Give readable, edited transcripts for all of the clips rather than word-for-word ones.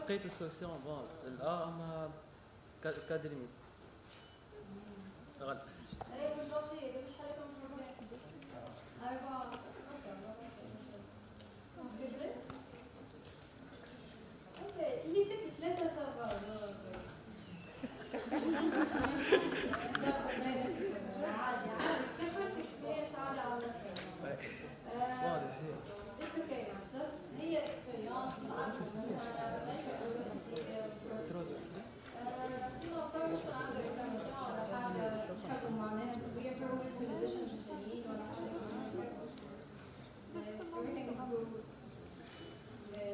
لقيت السوليسيون بون الأ أما كاد ليميت غلط. ايوه بالضبط هي قلت حليتهم بروبليم. ايوه ما شاء الله ما شاء الله. كده اوكي اللي فات 3 صفار عادي عادي كفرست اكسبيرينس عادي على الاخر. اتس اوكي جاست هي اكسبيرينس ماشي على جديده. سينو فما مشكلة عنده إنكاميسيون ولا حاجة يحبوا معناها ويبروفيت في الإديشنز الجايين ولا حاجة كمان. Everything is good.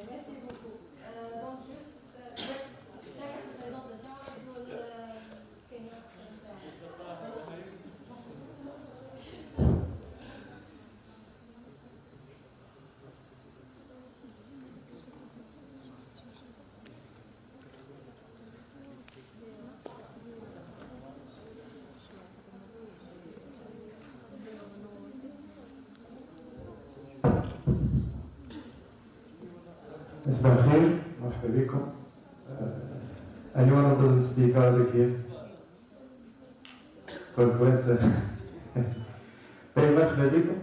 Merci beaucoup. Donc juste la présentation pour le Keynote. مساء الخير، مرحبا بكم. Anyone who doesn't speak Arabic here? كنت وين طيب مرحبا بكم.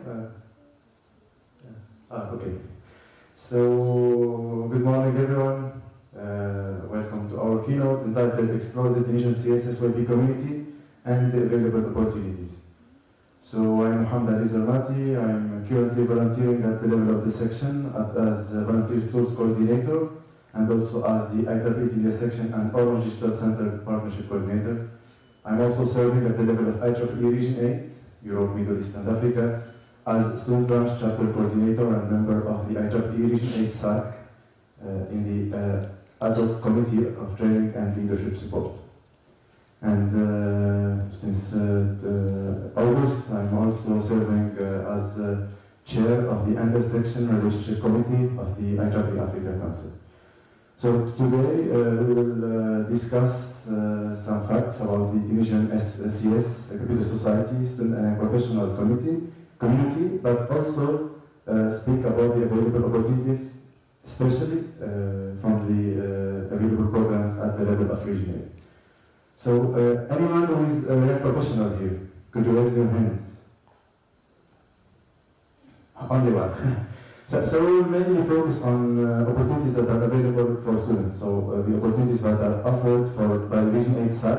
Okay. So, good morning everyone. Welcome to our keynote entitled Explore the Tunisian CS SYP Community and the Available Opportunities. So I'm Mohamed Ali Zermati. I'm currently volunteering at the level of the section as Volunteer Tools Coordinator and also as the IEEE section and Orange Digital Center Partnership Coordinator. I'm also serving at the level of IEEE Region 8, Europe, Middle East and Africa, as Student Branch Chapter Coordinator and member of the IEEE Region 8 SAC in the Adler Committee of Training and Leadership Support. And since August, I'm also serving as chair of the Intersection Relationship Committee of the IEEE Africa Council. So today we will discuss some facts about the Tunisian CS, Computer Society, Student and Professional community, but also speak about the available opportunities, especially from the available programs at the level of Region 8. So, anyone who is a young professional here, could you raise your hands? Only one. So we will mainly focus on opportunities that are available for students. So the opportunities that are offered by Region 8 SAC.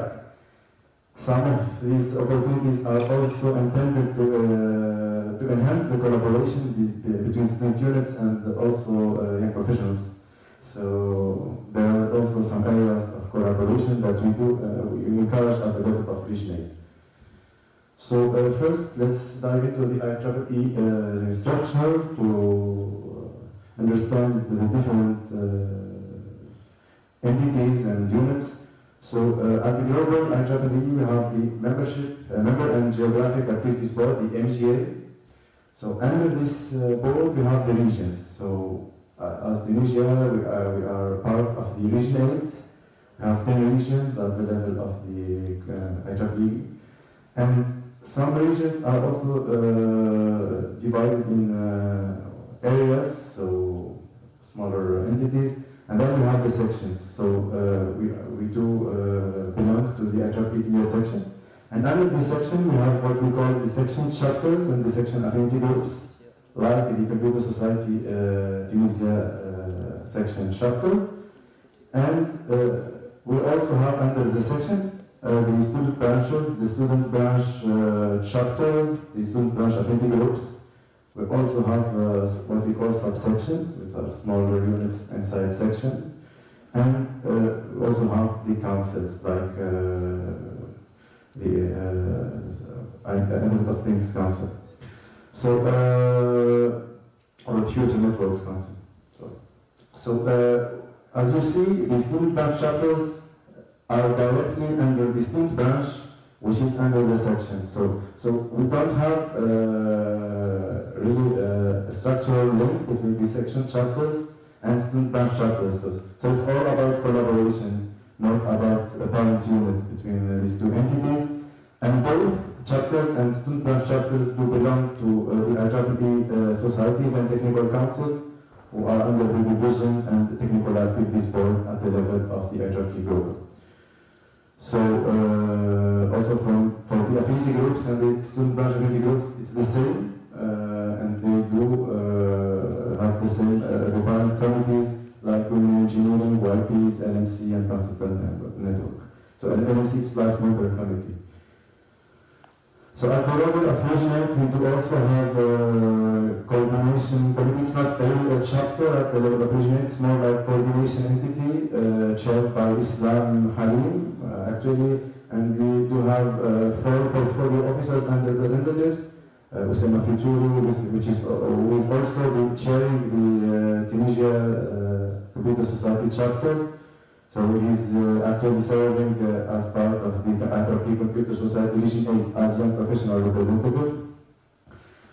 Some of these opportunities are also intended to enhance the collaboration between student units and also young professionals. So there are also some areas of collaboration that we encourage at the level of Region 8. So first, let's dive into the IEEE structure to understand the different entities and units. So at the global IEEE, we have the Member and Geographic Activities Board, the MGA. So under this board, we have the regions. So as Tunisia, we are part of the Region 8. We have 10 regions at the level of the IEEE. And some regions are also divided in areas, so smaller entities. And then we have the sections. So we do belong to the IEEE section. And under the section, we have what we call the section chapters and the section affinity groups, like the Computer Society Tunisia section chapter. And we also have under the section the student branches, the student branch chapters, the student branch affinity groups. We also have what we call subsections, which are smaller units inside section. And we also have the councils, like the Internet of Things Council. So, or the Future Networks Council. So as you see, the student branch chapters are directly under the student branch, which is under the section. So we don't have really a structural link between the section chapters and student branch chapters. So it's all about collaboration, not about a parent unit between these two entities. And both chapters and student branch chapters do belong to the IEEE societies and technical councils, who are under the divisions and the technical activities board at the level of the hierarchy group. So also for the affinity groups and the student branch affinity groups, it's the same, and they do have the same department committees like Women in Engineering, YPs, LMC, and Consultant Network. So an LMC is Life Member Committee. So at the level of regionate, we do also have coordination committee. It's not really a chapter at the level of regionate, it's more like coordination entity chaired by Islam Halim, actually, and we do have 4 portfolio officers and representatives. Usama Fitouri, who is also chairing the Tunisia Computer Society chapter. So he's actually serving as part of the IEEE Computer Society Region 8 ASEAN Professional Representative.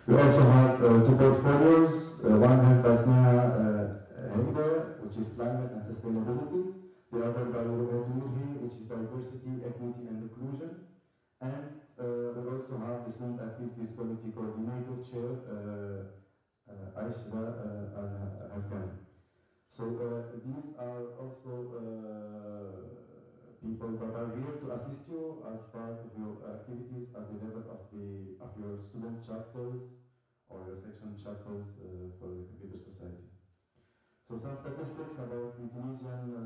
We also have 2 portfolios, one held by Sneha, which is climate and sustainability, the other by Ruhi, which is diversity, equity and inclusion. And we also have the Student Activities Committee Coordinator Chair, Aishra Al-Hakam. So these are also people that are here to assist you as part of your activities at the level of your student chapters or your section chapters for the Computer Society. So some statistics about the Tunisian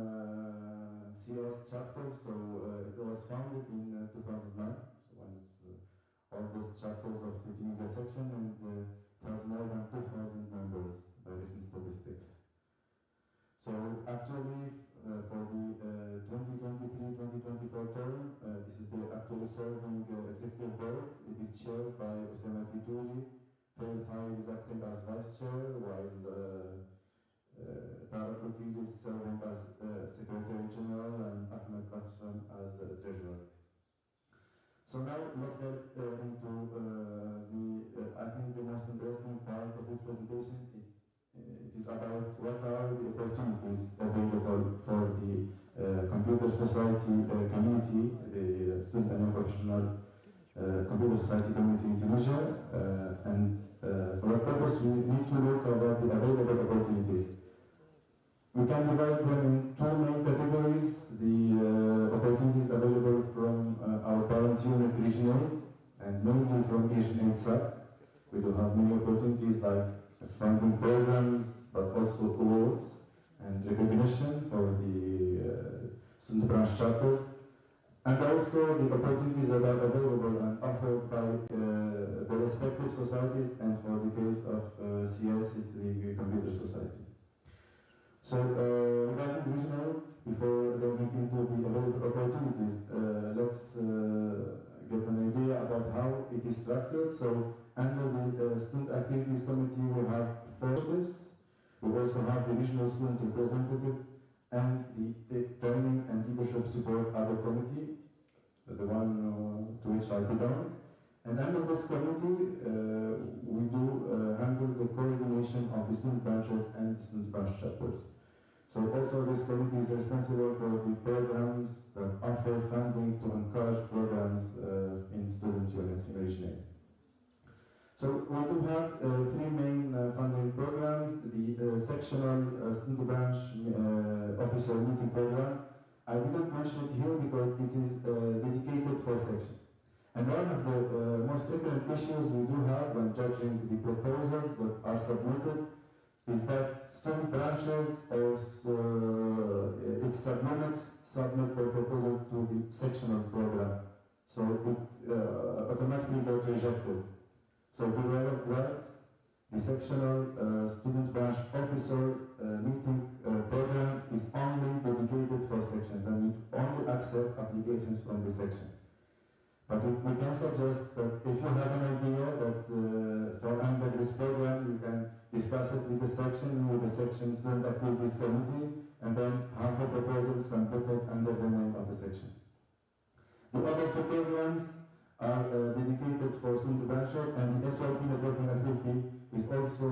CS chapter. So it was founded in 2009. So one is oldest chapters of the Tunisia section, and it has more than 2,000 members by recent statistics. So actually, for the 2023-2024 term, this is the actually serving executive board. It is chaired by Usama Fitouri. Farid Said is acting as vice chair, while Tarek Rukil is serving as secretary general and Ahmed Aksham as treasurer. So now let's get into I think the most interesting part of this presentation. It is about what are the opportunities available for the Computer Society community, the Student and Professional Computer Society community in Tunisia, and for that purpose we need to look about the available opportunities. We can divide them in 2 main categories: the opportunities available from our parent unit Region 8 and mainly from Region 8 SAC. We do have many opportunities like funding programs, but also awards and recognition for the student branch chapters, and also the opportunities that are available and offered by the respective societies, and for the case of CS, it's the Computer Society. So regarding Region 8, before going into the available opportunities, let's get an idea about how it is structured. So under the Student Activities Committee, we have 4 members. We also have the Regional Student Representative and the Training and Leadership Support Other Committee, the one to which I belong. And under this committee, we do handle the coordination of the student branches and student branch chapters. So also this committee is responsible for the programs that offer funding to encourage programs in student units in Region 8. So we do have 3 main funding programs: the sectional student branch officer meeting program. I didn't mention it here because it is dedicated for sections. And one of the most frequent issues we do have when judging the proposals that are submitted is that student branches or its subunits submit their proposal to the sectional program. So it automatically got rejected. So beware of that. The sectional student branch officer meeting program is only dedicated for sections, and we only accept applications from the section. But we can suggest that if you have an idea that for under this program, you can discuss it with the section student activities committee, and then have the proposals and put it under the name of the section. The other 2 programs are dedicated for student branches, and the SRP networking activity is also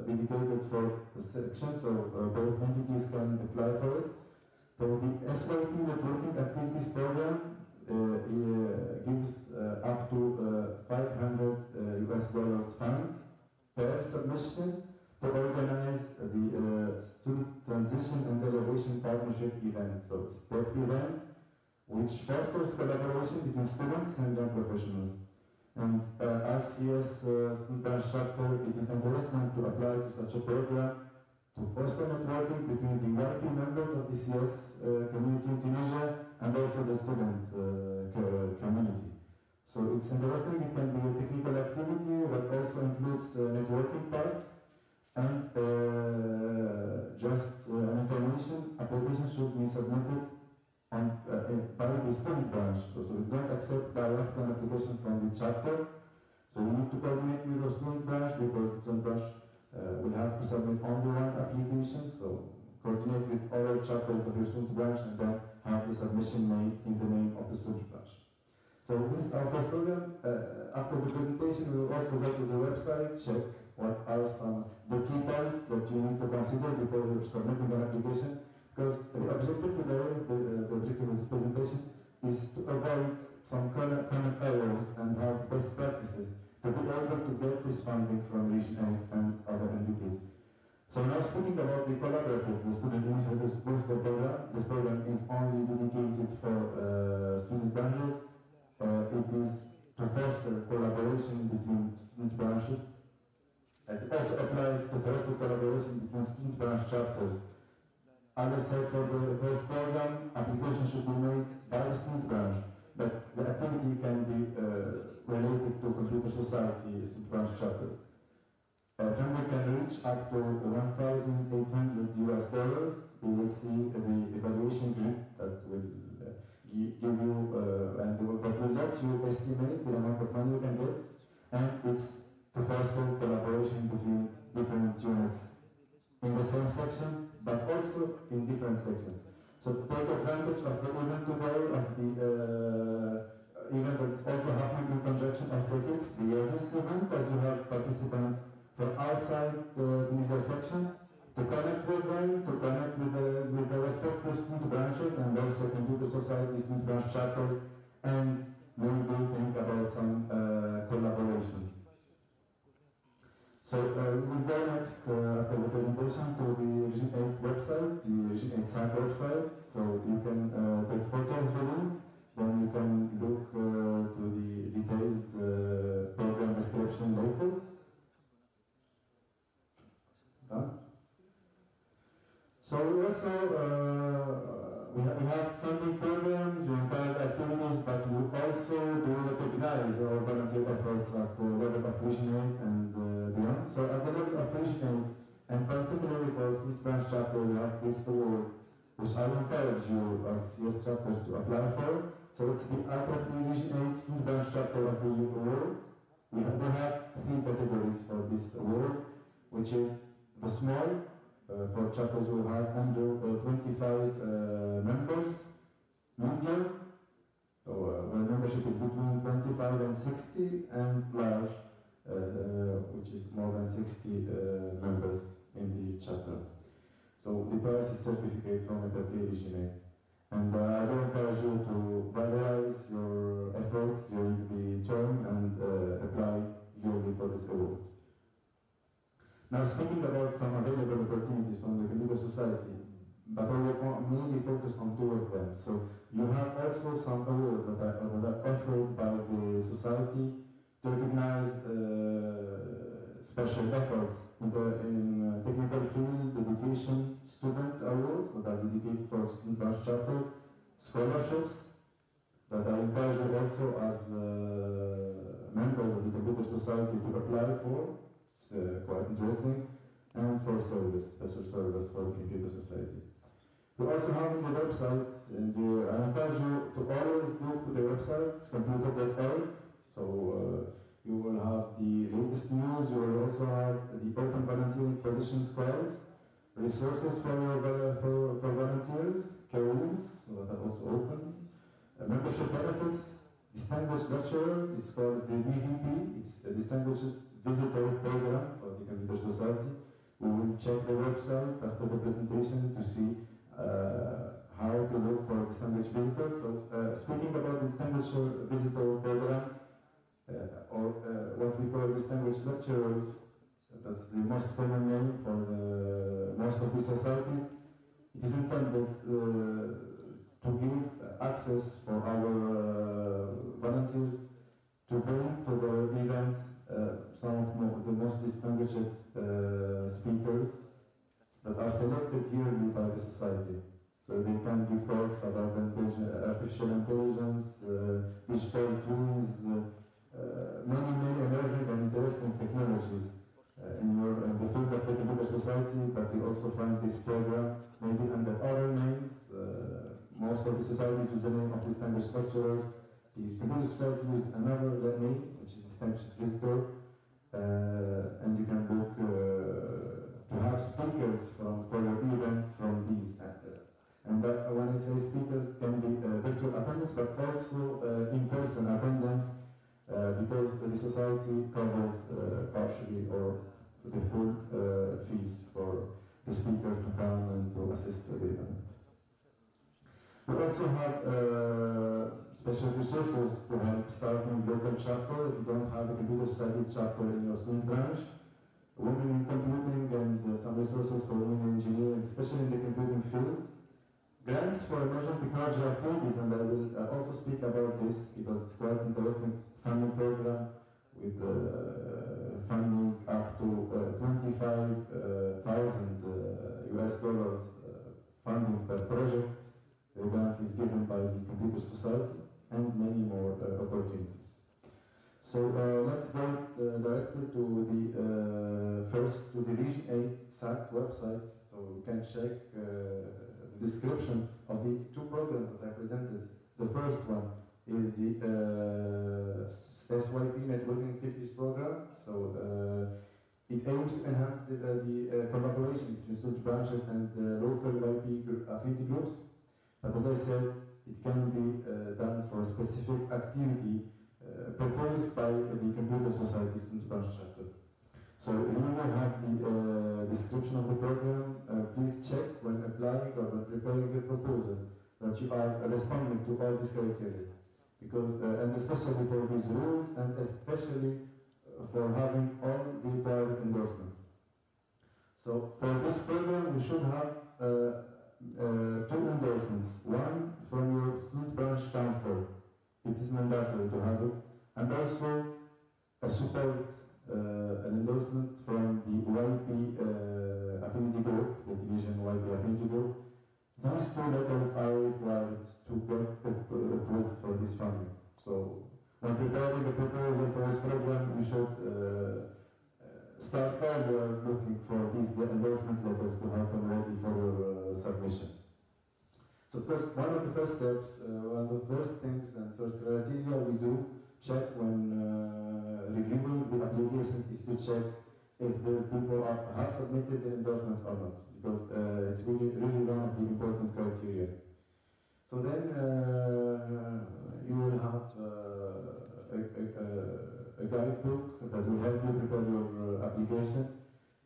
dedicated for the section, so both entities can apply for it. So the SRP networking activities program gives up to $500 US fund per submission to organize organize the Student Transition and Elevation Partnership event. So it's that event which fosters collaboration between students and young professionals. And as CS Student Branch Chapter, it is interesting to apply to such a program to foster networking between the YP members of the CS community in Tunisia and also the student community. So it's interesting, it can be a technical activity that also includes networking parts and just an information. Application should be submitted by the student branch. So we don't accept direct an application from the chapter. So we need to coordinate with the student branch because the student branch will have to submit only one application. So coordinate with other chapters of your student branch and then have the submission made in the name of the student branch. So this is our first program. After the presentation, we will also go to the website, check what are some the key points that you need to consider before you're submitting an application. Because the objective today, the objective of this presentation is to avoid some common errors and have best practices to be able to get this funding from Region 8 and other entities. So now speaking about the collaborative, the Student Initiatives Booster Program, this program is only dedicated for student branches. It is to foster collaboration between student branches. It also applies to foster collaboration between student branch chapters. As I said, for the first program, application should be made by the student branch, but the activity can be related to computer society student branch chapter. Funding can reach up to $1,800 US. We will see the evaluation grid that will give you and that will let you estimate the amount of money you can get, and it's to foster collaboration between different units in the same section, but also in different sections. So to take advantage of the event today, of the event that's also happening in conjunction of the KICS, the YESIST event, as you have participants from outside the Tunisia section, to connect with them, to connect with the respective student branches and also computer society student branch chapters, and maybe think about some collaborations. So we will go next after the presentation to the Region 8 website, the Region 8 SAC website. So you can take photo of the link, then you can look to the detailed program description later. Done? So we also we have funding programs, we encourage activities, but we also do recognize our volunteer efforts at the level of Region 8 and beyond. So at the level of Region 8, and particularly for Student Branch Chapter, we have this award, which I encourage you as CS chapters to apply for. So it's the IEEE Region 8 Student Branch Chapter of the Year Award. We have 3 categories for this award, which is the small, for chapters who have under 25 members, medium, where membership is between 25 and 60, and large, which is more than 60 members in the chapter. So the price is certificate from IEEE Region 8. And I do encourage you to valorize your efforts during the term and apply yearly for this award. Now, speaking about some available opportunities from the computer society, but I will mainly focus on 2 of them. So you have also some awards that are offered by the society to recognize special efforts in technical field, education, student awards that are dedicated for student branch chapter, scholarships that I encourage you also as members of the computer society to apply for. It's quite interesting, and for service, special service for the computer society. We also have on the website, and I encourage you to always go to the website, it's computer.org. So you will have the latest news, you will also have the open volunteering positions calls, resources for volunteers, careers that are also open, membership benefits, distinguished lecturer, it's called the DVP, it's a distinguished visitor program for the computer society. We will check the website after the presentation to see how to look for distinguished visitors. So speaking about the distinguished visitor program, or what we call distinguished lecturers, that's the most common name for most of the societies. It is intended to give access for our volunteers to bring to the events some of the most distinguished speakers that are selected yearly by the society. So they can give talks about artificial intelligence, digital tools, many emerging and interesting technologies in the field of the computer society, but you also find this program maybe under other names. Most of the societies use the name of distinguished lecturers. The computer society uses another name, which is distinguished visitor, and you can book to have speakers for your event from these. And that, when I say speakers, can be virtual attendance, but also in-person attendance, because the society covers partially or the full fees for the speaker to come and to assist the event. We also have special resources to help starting local chapter. If you don't have a computer society chapter in your student branch, women in computing and some resources for women in engineering, especially in the computing field. Grants for emerging technology activities, and I will also speak about this because it's quite interesting funding program with funding up to 25,000 US dollars funding per project. The grant is given by the Computer Society and many more opportunities. So let's go directly to the first to the Region 8 SAT website, so you can check the description of the two programs that I presented. The first one is the SYP Networking Activities Program. So it aims to enhance the collaboration between student branches and local YP affinity groups. But as I said, it can be done for a specific activity proposed by the Computer Society Student Branch Chapter. So here we have the description of the program. Please check when applying or when preparing a proposal that you are responding to all these criteria. Because, and especially for these rules, and especially for having all the required endorsements. So for this program, we should have two endorsements. One from your student branch counselor. It is mandatory to have it. And also a support, an endorsement from the YP affinity group, the division YP affinity group. These two letters are required to get approved for this funding. So when preparing a proposal for this program, we should start earlier looking for these endorsement letters to have them ready for your submission. So first, one of the first steps, one of the first things and first criteria we do check when reviewing the applications is to check if the people have submitted the endorsement or not, because it's really one of the important criteria. So then you will have a guidebook that will help you prepare your application.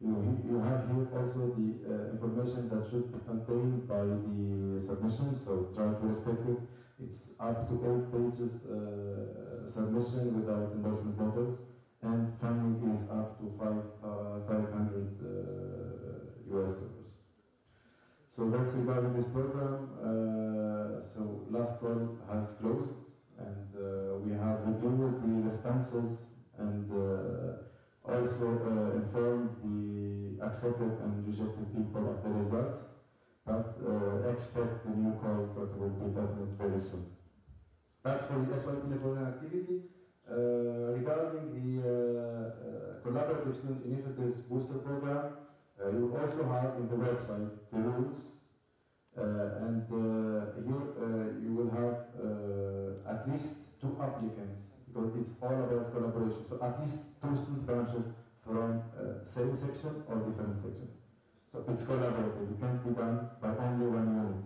You have here also the information that should be contained by the submission, so try to respect it. It's up to 8 pages submission without endorsement letter, and funding is up to 500 US dollars. So that's regarding this program. So last call has closed, and we have reviewed the responses and also informed the accepted and rejected people of the results, but expect the new calls that will be happening very soon. That's for the SYP networking activity. Regarding the Collaborative Student Initiatives Booster Program, you also have in the website the rules, and here you will have at least 2 applicants, because it's all about collaboration. So at least 2 student branches from same section or different sections. So it's collaborative, it can't be done by only 1 unit.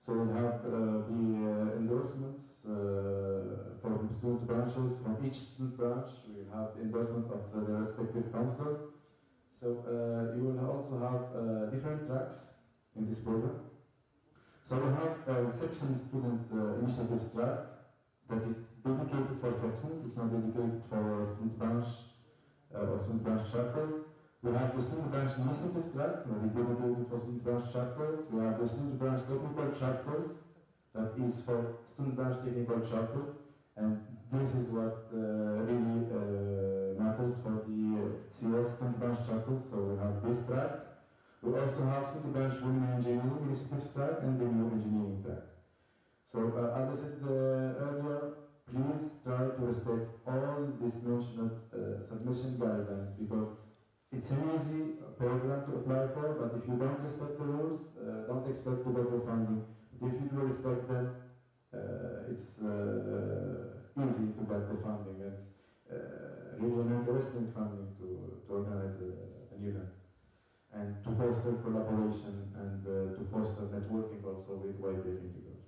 So we'll have the endorsements for the student branches. From each student branch, we'll have the endorsement of the respective counselor. So you will also have different tracks in this program. So we have the section student initiatives track that is dedicated for sections. It's not dedicated for student branch. or student branch chapters. We have the student branch initiative track that is dedicated for student branch chapters. We have the student branch technical chapters that is for student branch technical chapters, and this is what really matters for the CS student branch chapters. So we have this track. We also have student branch women engineering initiative track and the new engineering track. So as I said earlier, please try to respect all these mentioned submission guidelines, because it's an easy program to apply for, but if you don't respect the rules, don't expect to get the funding. If you do respect them, it's easy to get the funding. It's really an interesting funding to organize an event and to foster collaboration and to foster networking also with wide integrals.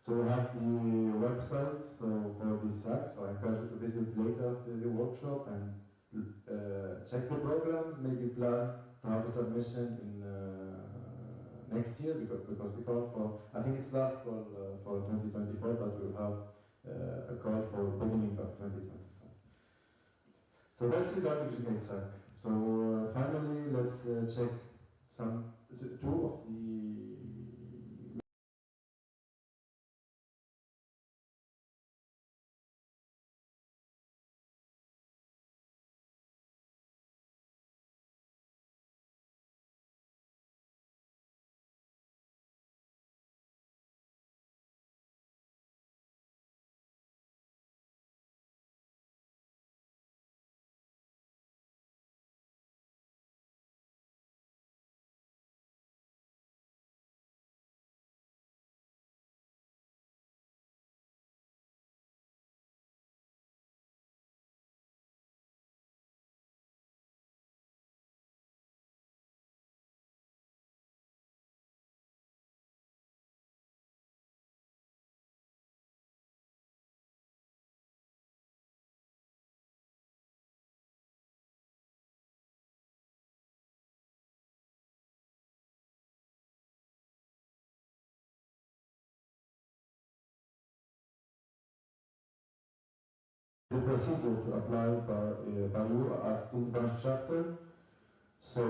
So we have the website for these hacks, so I encourage you to visit later after the workshop and check the programs, maybe plan to have a submission in next year, because the call for, I think it's last call for 2024, but we'll have a call for beginning of 2025. So that's regarding Grenade SAC. So finally, let's check some two of the procedure to apply by you as student branch chapter. So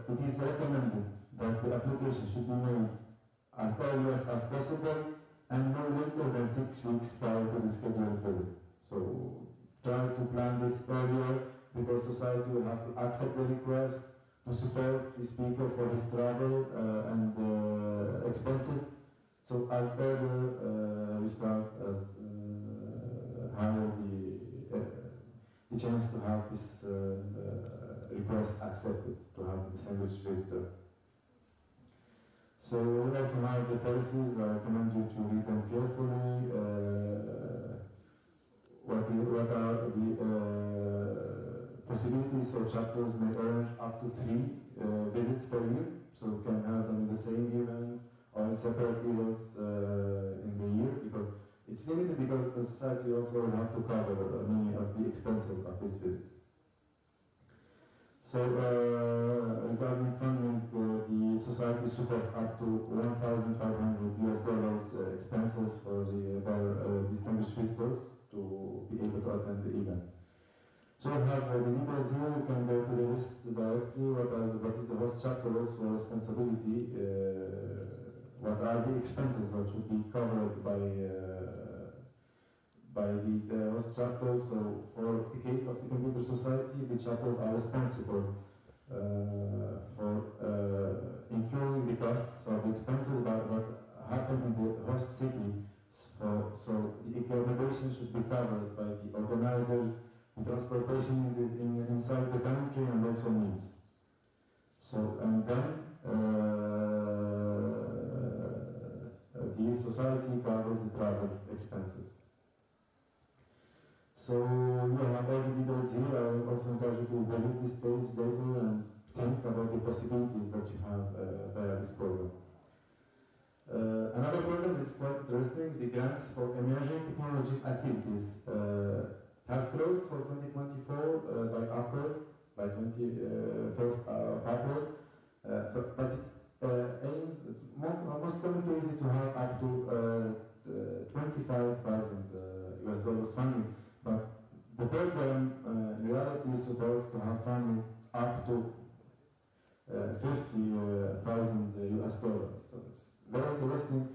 it is recommended that the application should be made as early as possible and no later than 6 weeks prior to the scheduled visit. So try to plan this earlier, because society will have to accept the request to support the speaker for his travel and expenses. So as earlier we start as higher the chance to have this request accepted, to have this language visitor. So we also have the policies. I recommend you to read them carefully. What are the possibilities? So chapters may arrange up to 3 visits per year. So you can have them in the same event or in separate events in the year, because it's limited, because the society also will have to cover many of the expenses of this visit. So regarding funding, the society supports up to $1,500 expenses for their distinguished visitors to be able to attend the event. So we have the details here. You can go to the list directly. What is the host chapter also responsibility? What are the expenses that should be covered by the host chapter? So for the case of the computer society, the chapters are responsible for incurring the costs of the expenses that happen in the host city. So the accommodation should be covered by the organizers, the transportation inside the country, and also meals. So, and then the society covers the travel expenses. So you have all the details here. I also encourage you to visit this page later and think about the possibilities that you have via this program. Another program is quite interesting, the grants for emerging technology activities. Has closed for 2024 by April, by 21st of April, but it aims, it's most commonly easy to have up to $25,000 funding, but The program in reality is supposed to have funding up to 50,000 US dollars. So it's very interesting.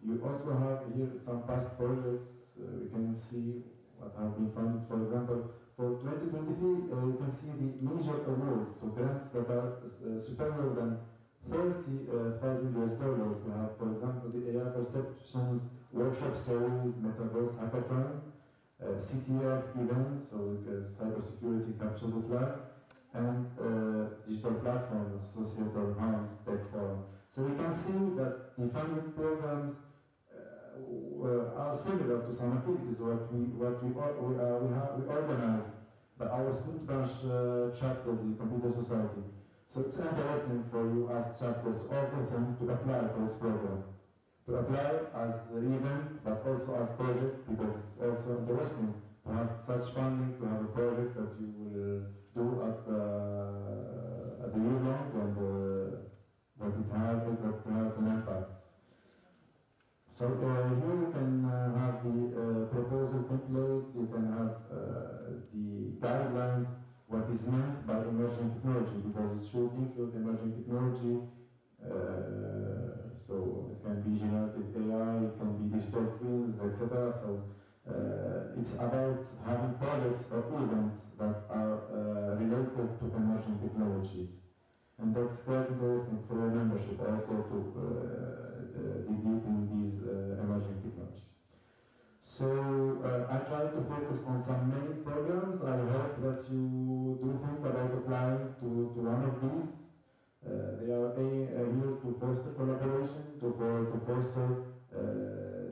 You also have here some past projects. We can see what have been funded. For example, for 2023, you can see the major awards, so grants that are superior than 30,000 US dollars. We have, for example, the AI Perceptions Workshop Series, Metaverse Hackathon, CTF event, so cybersecurity capture the flag, and digital platforms, Societal Harms Tech Forum. So we can see that the funding programs are similar to some activities we organize by our student branch chapter, the Computer Society. So it's interesting for you as chapters to also think to apply for this program. To apply as an event, but also as project, because it's also interesting to have such funding, to have a project that you will do at the year long, and that has an impact. So here you can have the proposal template, you can have the guidelines, what is meant by emerging technology, because it should include emerging technology. So it can be generative AI, it can be digital twins, etc. So it's about having projects or events that are related to emerging technologies. And that's quite interesting for your membership also to dig deep in these emerging technologies. So I try to focus on some main programs. I hope that you do think about applying to one of these. They are here to foster collaboration, to foster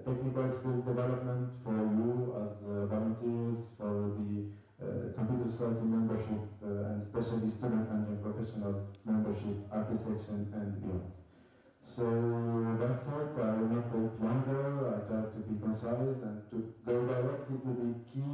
technical skill development for you as volunteers, for the Computer Society membership, and especially student and professional membership at the section and beyond. So that's it. I will not take longer. I try to be concise and to go directly to the key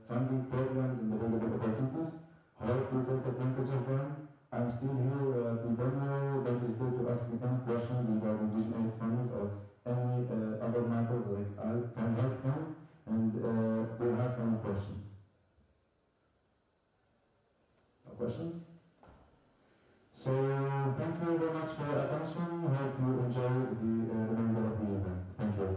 funding programs and available opportunities. How to take advantage of them. I'm still here at the venue. Don't hesitate to ask me any questions regarding Vision 8 funds or any other matter like I can help you. And do you have any questions? No questions? So thank you very much for your attention. Hope you enjoy the remainder of the event. Thank you.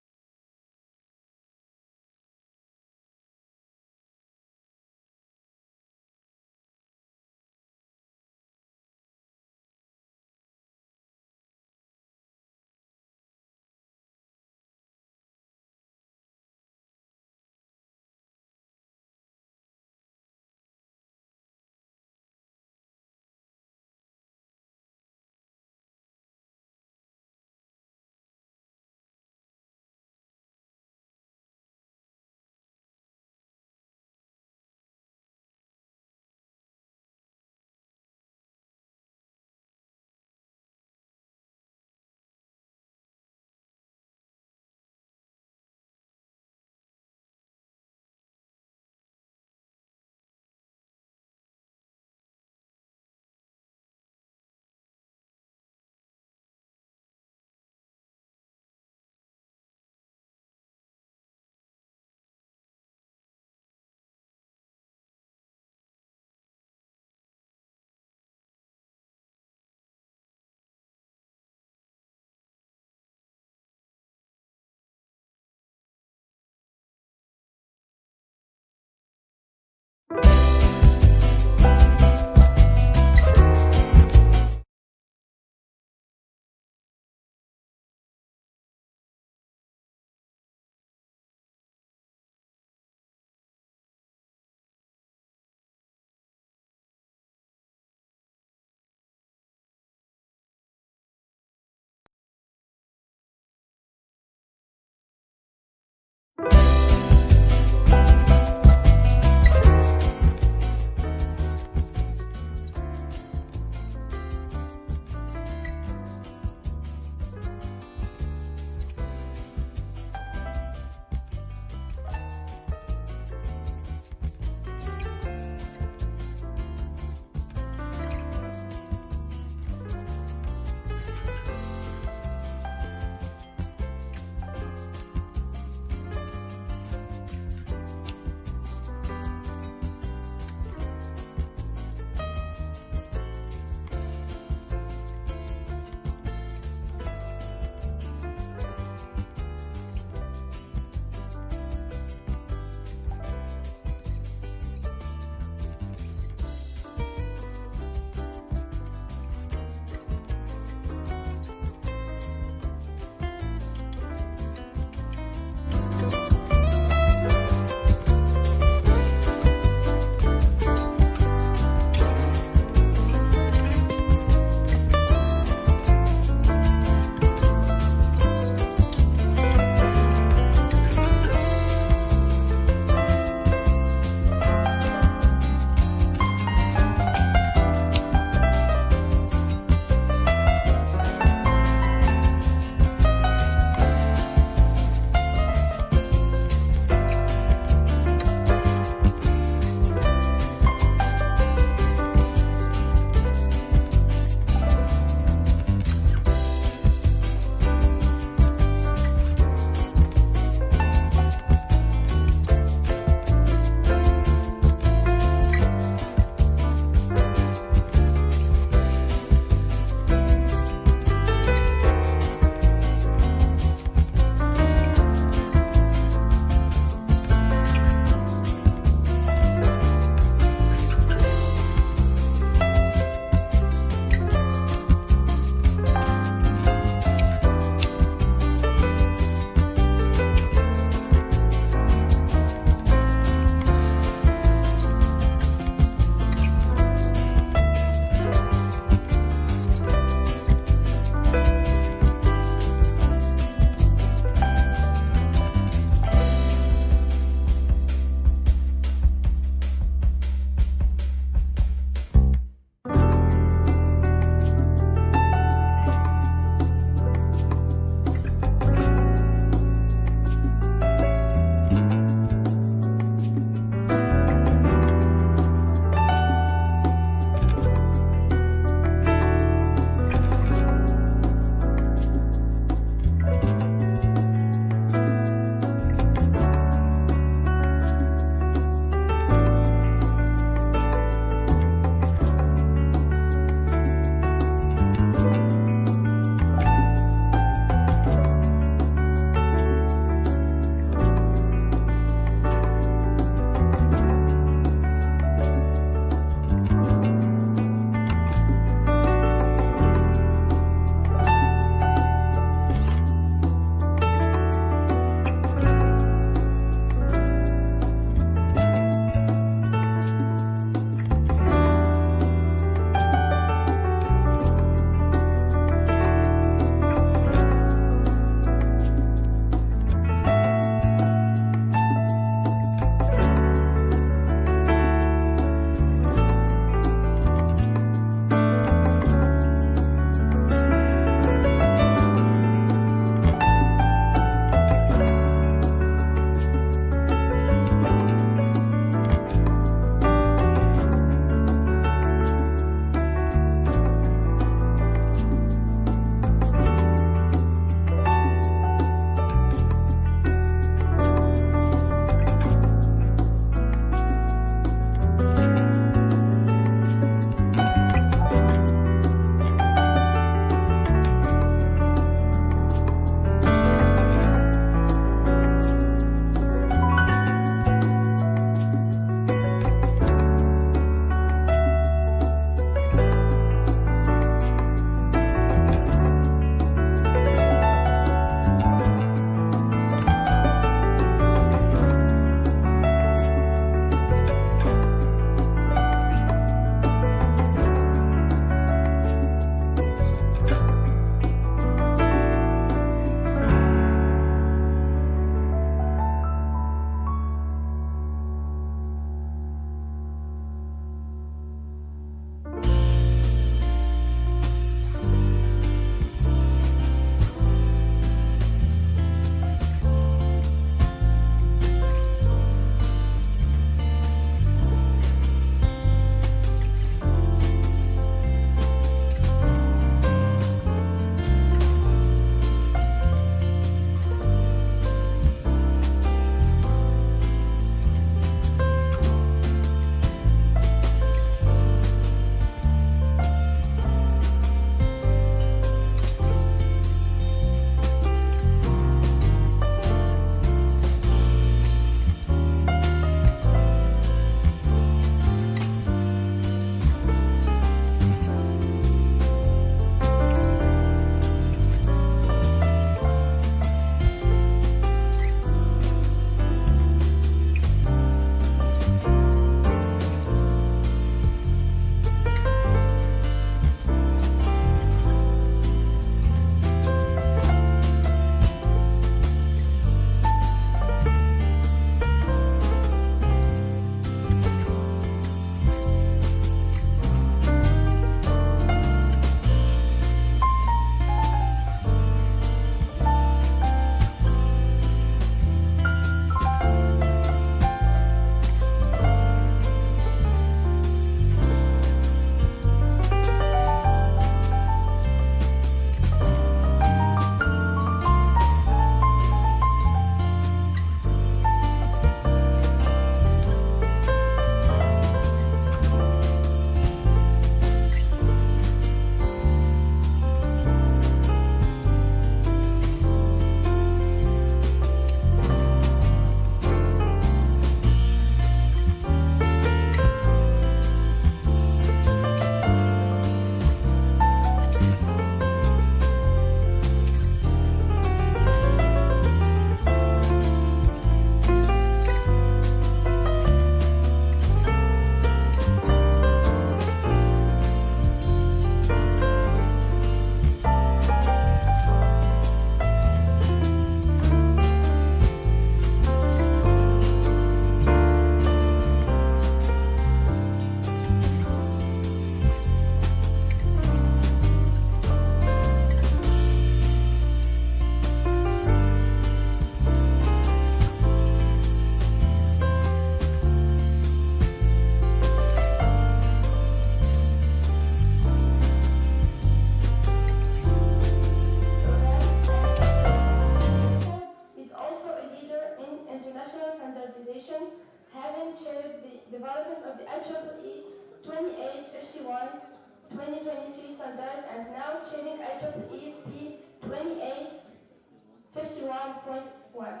chaired the development of the IEEE 2851 2023 standard and now chairing IEEE P 2851.1.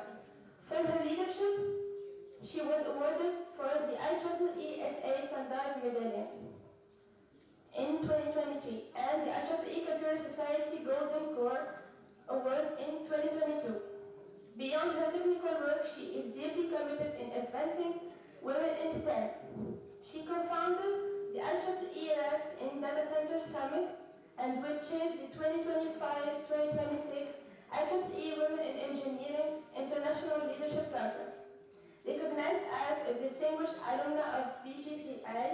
For her leadership, she was awarded for the IEEE SA Standard Medallion in 2023 and the IEEE Computer Society Golden Core Award in 2022. Beyond her technical work, she is deeply committed in advancing women in STEM. She co-founded the IEEE in Data Center Summit and will chair the 2025-2026 IEEE Women in Engineering International Leadership Conference. Recognized as a distinguished alumna of VGTI,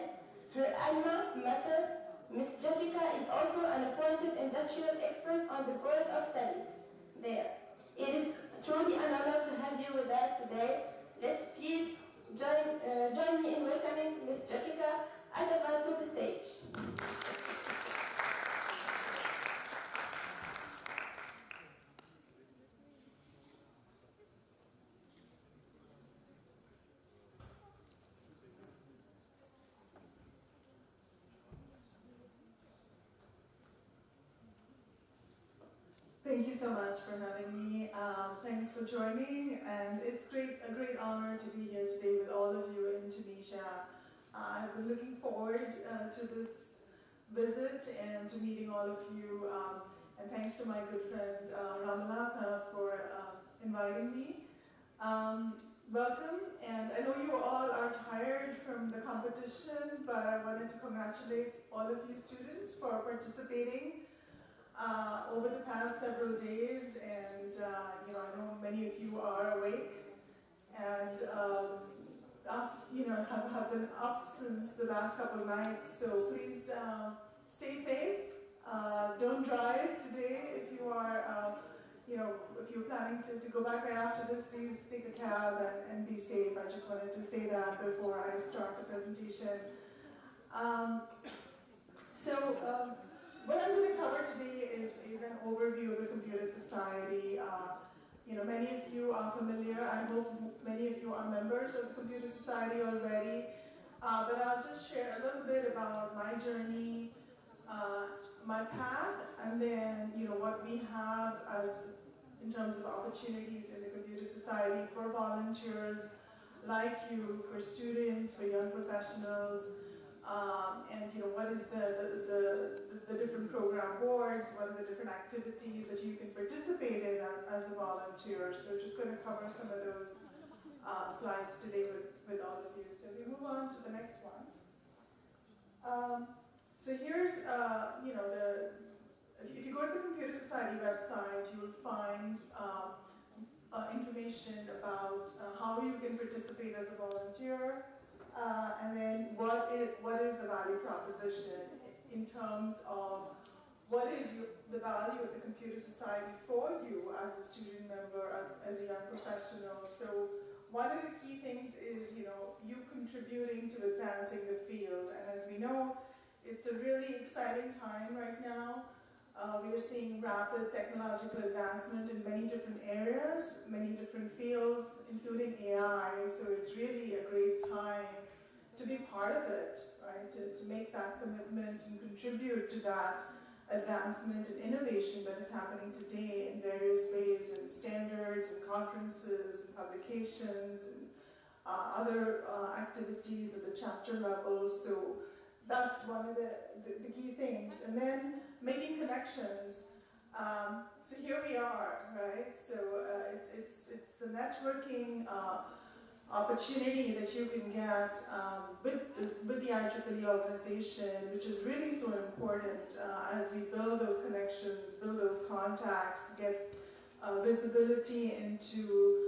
her alma mater, Ms. Jessica is also an appointed industrial expert on the Board of Studies there. It is truly an honor to have you with us today. Let's please join me in welcoming Ms. Jessica Adler to the stage. Thank you so much for having me. Thanks for joining, and it's a great honor to be here today with all of you in Tunisia. I've been looking forward to this visit and to meeting all of you, and thanks to my good friend Ramla for inviting me. Welcome, and I know you all are tired from the competition, but I wanted to congratulate all of you students for participating over the past several days, and I know many of you are awake and have been up since the last couple of nights. So please stay safe. Don't drive today if you are, if you're planning to go back right after this. Please take a cab and be safe. I just wanted to say that before I start the presentation. What I'm going to cover today is an overview of the Computer Society. Many of you are familiar. I hope many of you are members of the Computer Society already. But I'll just share a little bit about my journey, my path, and then what we have as in terms of opportunities in the Computer Society for volunteers like you, for students, for young professionals. And what is the different program boards, what are the different activities that you can participate in as a volunteer. So we're just going to cover some of those slides today with all of you. So if we move on to the next one. So here's, if you go to the Computer Society website, you will find information about how you can participate as a volunteer. And then what is the value proposition in terms of what is the value of the Computer Society for you as a student member, as a young professional. So one of the key things is you contributing to advancing the field. And as we know, it's a really exciting time right now. We are seeing rapid technological advancement in many different areas, many different fields, including AI. So it's really a great time to be part of it, right? To make that commitment and contribute to that advancement and innovation that is happening today in various ways, in standards and conferences and publications and other activities at the chapter level. So that's one of the key things. And then making connections. So here we are, right? So it's the networking opportunity that you can get with the IEEE organization, which is really so important as we build those connections, build those contacts, get visibility into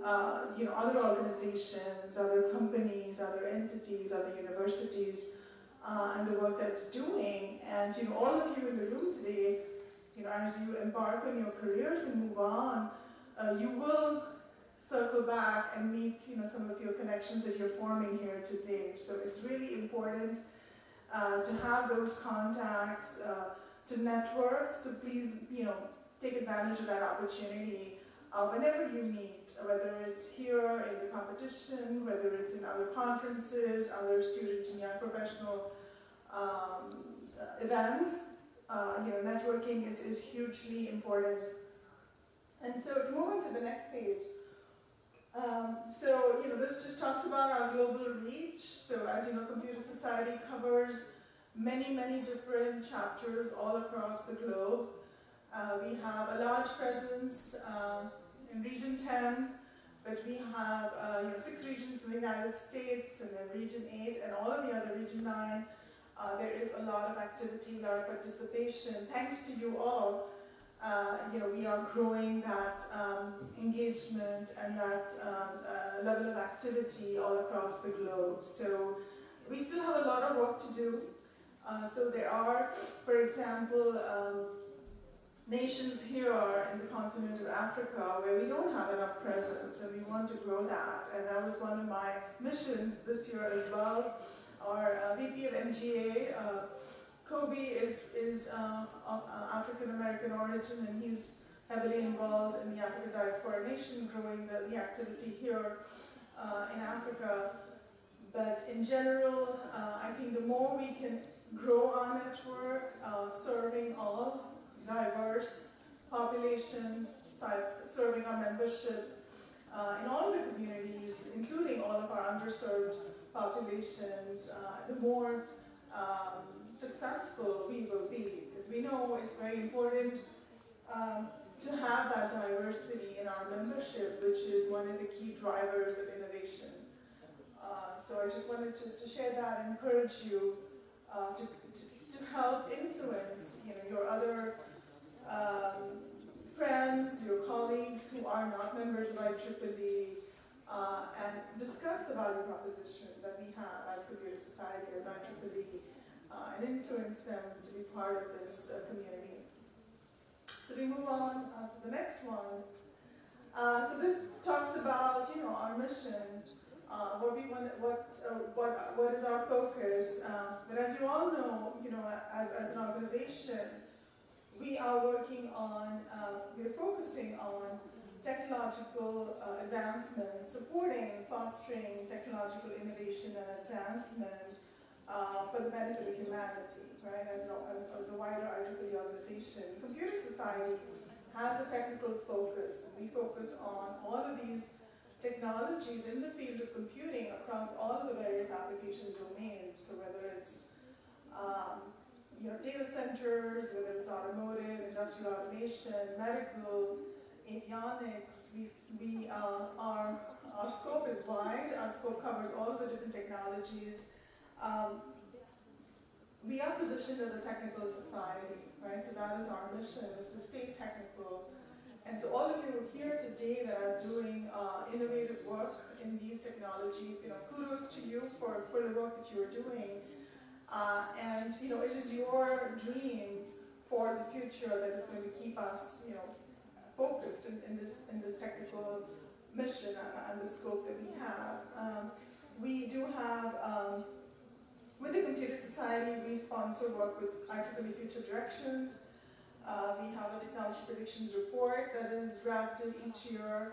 other organizations, other companies, other entities, other universities, and the work that's doing. And all of you in the room today, as you embark on your careers and move on, you will circle back and meet some of your connections that you're forming here today. So it's really important to have those contacts, to network. So please take advantage of that opportunity whenever you meet, whether it's here in the competition, whether it's in other conferences, other student and young professional events, networking is hugely important. And so if you move on to the next page, this just talks about our global reach. So as you know, Computer Society covers many, many different chapters all across the globe. We have a large presence in Region 10, but we have 6 regions in the United States, and then Region 8, and all of the other Region 9. There is a lot of activity, a lot of participation. Thanks to you all, we are growing that engagement and that level of activity all across the globe. So we still have a lot of work to do. So there are, for example, nations here in the continent of Africa where we don't have enough presence, and we want to grow that. And that was one of my missions this year as well. Our VP of MGA, Kobe, is African American origin, and he's heavily involved in the African Diaspora Nation, growing the activity here in Africa. But in general, I think the more we can grow our network, serving all diverse populations, serving our membership in all of the communities, including all of our underserved populations, the more successful we will be. Because we know it's very important to have that diversity in our membership, which is one of the key drivers of innovation. So I just wanted to share that and encourage you to help influence your other friends, your colleagues who are not members of IEEE, and discuss the value proposition that we have as Computer Society, as IEEE, and influence them to be part of this community. So we move on to the next one. So this talks about our mission, what we want, what is our focus. But as you all know, as an organization, we are working on, we're focusing on technological advancements, supporting, fostering technological innovation and advancement for the benefit of humanity, right? As a wider IEEE organization. Computer Society has a technical focus. We focus on all of these technologies in the field of computing across all of the various application domains. So whether it's data centers, whether it's automotive, industrial automation, medical, avionics, our scope is wide. Our scope covers all of the different technologies. We are positioned as a technical society, right? So that is our mission, is to stay technical. And so all of you here today that are doing innovative work in these technologies, kudos to you for the work that you are doing. And it is your dream for the future that is going to keep us, focused in this technical mission and the scope that we have. We do have, with the Computer Society, we sponsor work with IEEE Future Directions. We have a technology predictions report that is drafted each year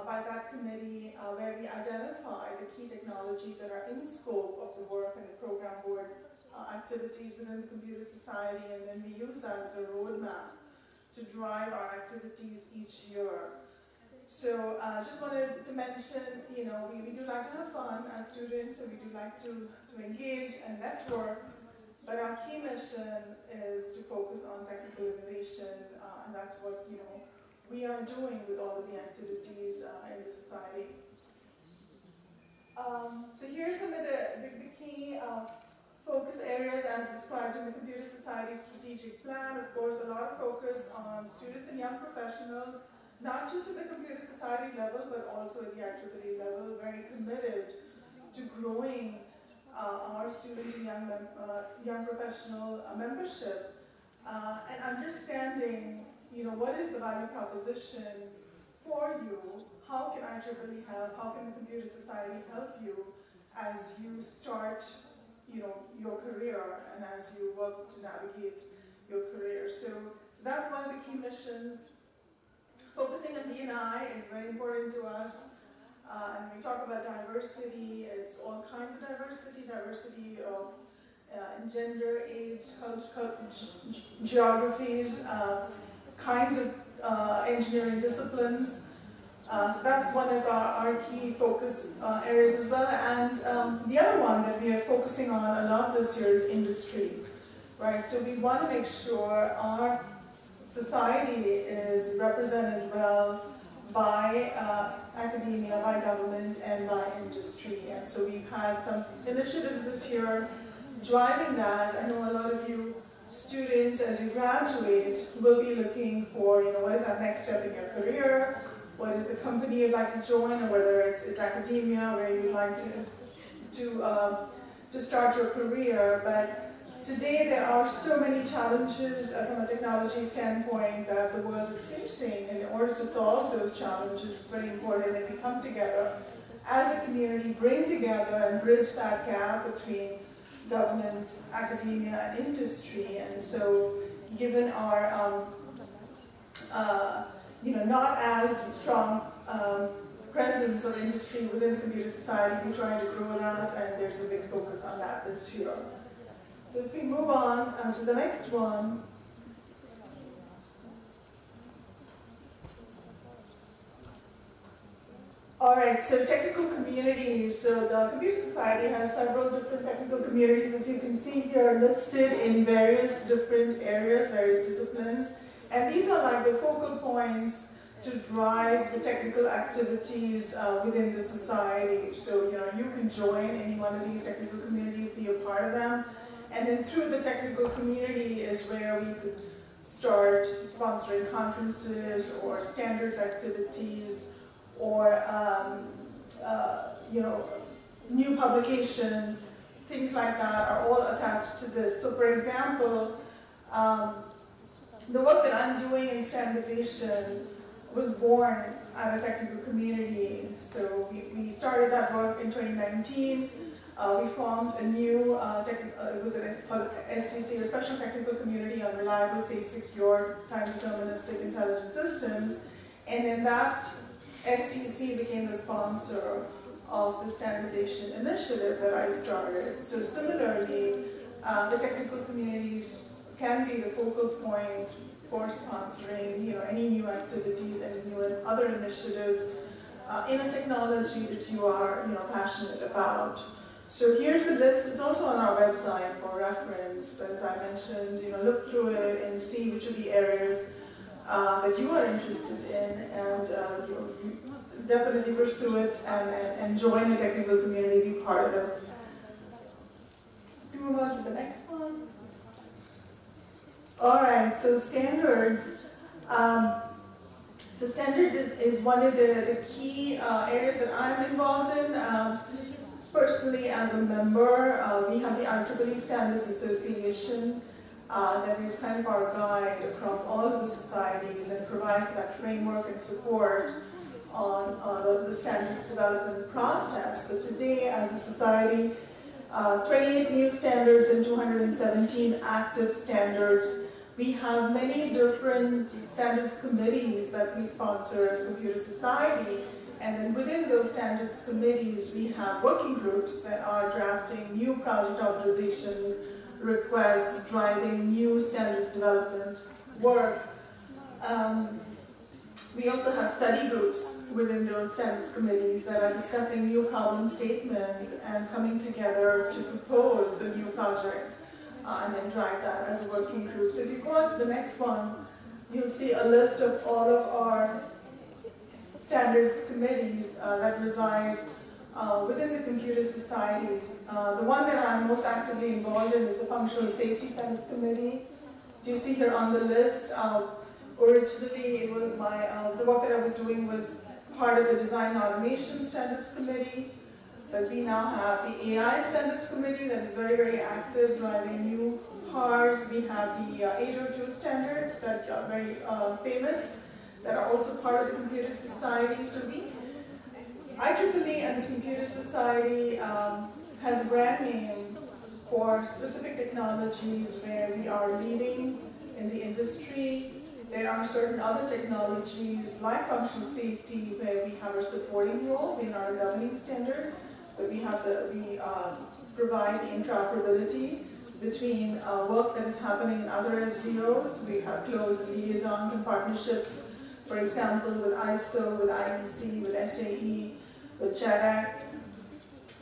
by that committee, where we identify the key technologies that are in scope of the work and the program board's activities within the Computer Society, and then we use that as a roadmap to drive our activities each year. So just wanted to mention, we do like to have fun as students, so we do like to engage and network, but our key mission is to focus on technical innovation, and that's what, we are doing with all of the activities in the society. So here's some of the key focus areas as described in the Computer Society strategic plan. Of course, a lot of focus on students and young professionals, not just at the Computer Society level, but also at the IEEE level, very committed to growing our student and young professional membership, and understanding, what is the value proposition for you? How can IEEE help? How can the Computer Society help you as you start, your career and as you work to navigate your career? So that's one of the key missions. Focusing on D&I is very important to us. And we talk about diversity, it's all kinds of diversity of in gender, age, culture, geographies, kinds of engineering disciplines. So that's one of our key focus areas as well. And the other one that we are focusing on a lot this year is industry, right? So we want to make sure our society is represented well by academia, by government, and by industry. And so we've had some initiatives this year driving that. I know a lot of you students, as you graduate, will be looking for, what is that next step in your career? What is the company you'd like to join, or whether it's academia where you'd like to start your career. But today there are so many challenges from a technology standpoint that the world is facing. And in order to solve those challenges, it's very important that we come together as a community, bring together and bridge that gap between government, academia, and industry. And so given our not as strong presence of industry within the computer society, we're trying to grow that, and there's a big focus on that this year. So if we move on to the next one. All right, so technical communities. So the Computer Society has several different technical communities, as you can see here, listed in various different areas, various disciplines. And these are like the focal points to drive the technical activities within the society. So, you can join any one of these technical communities, be a part of them. And then through the technical community is where we could start sponsoring conferences or standards activities or new publications, things like that are all attached to this. So for example, the work that I'm doing in standardization was born at a technical community. So we started that work in 2019. We formed a new, it was called STC, a Special Technical Community on Reliable, Safe, Secure, Time-Deterministic Intelligent Systems. And then that STC became the sponsor of the standardization initiative that I started. So similarly, the technical communities can be the focal point for sponsoring any new activities and new and other initiatives in a technology that you are passionate about. So here's the list. It's also on our website for reference, but as I mentioned, look through it and see which of the areas that you are interested in, and you definitely pursue it and join a technical community, be part of it. We move on to the next one. All right, so standards. So standards is one of the key areas that I'm involved in. Personally, as a member, we have the IEEE Standards Association that is kind of our guide across all of the societies and provides that framework and support on the standards development process. But today, as a society, 28 new standards and 217 active standards. We have many different standards committees that we sponsor as a computer society. And then within those standards committees, we have working groups that are drafting new project authorization requests, driving new standards development work. We also have study groups within those standards committees that are discussing new problem statements and coming together to propose a new project and then drive that as a working group. So if you go on to the next one, you'll see a list of all of our standards committees that reside within the computer societies. The one that I'm most actively involved in is the Functional Safety Standards Committee. Do you see here on the list? Originally, it was the work that I was doing was part of the Design and Automation Standards Committee, but we now have the AI Standards Committee that is very, very active, driving new PARs. We have the 802 standards that are very famous, that are also part of the Computer Society. So IEEE and the Computer Society has a brand name for specific technologies where we are leading in the industry. There are certain other technologies like functional safety where we have a supporting role, we're not a governing standard, but we provide the interoperability between work that is happening in other SDOs. We have close liaisons and partnerships, for example, with ISO, with IEEE, with SAE, with JEDEC.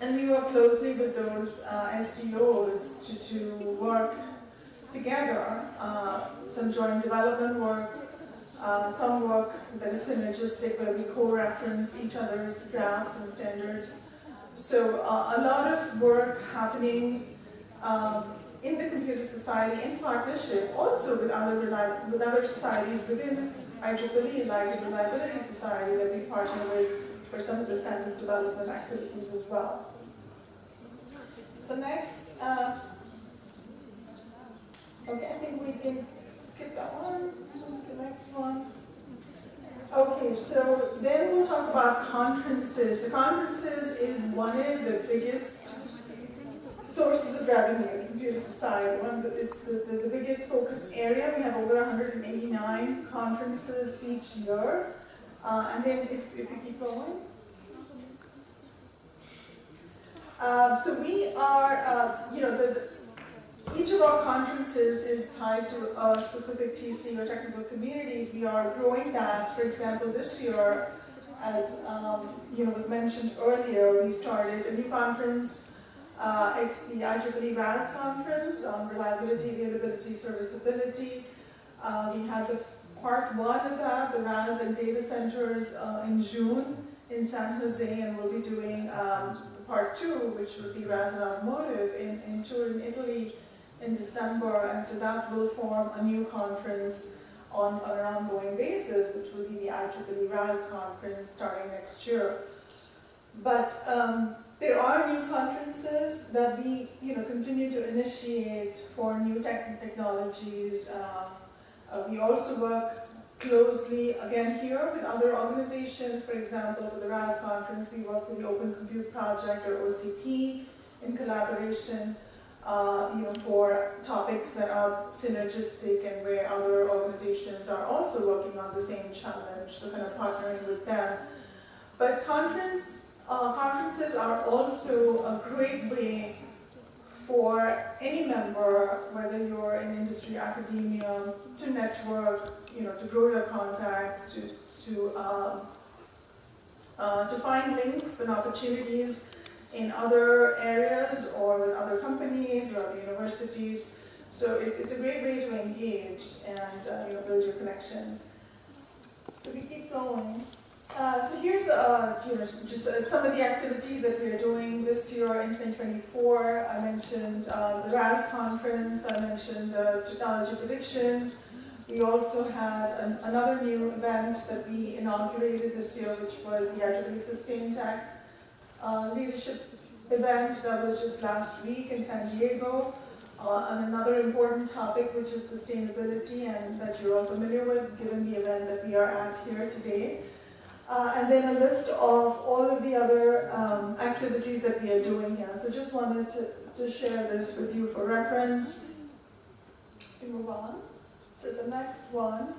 And we work closely with those SDOs to work together, some joint development work, some work that is synergistic where we co-reference each other's drafts and standards. So a lot of work happening in the computer society in partnership, also with other societies within IEEE, like the Reliability Society that we partner with for some of the standards development activities as well. So next, okay, I think we can skip that one, move to the next one. Okay, so then we'll talk about conferences. So conferences is one of the biggest sources of revenue in the computer society. It's the biggest focus area. We have over 189 conferences each year. And then if we keep going. So we are, each of our conferences is tied to a specific TC or technical community. We are growing that. For example, this year, as was mentioned earlier, we started a new conference. It's the IEEE RAS conference on reliability, availability, serviceability. We had the part one of that, the RAS and data centers, in June in San Jose, and we'll be doing part two, which would be RAS and automotive, in Turin, Italy, in December, and so that will form a new conference on an ongoing basis, which will be the IEEE RAS conference starting next year. But there are new conferences that we continue to initiate for new technologies. We also work closely, again here, with other organizations. For example, for the RAS conference, we work with the Open Compute Project, or OCP, in collaboration for topics that are synergistic and where other organizations are also working on the same challenge, so kind of partnering with them. But conferences are also a great way for any member, whether you're in industry, academia, to network, to grow your contacts, to find links and opportunities in other areas or with other companies or other universities. So it's a great way to engage and build your connections. So we keep going. So here's just some of the activities that we are doing this year in 2024. I mentioned the RAS conference. I mentioned the technology predictions. We also had another new event that we inaugurated this year, which was the IEEE Sustain Tech leadership event that was just last week in San Diego. On another important topic, which is sustainability, and that you're all familiar with, given the event that we are at here today. And then a list of all of the other activities that we are doing here. So just wanted to share this with you for reference. We move on to the next one.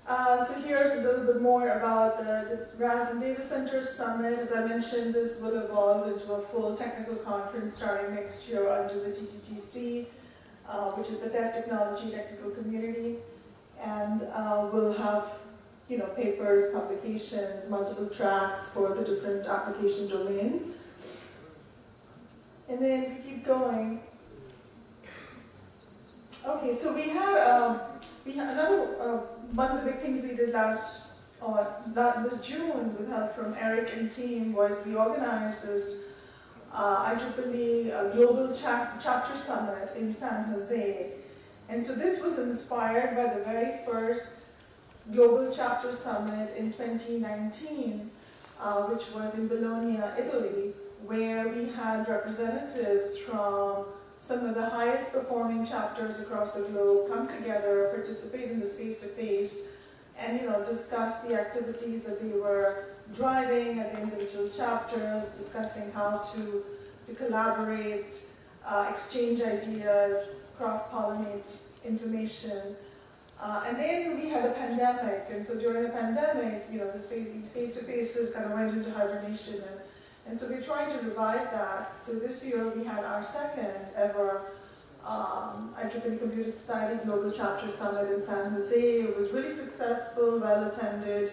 So here's a little bit more about the RAS and Data Center Summit. As I mentioned, this will evolve into a full technical conference starting next year under the TTTC, which is the Test Technology Technical Community. And we'll have papers, publications, multiple tracks for the different application domains. And then we keep going. Okay, so we had another one of the big things we did this June with help from Eric and team was we organized this IEEE Global Chapter Summit in San Jose. And so this was inspired by the very first Global Chapter Summit in 2019, which was in Bologna, Italy, where we had representatives from some of the highest performing chapters across the globe come together, participate in this face-to-face, and discuss the activities that they were driving at the individual chapters, discussing how to collaborate, exchange ideas, cross-pollinate information, And then we had a pandemic, and so during the pandemic, these face-to-faces kind of went into hibernation, and so we're trying to revive that. So this year we had our second ever IEEE Computer Society Global Chapter Summit in San Jose. It was really successful, well attended.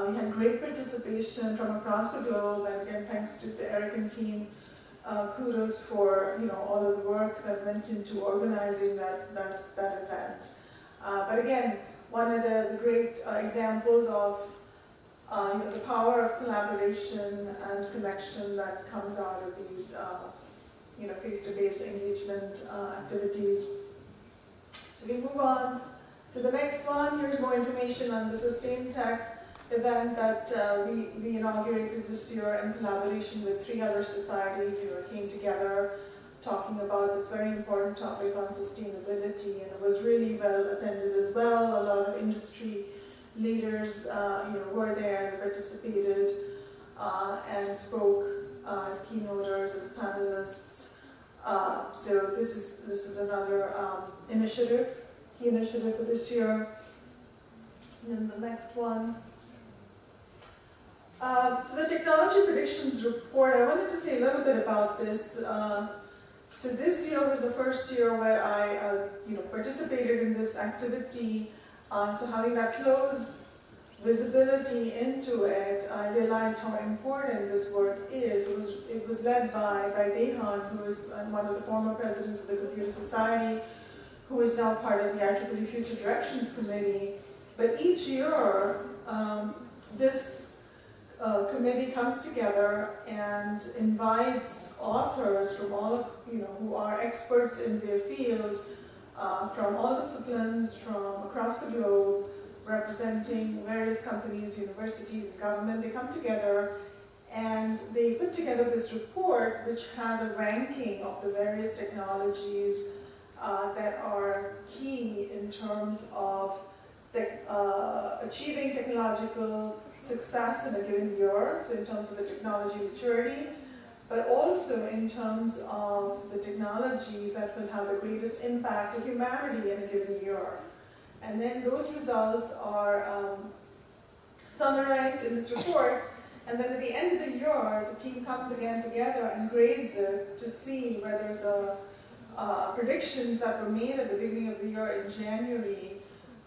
We had great participation from across the globe, and again, thanks to Eric and team. Kudos for all of the work that went into organizing that event. But again, one of the great examples of the power of collaboration and connection that comes out of these face-to-face engagement activities. So we move on to the next one. Here's more information on the Sustain Tech event that we inaugurated this year in collaboration with 3 other societies. Came together talking about this very important topic on sustainability, and it was really well attended as well. A lot of industry leaders were there and participated and spoke as keynoters, as panelists. So this is another key initiative for this year. And then the next one. So the Technology Predictions Report, I wanted to say a little bit about this. So this year was the first year where I participated in this activity. So having that close visibility into it, I realized how important this work is. It was led by Dehan, who is one of the former presidents of the Computer Society, who is now part of the IEEE Future Directions Committee. But each year, this committee comes together and invites authors from all who are experts in their field, from all disciplines, from across the globe, representing various companies, universities, and government. They come together and they put together this report which has a ranking of the various technologies that are key in terms of achieving technological success in a given year, so in terms of the technology maturity, but also in terms of the technologies that will have the greatest impact to humanity in a given year. And then those results are summarized in this report, and then at the end of the year, the team comes again together and grades it to see whether the predictions that were made at the beginning of the year in January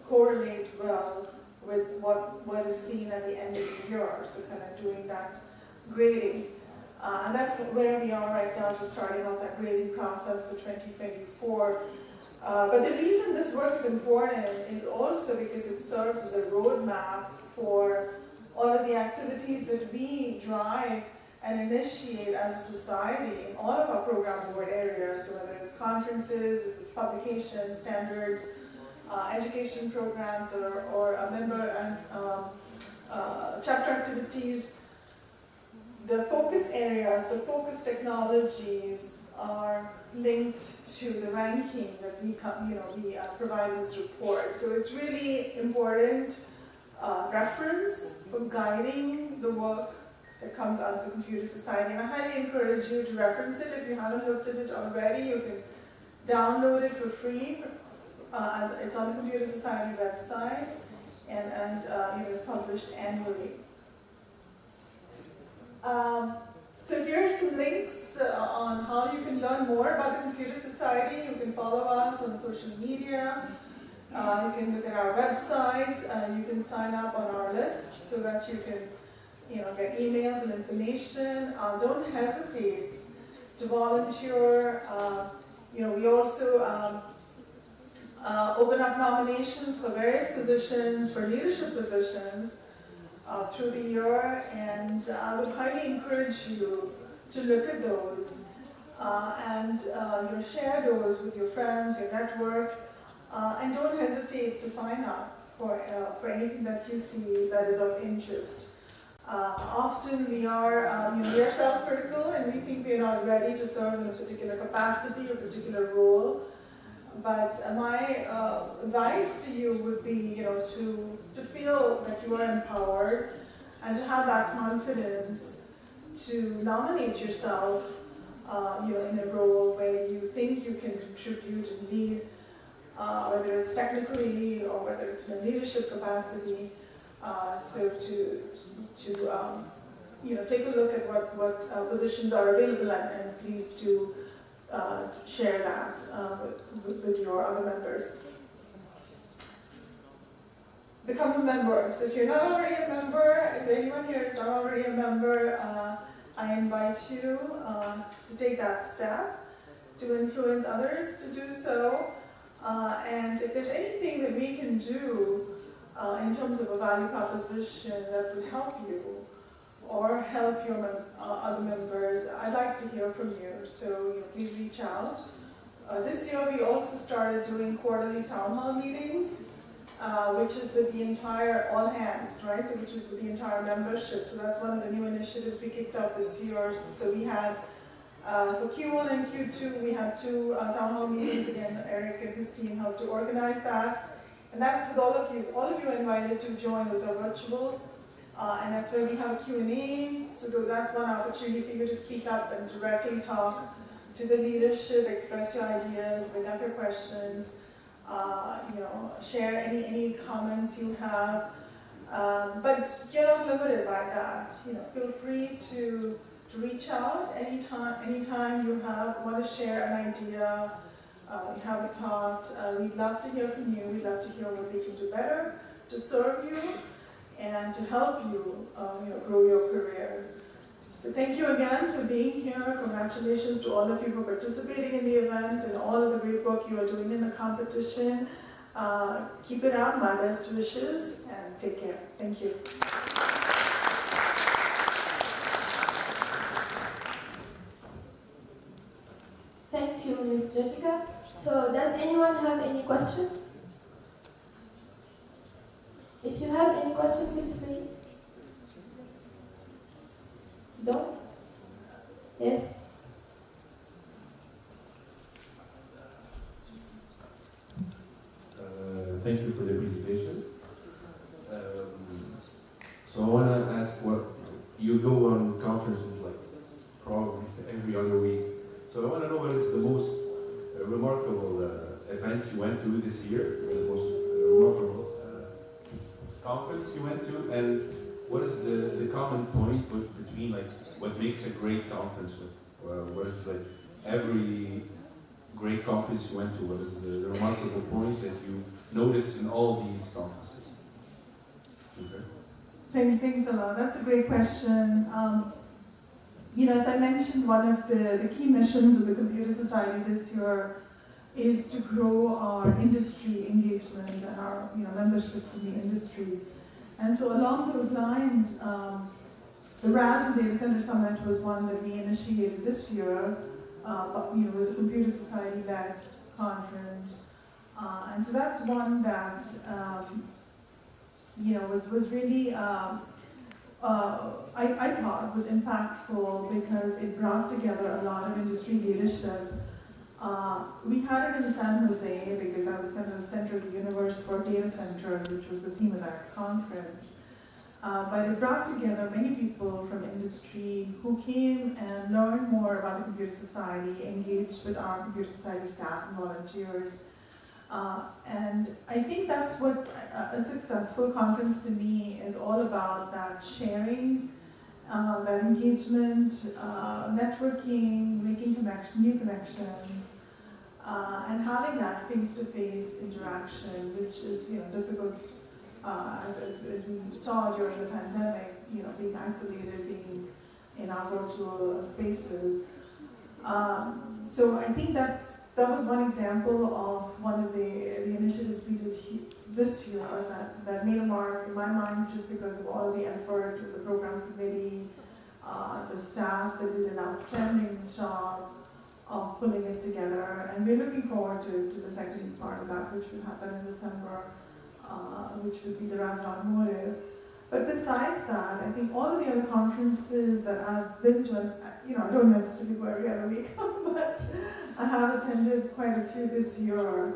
correlate well with what is seen at the end of the year, so kind of doing that grading. And that's where we are right now, just starting off that grading process for 2024. But the reason this work is important is also because it serves as a roadmap for all of the activities that we drive and initiate as a society in all of our program board areas, so whether it's conferences, if it's publications, standards, education programs, or member and chapter activities. The focus areas, the focus technologies are linked to the ranking that we provide in this report. So it's really important reference for guiding the work that comes out of the Computer Society. And I highly encourage you to reference it. If you haven't looked at it already, you can download it for free. It's on the Computer Society website, and it's published annually. So here's some links on how you can learn more about the Computer Society. You can follow us on social media. You can look at our website. You can sign up on our list so that you can get emails and information. Don't hesitate to volunteer. We also open up nominations for various positions, for leadership positions through the year, and I would highly encourage you to look at those and share those with your friends, your network, and don't hesitate to sign up for anything that you see that is of interest. Often we are self-critical and we think we are not ready to serve in a particular capacity or particular role. But my advice to you would be, to feel that you are empowered and to have that confidence to nominate yourself, in a role where you think you can contribute and lead whether it's technically or whether it's in a leadership capacity. So to take a look at what positions are available, and please do share that with your other members. Become a member. So if you're not already a member, if anyone here is not already a member, I invite you to take that step, to influence others to do so. And if there's anything that we can do in terms of a value proposition that would help you or help your other members, I'd like to hear from you. So please reach out. This year we also started doing quarterly town hall meetings, which is with the entire all hands, right? So which is with the entire membership. So that's one of the new initiatives we kicked up this year. So we had for Q1 and Q2, we had 2 town hall meetings. Again, Eric and his team helped to organize that. And that's with all of you. So all of you are invited to join. Those are virtual. And that's where we have a Q&A. So that's one opportunity for you to speak up and directly talk to the leadership, express your ideas, bring up your questions, share any comments you have. But you're not limited by that. Feel free to reach out anytime you want to share an idea, you have a thought. We'd love to hear from you. We'd love to hear what we can do better to serve you and to help you, grow your career. So thank you again for being here. Congratulations to all of you for participating in the event and all of the great work you are doing in the competition. Keep it up. My best wishes, and take care. Thank you. Thank you, Ms. Jessica. So does anyone have any question? If you have any question, feel free. Don't? Yes? Thank you for the presentation. So I want to ask, what you go on conferences like probably every other week. So I want to know what is the most remarkable event you went to this year, the most remarkable conference you went to, and what is the common point between like what makes a great conference? What is like every great conference you went to? What is the remarkable point that you noticed in all these conferences? Okay. Thanks a lot. That's a great question. As I mentioned, one of the key missions of the Computer Society this year is to grow our industry engagement and our membership from the industry. And so along those lines, the RAS and Data Center Summit was one that we initiated this year. It was a Computer Society-led conference. And so that's one that was really, I thought was impactful because it brought together a lot of industry leadership. We had it in San Jose because I was kind of the center of the universe for data centers, which was the theme of that conference. But it brought together many people from industry who came and learned more about the Computer Society, engaged with our Computer Society staff and volunteers. And I think that's what a successful conference to me is all about, that sharing, that engagement, networking, making new connections, and having that face-to-face interaction, which is difficult as we saw during the pandemic, being isolated, being in our virtual spaces. So I think that was one example of one of the initiatives we did this year that made a mark in my mind, just because of all the effort of the program committee, the staff that did an outstanding job of pulling it together. And we're looking forward to the second part of that, which will happen in December, which would be the RAS and Automotive. But besides that, I think all of the other conferences that I've been to, I don't necessarily go every other week, but I have attended quite a few this year.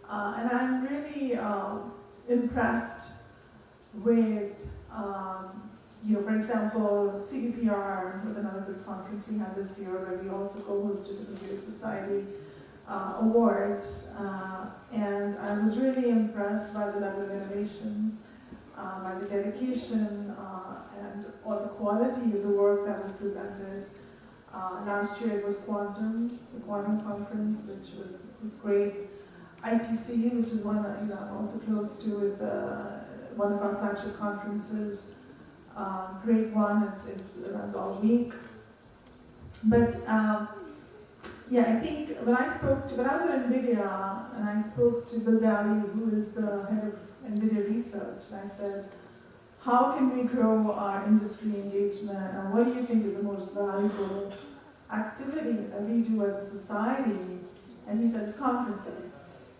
And I'm really impressed with, for example, CPPR was another good conference we had this year, where we also co-hosted the Computer Society. awards, and I was really impressed by the level of innovation, by the dedication, and all the quality of the work that was presented. Last year it was Quantum, the Quantum Conference, which was great. ITC, which is one that I'm also close to, is one of our flagship conferences. Great one, it runs all week. But yeah, I think when I was at NVIDIA and I spoke to Bill Daly, who is the head of NVIDIA research, and I said, how can we grow our industry engagement, and what do you think is the most valuable activity that we do as a society? And he said, it's conferences.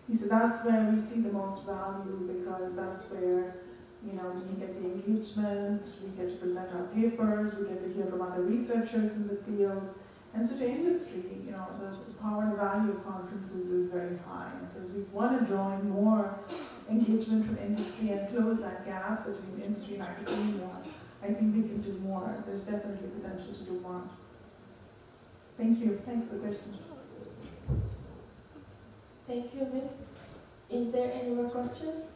He said, that's where we see the most value, because that's where we get the engagement, we get to present our papers, we get to hear from other researchers in the field. And so to industry, the power and value of conferences is very high. And so as we want to draw in more engagement from industry and close that gap between industry and academia, I think we can do more. There's definitely potential to do more. Thank you. Thanks for the question. Thank you, Miss. Is there any more questions?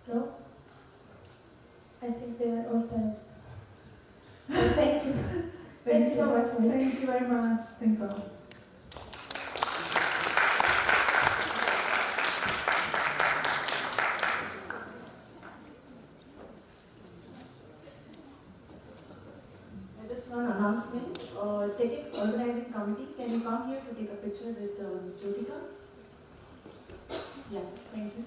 No? I think they are all done. So thank you. Thank you so much, Miss. Thank you very much. Thanks all. Just one announcement. TEDx organizing committee, can you come here to take a picture with Ms. Jyotika? Yeah, thank you.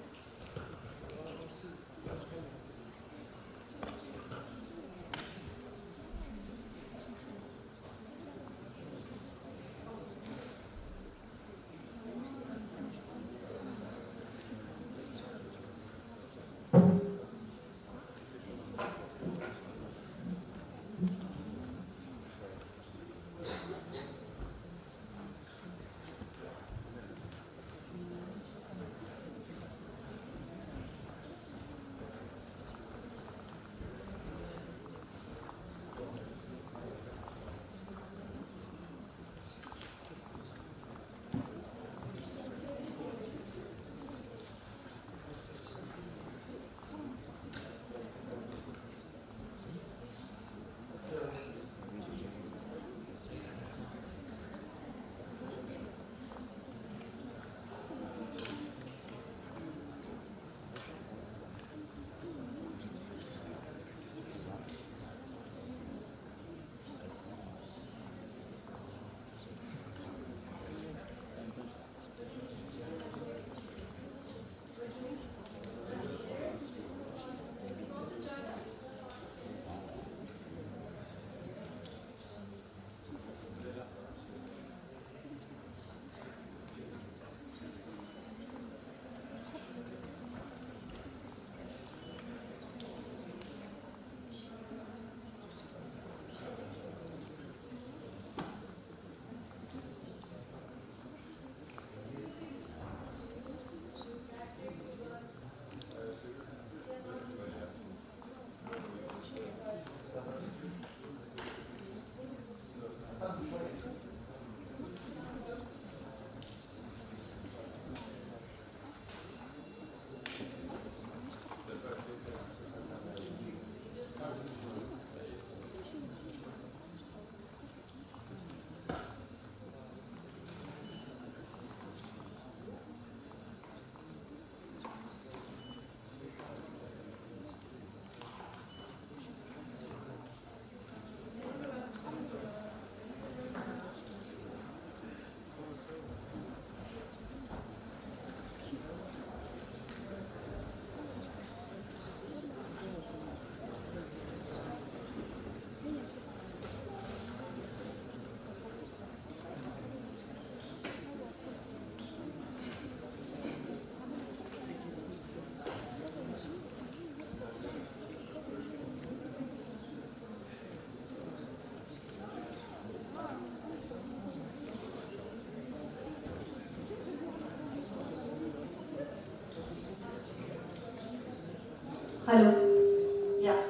Hello. Yeah.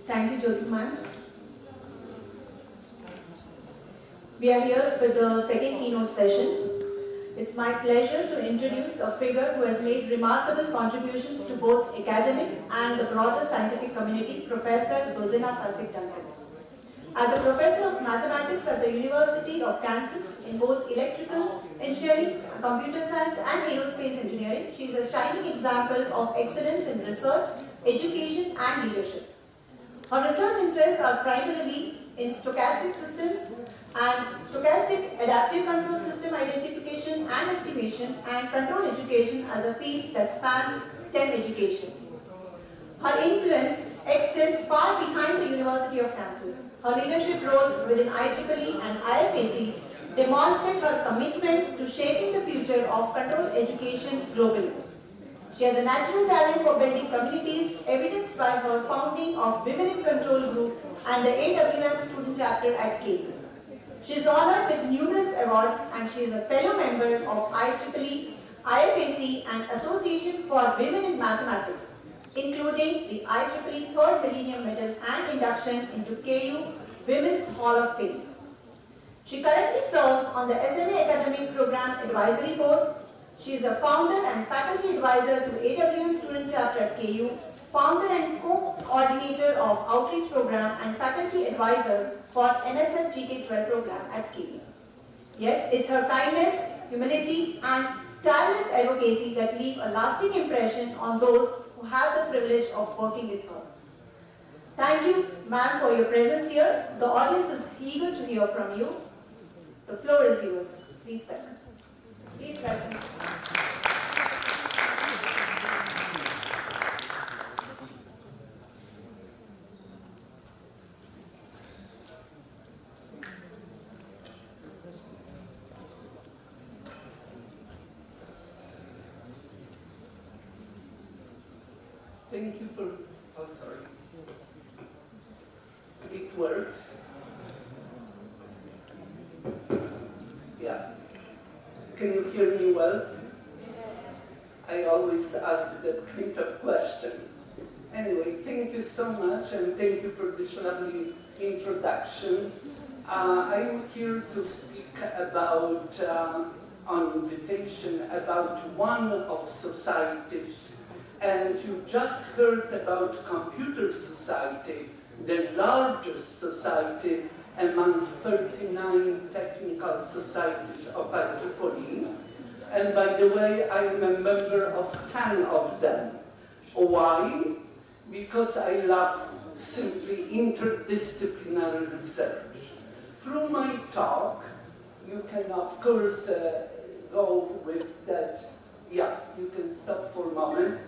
Thank you, Jyoti ma'am. We are here with the second keynote session. It's my pleasure to introduce a figure who has made remarkable contributions to both academic and the broader scientific community, Professor Rosina Duncan. As a professor of mathematics at the University of Kansas in both electrical engineering, computer science and aerospace engineering, she is a shining example of excellence in research, education and leadership. Her research interests are primarily in stochastic systems and stochastic adaptive control system identification and estimation, and control education as a field that spans STEM education. Her influence extends far behind the University of Kansas. Her leadership roles within IEEE and IFAC demonstrate her commitment to shaping the future of control education globally. She has a natural talent for building communities, evidenced by her founding of Women in Control Group and the AWM Student Chapter at Keynote. She is honored with numerous awards, and she is a fellow member of IEEE, IFAC and Association for Women in Mathematics, including the IEEE 3rd Millennium Medal and induction into KU Women's Hall of Fame. She currently serves on the SMA Academic Program Advisory Board. She is a founder and faculty advisor to AWM Student Chapter at KU, founder and co-coordinator of Outreach Program and faculty advisor for NSF GK12 program at KU. Yet, it's her kindness, humility and tireless advocacy that leave a lasting impression on those who have the privilege of working with her. Thank you, ma'am, for your presence here. The audience is eager to hear from you. The floor is yours. Please welcome. Please welcome. Thank you for, oh sorry, it works. Yeah, can you hear me well? I always ask that kind of question. Anyway, thank you so much and thank you for this lovely introduction. I'm here to speak about, on invitation, about one of societies. And you just heard about computer society, the largest society among 39 technical societies of IEEE. And by the way, I am a member of 10 of them. Why? Because I love simply interdisciplinary research. Through my talk, you can of course go with that. Yeah, you can stop for a moment.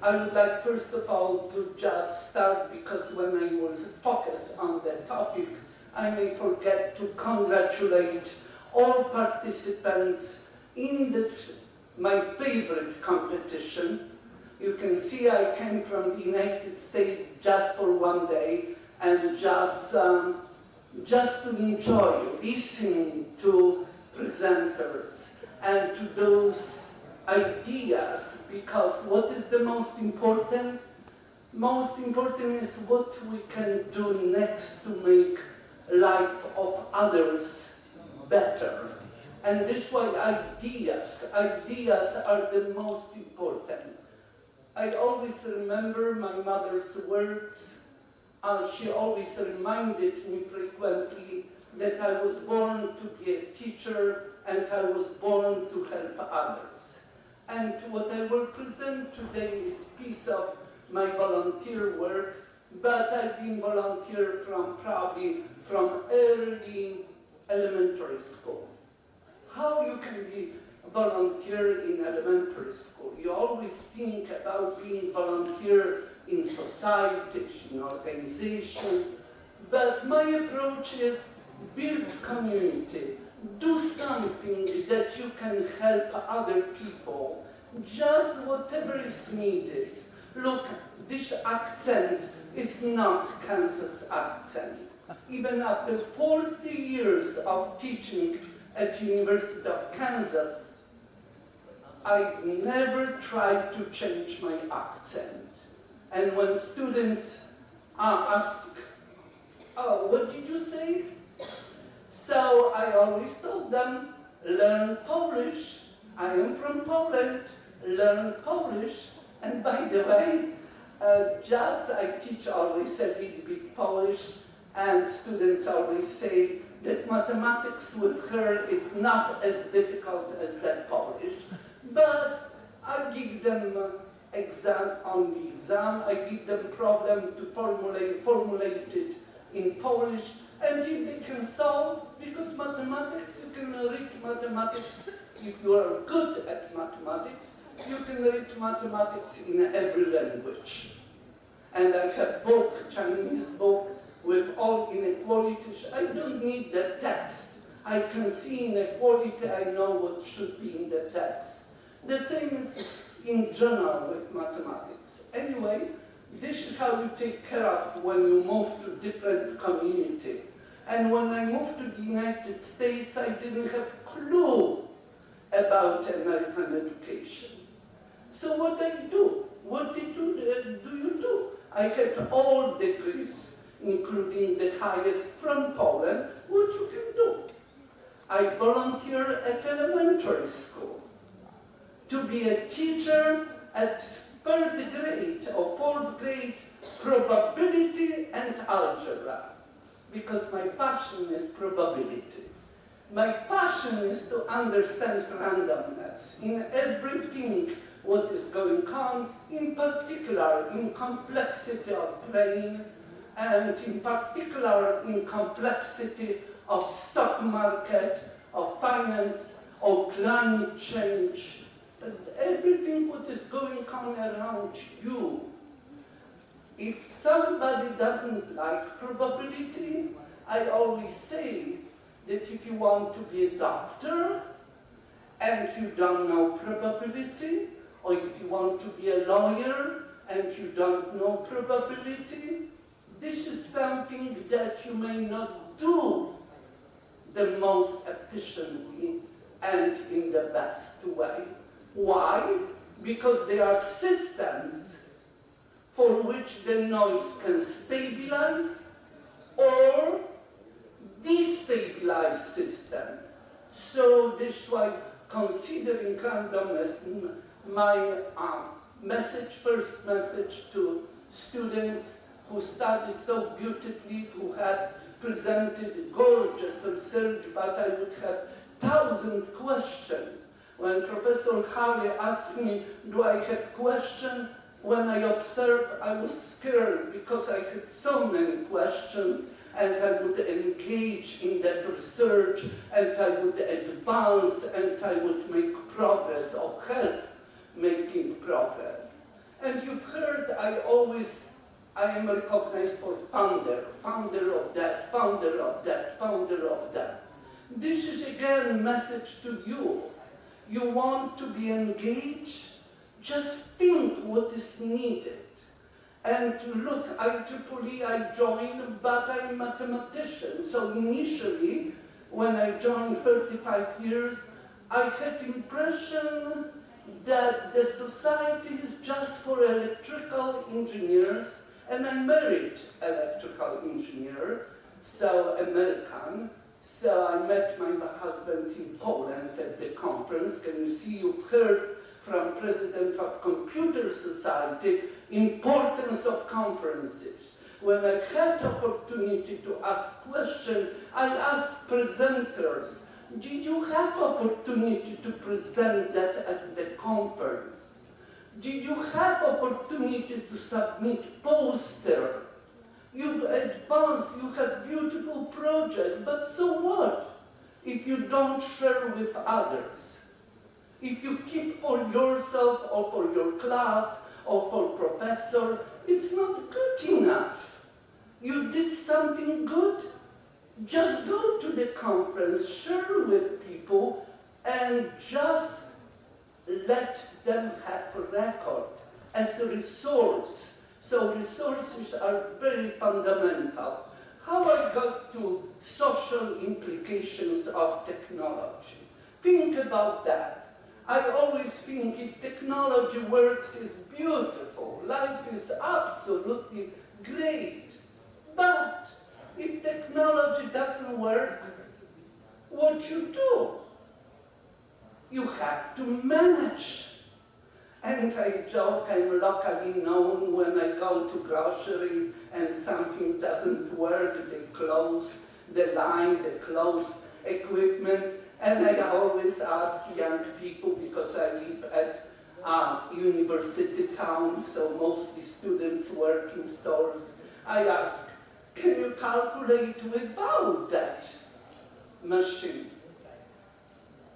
I would like, first of all, to just start, because when I was focused on the topic, I may forget to congratulate all participants in this, my favorite competition. You can see I came from the United States just for one day, and just to enjoy listening to presenters and to those ideas, because what is the most important? Most important is what we can do next to make life of others better. And this is why ideas are the most important. I always remember my mother's words. She always reminded me frequently that I was born to be a teacher and I was born to help others. And what I will present today is a piece of my volunteer work, but I've been volunteer probably from early elementary school. How you can be volunteer in elementary school? You always think about being volunteer in society, in organization, but my approach is build community. Do something that you can help other people, just whatever is needed. Look, this accent is not Kansas accent. Even after 40 years of teaching at the University of Kansas, I never tried to change my accent. And when students ask, oh, what did you say? So I always told them, learn Polish. I am from Poland, learn Polish. And by the way, I teach always a little bit Polish, and students always say that mathematics with her is not as difficult as that Polish. But I give them on the exam, I give them problem to formulate it in Polish, and if they can solve, because mathematics, you can read mathematics, if you are good at mathematics, you can read mathematics in every language. And I have both Chinese book with all inequalities. I don't need the text. I can see inequality, I know what should be in the text. The same is in general with mathematics. Anyway, this is how you take care of when you move to different community. And when I moved to the United States, I didn't have a clue about American education. So what I do? What do you do? I had all degrees, including the highest from Poland. What you can do? I volunteer at elementary school to be a teacher at 3rd grade or 4th grade, probability and algebra, because my passion is probability. My passion is to understand randomness in everything what is going on, in particular in complexity of brain, and in particular in complexity of stock market, of finance, of climate change, everything what is going on around you. If somebody doesn't like probability, I always say that if you want to be a doctor and you don't know probability, or if you want to be a lawyer and you don't know probability, this is something that you may not do the most efficiently and in the best way. Why? Because there are systems for which the noise can stabilize or destabilize system. So this is why considering randomness, my first message to students who study so beautifully, who had presented gorgeous research, but I would have 1,000 questions. When Professor Harry asked me, do I have questions? When I observed, I was scared because I had so many questions, and I would engage in that research, and I would advance, and I would make progress or help making progress. And you've heard I am recognized for founder of that, founder of that, founder of that. This is again a message to you. You want to be engaged? Just think what is needed. And look, IEEE I joined, but I'm a mathematician. So initially, when I joined 35 years, I had the impression that the society is just for electrical engineers, and I married electrical engineer, so American. So I met my husband in Poland at the conference. Can you see, you've heard from President of Computer Society, importance of conferences. When I had opportunity to ask questions, I asked presenters, did you have opportunity to present that at the conference? Did you have opportunity to submit poster? You've advanced, you have beautiful project, but so what if you don't share with others? If you keep for yourself or for your class or for professor, it's not good enough. You did something good, just go to the conference, share with people, and just let them have a record as a resource. So resources are very fundamental. How I got to social implications of technology. Think about that. I always think if technology works, it's beautiful. Life is absolutely great. But if technology doesn't work, what you do. You have to manage. And I joke, I'm locally known when I go to grocery and something doesn't work, they close the line, they close equipment. And I always ask young people, because I live at university town, so mostly students work in stores, I ask, can you calculate without that machine?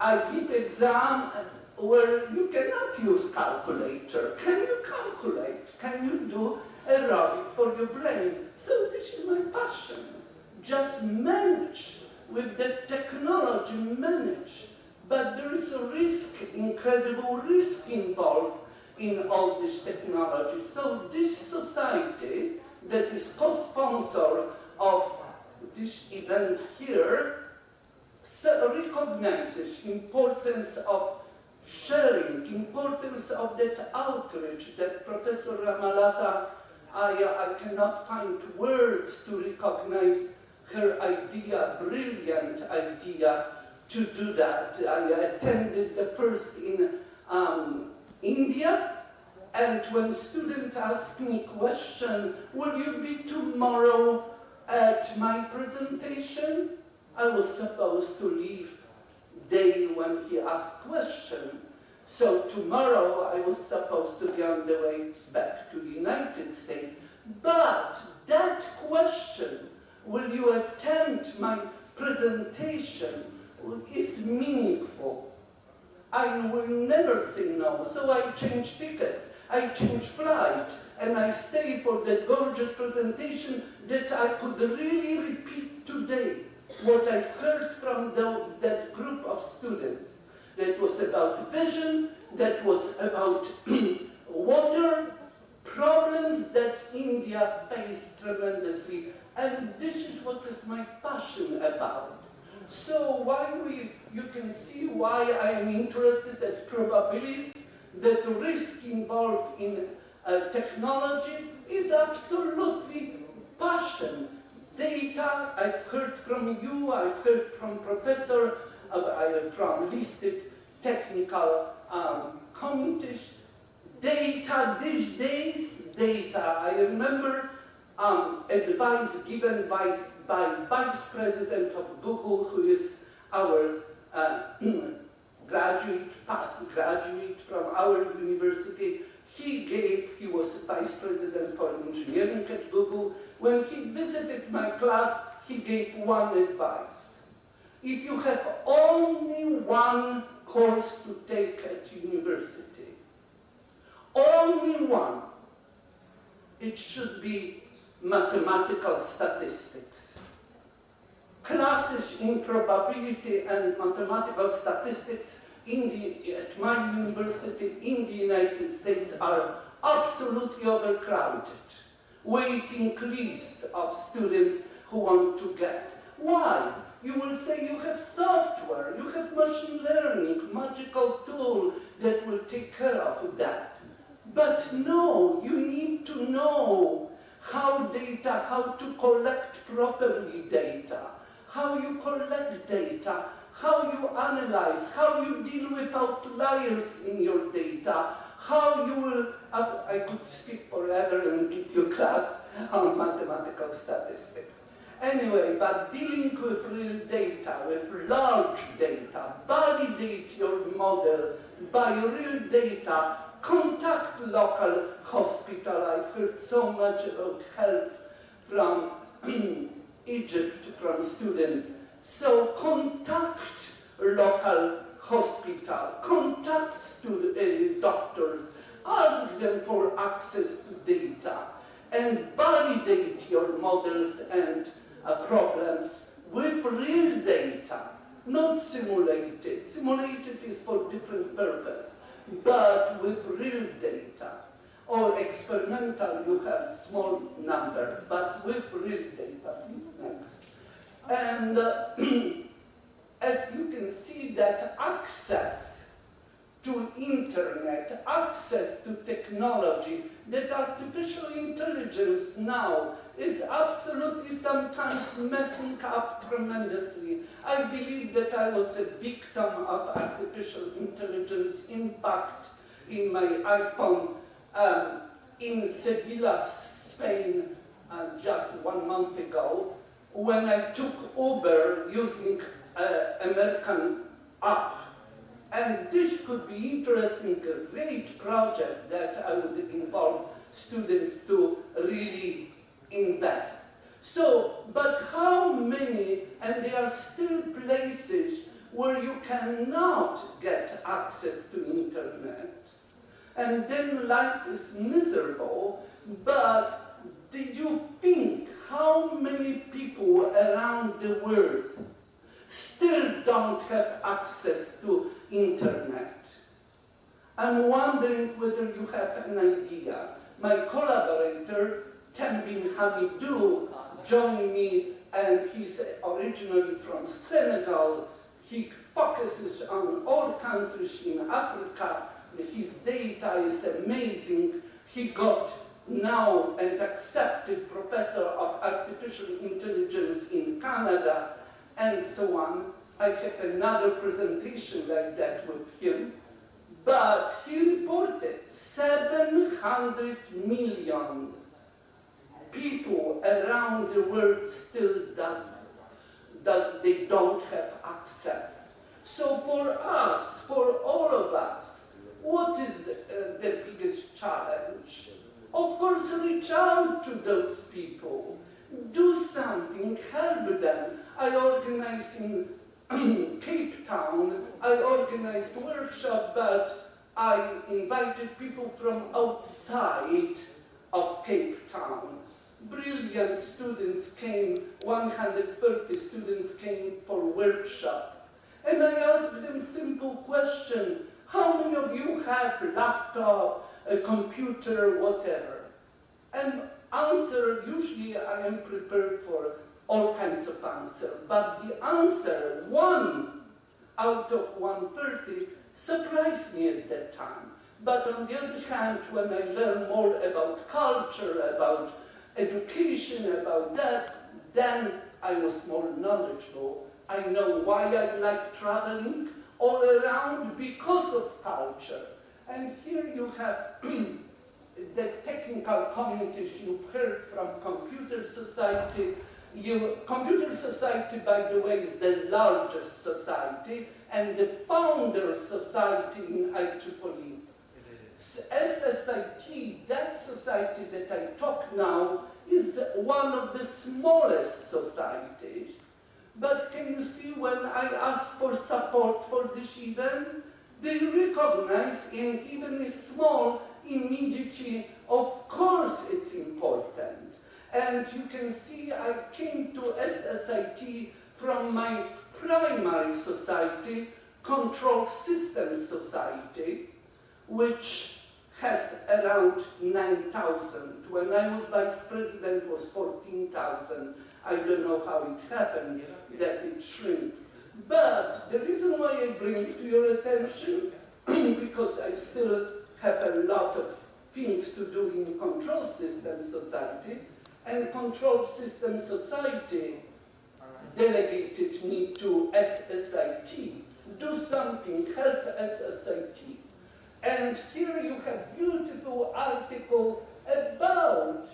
I give exam where you cannot use calculator. Can you calculate? Can you do aerobic for your brain? So this is my passion. Just manage. With the technology, manage. But there is a risk, incredible risk involved in all this technology. So this society that is co-sponsor of this event here recognizes importance of sharing, importance of that outreach that Professor Ramalata, I cannot find words to recognize her idea, brilliant idea to do that. I attended the first in India, and when students ask me question, will you be tomorrow at my presentation? I was supposed to leave day when he asked question. So tomorrow I was supposed to be on the way back to the United States. But that question, will you attend my presentation, is meaningful. I will never say no, so I change ticket, I change flight, and I stay for that gorgeous presentation that I could really repeat today. What I heard from that group of students, that was about vision, that was about water problems that India faced tremendously, and this is what is my passion about. So you can see why I am interested as probabilist, that the risk involved in technology is absolutely passion. Data, I've heard from you, I've heard from professor, from listed technical committees. Data these days, data. I remember advice given by Vice President of Google, who is our past graduate from our university. He was Vice President for Engineering at Google. When he visited my class, he gave one advice. If you have only one course to take at university, only one, it should be mathematical statistics. Classes in probability and mathematical statistics at my university in the United States are absolutely overcrowded. Waiting list of students who want to get. Why? You will say you have software, you have machine learning, magical tool that will take care of that. But no, you need to know how to collect properly data, how you collect data, how you analyze, how you deal with outliers in your data, how you will, I could speak forever and give you a class on mathematical statistics. Anyway, but dealing with real data, with large data, validate your model by real data, contact local hospital. I've heard so much about health from Egypt, from students. So contact local hospital, contact doctors, ask them for access to data, and validate your models and problems with real data, not simulated. Simulated is for different purpose, but with real data. Or experimental, you have small number, but with real data. Please, next. And as you can see, that access to internet, access to technology, that artificial intelligence now is absolutely sometimes messing up tremendously. I believe that I was a victim of artificial intelligence impact in my iPhone in Sevilla, Spain, just 1 month ago, when I took Uber using American app. And this could be interesting, a great project that I would involve students to really invest. So, but how many, and there are still places where you cannot get access to internet, and then life is miserable, but did you think how many people around the world still don't have access to internet? I'm wondering whether you have an idea. My collaborator, Tambin Hamidou, joined me, and he's originally from Senegal. He focuses on all countries in Africa. His data is amazing. He got now an accepted professor of artificial intelligence in Canada, and so on. I have another presentation like that with him. But he reported 700 million people around the world still that they don't have access. So for us, for all of us, what is the biggest challenge? Of course, reach out to those people. Do something, help them. I organize in Cape Town, I organized a workshop, but I invited people from outside of Cape Town. Brilliant students came, 130 students came for workshop. And I asked them simple question, how many of you have a laptop, a computer, whatever? And answer, usually I am prepared for all kinds of answers, but the answer, 1 out of 130, surprised me at that time. But on the other hand, when I learn more about culture, about education, about that, then I was more knowledgeable. I know why I like traveling all around because of culture. And here you have the technical communities you've heard from Computer Society. Computer Society, by the way, is the largest society, and the founder society in IEEE. SSIT, that society that I talk now, is one of the smallest societies. But can you see, when I ask for support for this event, they recognize, and even a small, immediately, of course it's important. And you can see I came to SSIT from my primary society, Control Systems Society, which has around 9,000. When I was vice president, it was 14,000. I don't know how it happened that it shrank. But the reason why I bring it to your attention, because I still have a lot of things to do in Control Systems Society, and Control Systems Society delegated me to SSIT. Do something, help SSIT. And here you have beautiful article about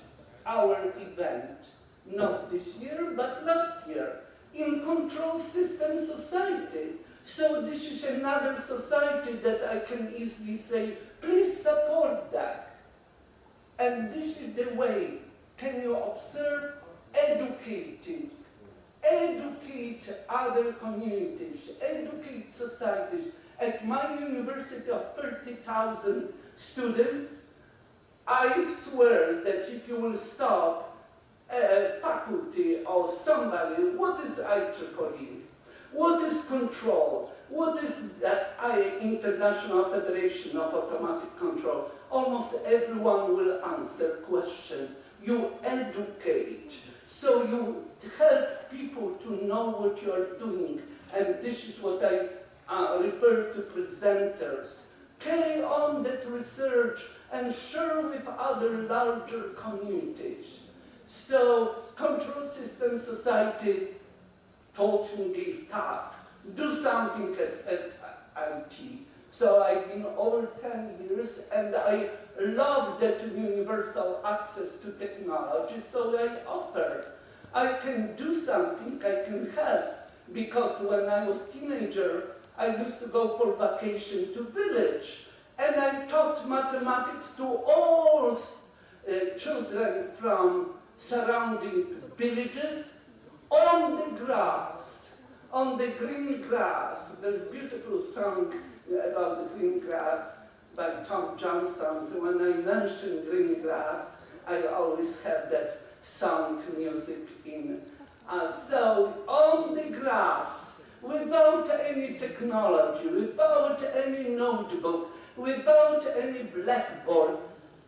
our event, not this year, but last year, in Control Systems Society. So this is another society that I can easily say, please support that. And this is the way. Can you observe? Educating. Educate other communities, educate societies. At my university of 30,000 students, I swear that if you will stop a faculty or somebody, what is IEEE? What is control? What is the International Federation of Automatic Control? Almost everyone will answer question. You educate. So you help people to know what you are doing. And this is what I refer to presenters. Carry on that research and share with other larger communities. So control system society taught me this task, do something as SSIT. So I've been over 10 years and I love that universal access to technology, so I offer. I can do something, I can help, because when I was teenager, I used to go for vacation to village, and I taught mathematics to all children from surrounding villages on the grass, on the green grass. There's a beautiful song about the green grass by Tom Johnson. When I mention green grass, I always have that sound music in. So on the grass, without any technology, without any notebook, without any blackboard,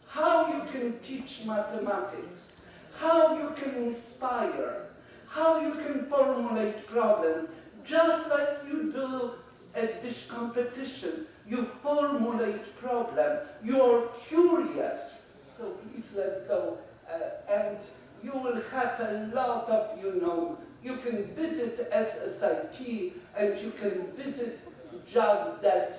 how you can teach mathematics, how you can inspire, how you can formulate problems, just like you do at this competition. You formulate problem, you're curious. So please let's go. And you will have a lot of, you can visit SSIT and you can visit just that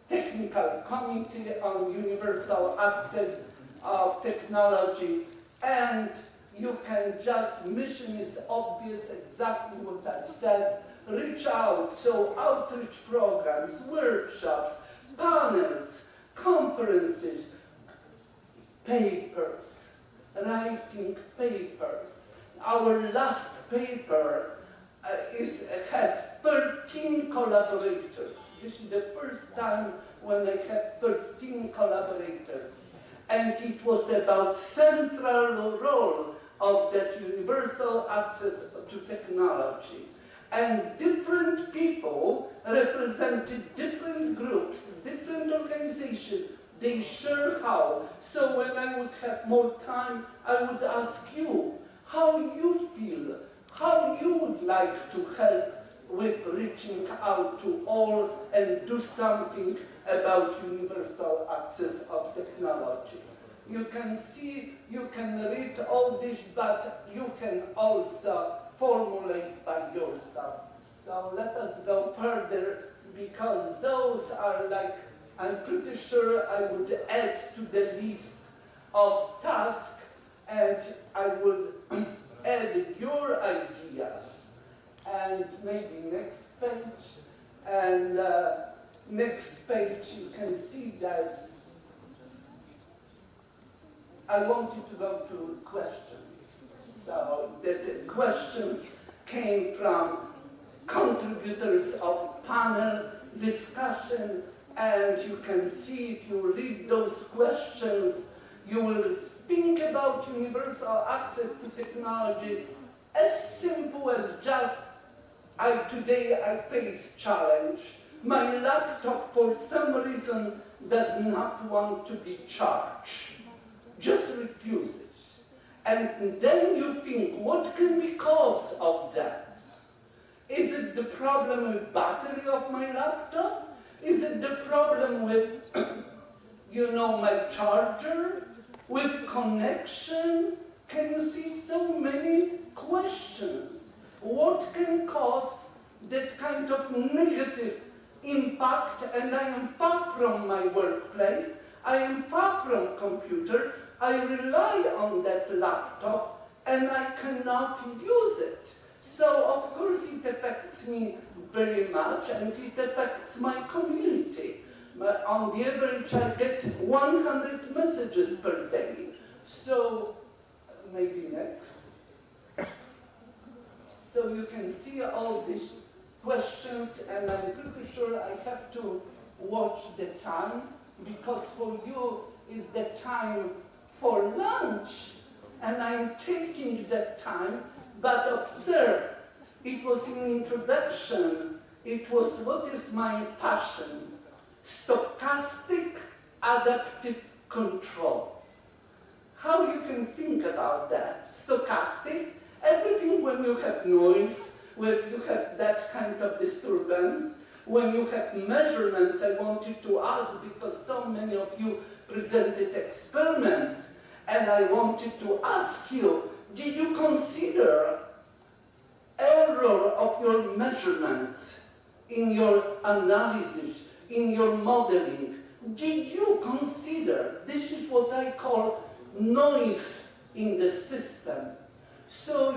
technical committee on universal access of technology, and you can just, mission is obvious, exactly what I said, reach out, so outreach programs, workshops, panels, conferences, papers, writing papers. Our last paper has 13 collaborators. This is the first time when I have 13 collaborators. And it was about central role of that universal access to technology. And different people represented different groups, different organizations. They share how. So when I would have more time, I would ask you how you feel, how you would like to help with reaching out to all and do something about universal access of technology. You can see, you can read all this, but you can also formulate by yourself. So let us go further, because those are like, I'm pretty sure I would add to the list of tasks, and I would add your ideas. And maybe next page, and next page you can see that I want you to go to questions. So that the questions came from contributors of panel discussion, and you can see if you read those questions, you will think about universal access to technology as simple as just, today I face challenge. My laptop for some reason does not want to be charged, just refuses. And then you think, what can be cause of that? Is it the problem with battery of my laptop? Is it the problem with, my charger? With connection? Can you see so many questions? What can cause that kind of negative impact? And I am far from my workplace. I am far from computer. I rely on that laptop and I cannot use it. So of course it affects me very much, and it affects my community. But on the average I get 100 messages per day. So maybe next. So you can see all these questions, and I'm pretty sure I have to watch the time, because for you is the time for lunch, and I'm taking that time. But observe, it was in introduction, it was what is my passion? Stochastic adaptive control. How you can think about that? Stochastic, everything when you have noise, when you have that kind of disturbance, when you have measurements. I wanted to ask, because so many of you presented experiments, And I wanted to ask you, did you consider error of your measurements in your analysis, in your modeling? Did you consider, this is what I call noise in the system. So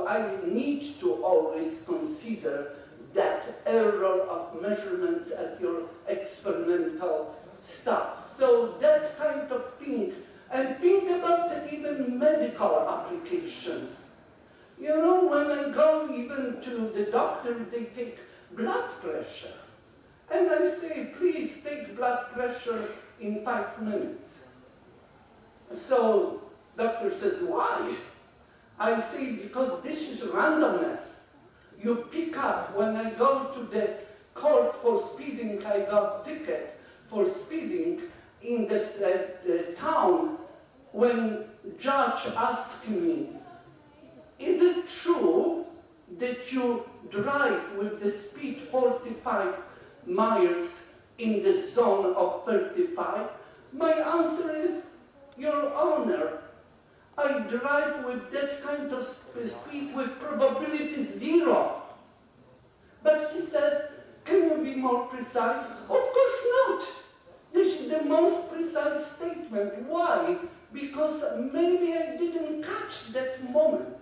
I need to always consider that error of measurements at your experimental stuff. So that kind of thing, and think about even medical applications. You know, when I go even to the doctor, they take blood pressure. And I say, please take blood pressure in 5 minutes. So doctor says, why? I say, because this is randomness. You pick up, when I go to the court for speeding, I got ticket for speeding in this town. When judge asked me, is it true that you drive with the speed 45 miles in the zone of 35? My answer is, Your Honor, I drive with that kind of speed with probability 0. But he says, can you be more precise? Of course not. This is the most precise statement. Why? Because maybe I didn't catch that moment.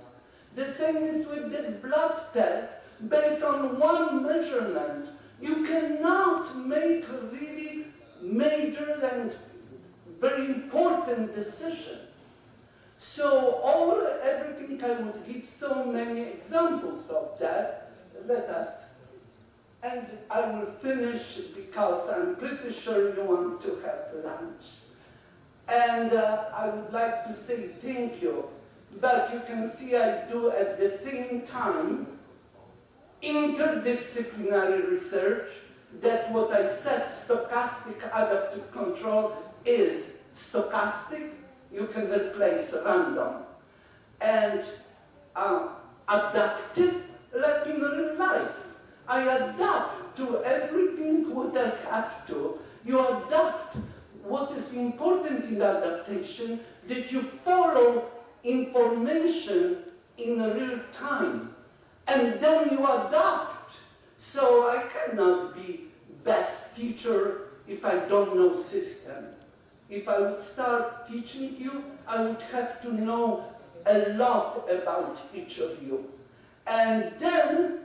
The same is with the blood test. Based on one measurement, you cannot make a really major and very important decision. So everything, I would give so many examples of that. Let us, and I will finish because I'm pretty sure you want to have lunch. And I would like to say thank you, but you can see I do at the same time interdisciplinary research. That what I said, stochastic adaptive control is stochastic. You can replace random. And adaptive, like in real life. I adapt to everything what I have to. You adapt. What is important in adaptation, that you follow information in real time. And then you adapt. So I cannot be best teacher if I don't know system. If I would start teaching you, I would have to know a lot about each of you. And then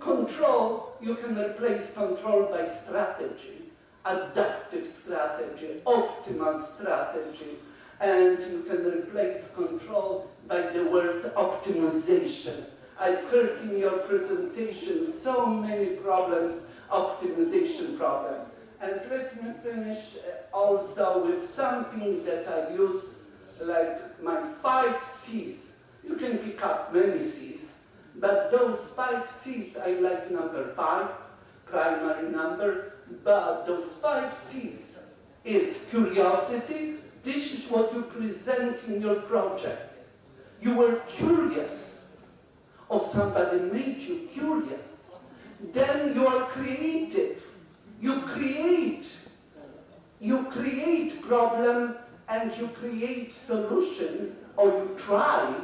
control, you can replace control by strategy, adaptive strategy, optimal strategy, and you can replace control by the word optimization. I've heard in your presentation so many problems, optimization problem. And let me finish also with something that I use, like my 5 C's. You can pick up many C's, but those 5 C's, I like number 5, primary number, but those 5 C's is curiosity. This is what you present in your project. You were curious, or somebody made you curious. Then you are creative. You create problem and you create solution, or you try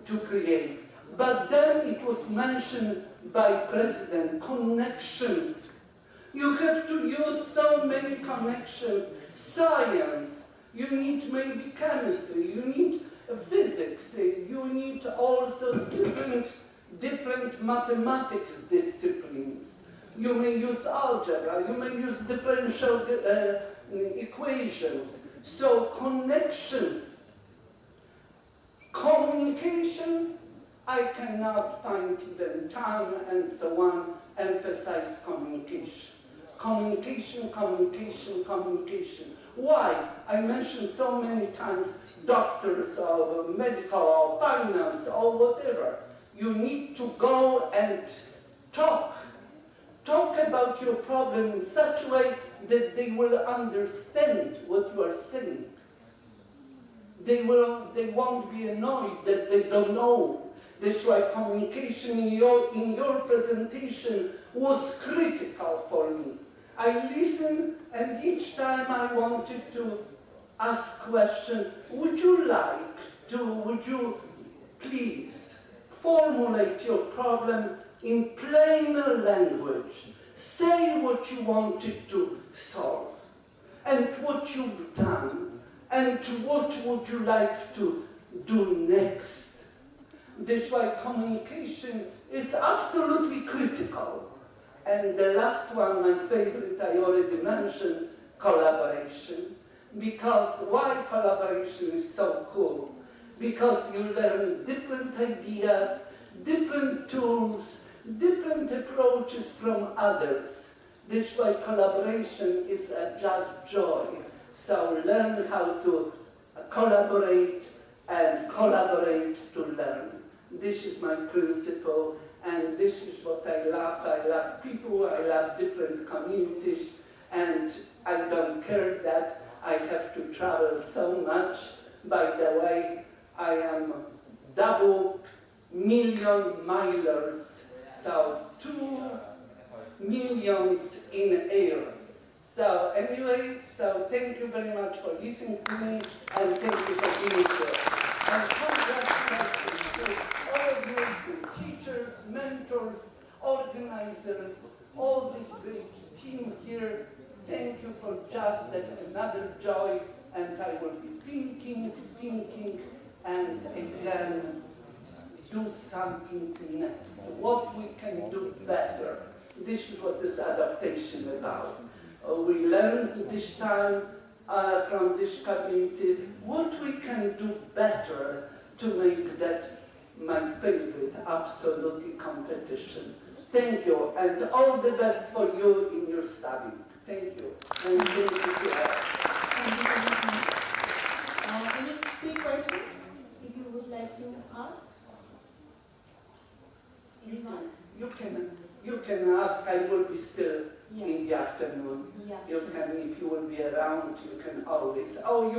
to create. But then it was mentioned by President, connections. You have to use so many connections. Science, you need maybe chemistry, you need physics, you need also different mathematics disciplines. You may use algebra, you may use differential equations. So connections. Communication, I cannot find even time and so on, emphasize communication. Communication, communication, communication. Why? I mentioned so many times doctors or medical or finance or whatever. You need to go and talk. Talk about your problem in such a way that they will understand what you are saying. They won't be annoyed that they don't know. That's why communication in your presentation was critical for me. I listened, and each time I wanted to ask question, would you please formulate your problem in plainer language. Say what you wanted to solve, and what you've done, and what would you like to do next. That's why communication is absolutely critical. And the last one, my favorite, I already mentioned, collaboration. Because why collaboration is so cool? Because you learn different ideas, different tools, different approaches from others. That's why collaboration is a just joy. So learn how to collaborate and collaborate to learn. This is my principle, and this is what I love. I love people, I love different communities, and I don't care that I have to travel so much. By the way, I am double million milers, so 2 millions in air. So anyway, so thank you very much for listening to me, and thank you for being here. And congratulations to all of you, to teachers, mentors, organizers, all this great team here. Thank you for just that another joy, and I will be thinking, and again, do something next. What we can do better. This is what this adaptation is about. We learned this time from this community what we can do better to make that my favorite, absolutely competition. Thank you, and all the best for you in your study. Thank you. And thank you to all. Thank you very much. Any quick questions, if you would like to ask? Anyone? You can ask. I will be still in the afternoon. Yeah, you can, if you will be around, you can always. Oh,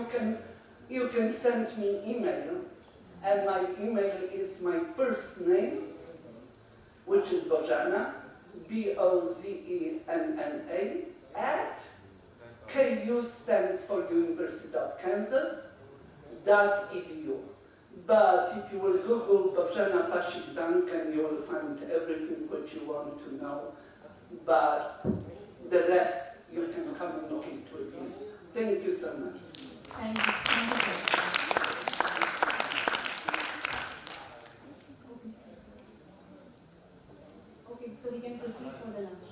you can send me email, and my email is my first name, which is Bozena, B-O-Z-E-N-N-A, at KU stands for University of Kansas, .edu. But if you will Google Bozena Pashik Duncan, you will find everything what you want to know. But the rest, you can communicate with me. Thank you so much. Thank you. Thank you, sir. Okay, so we can proceed for the lunch.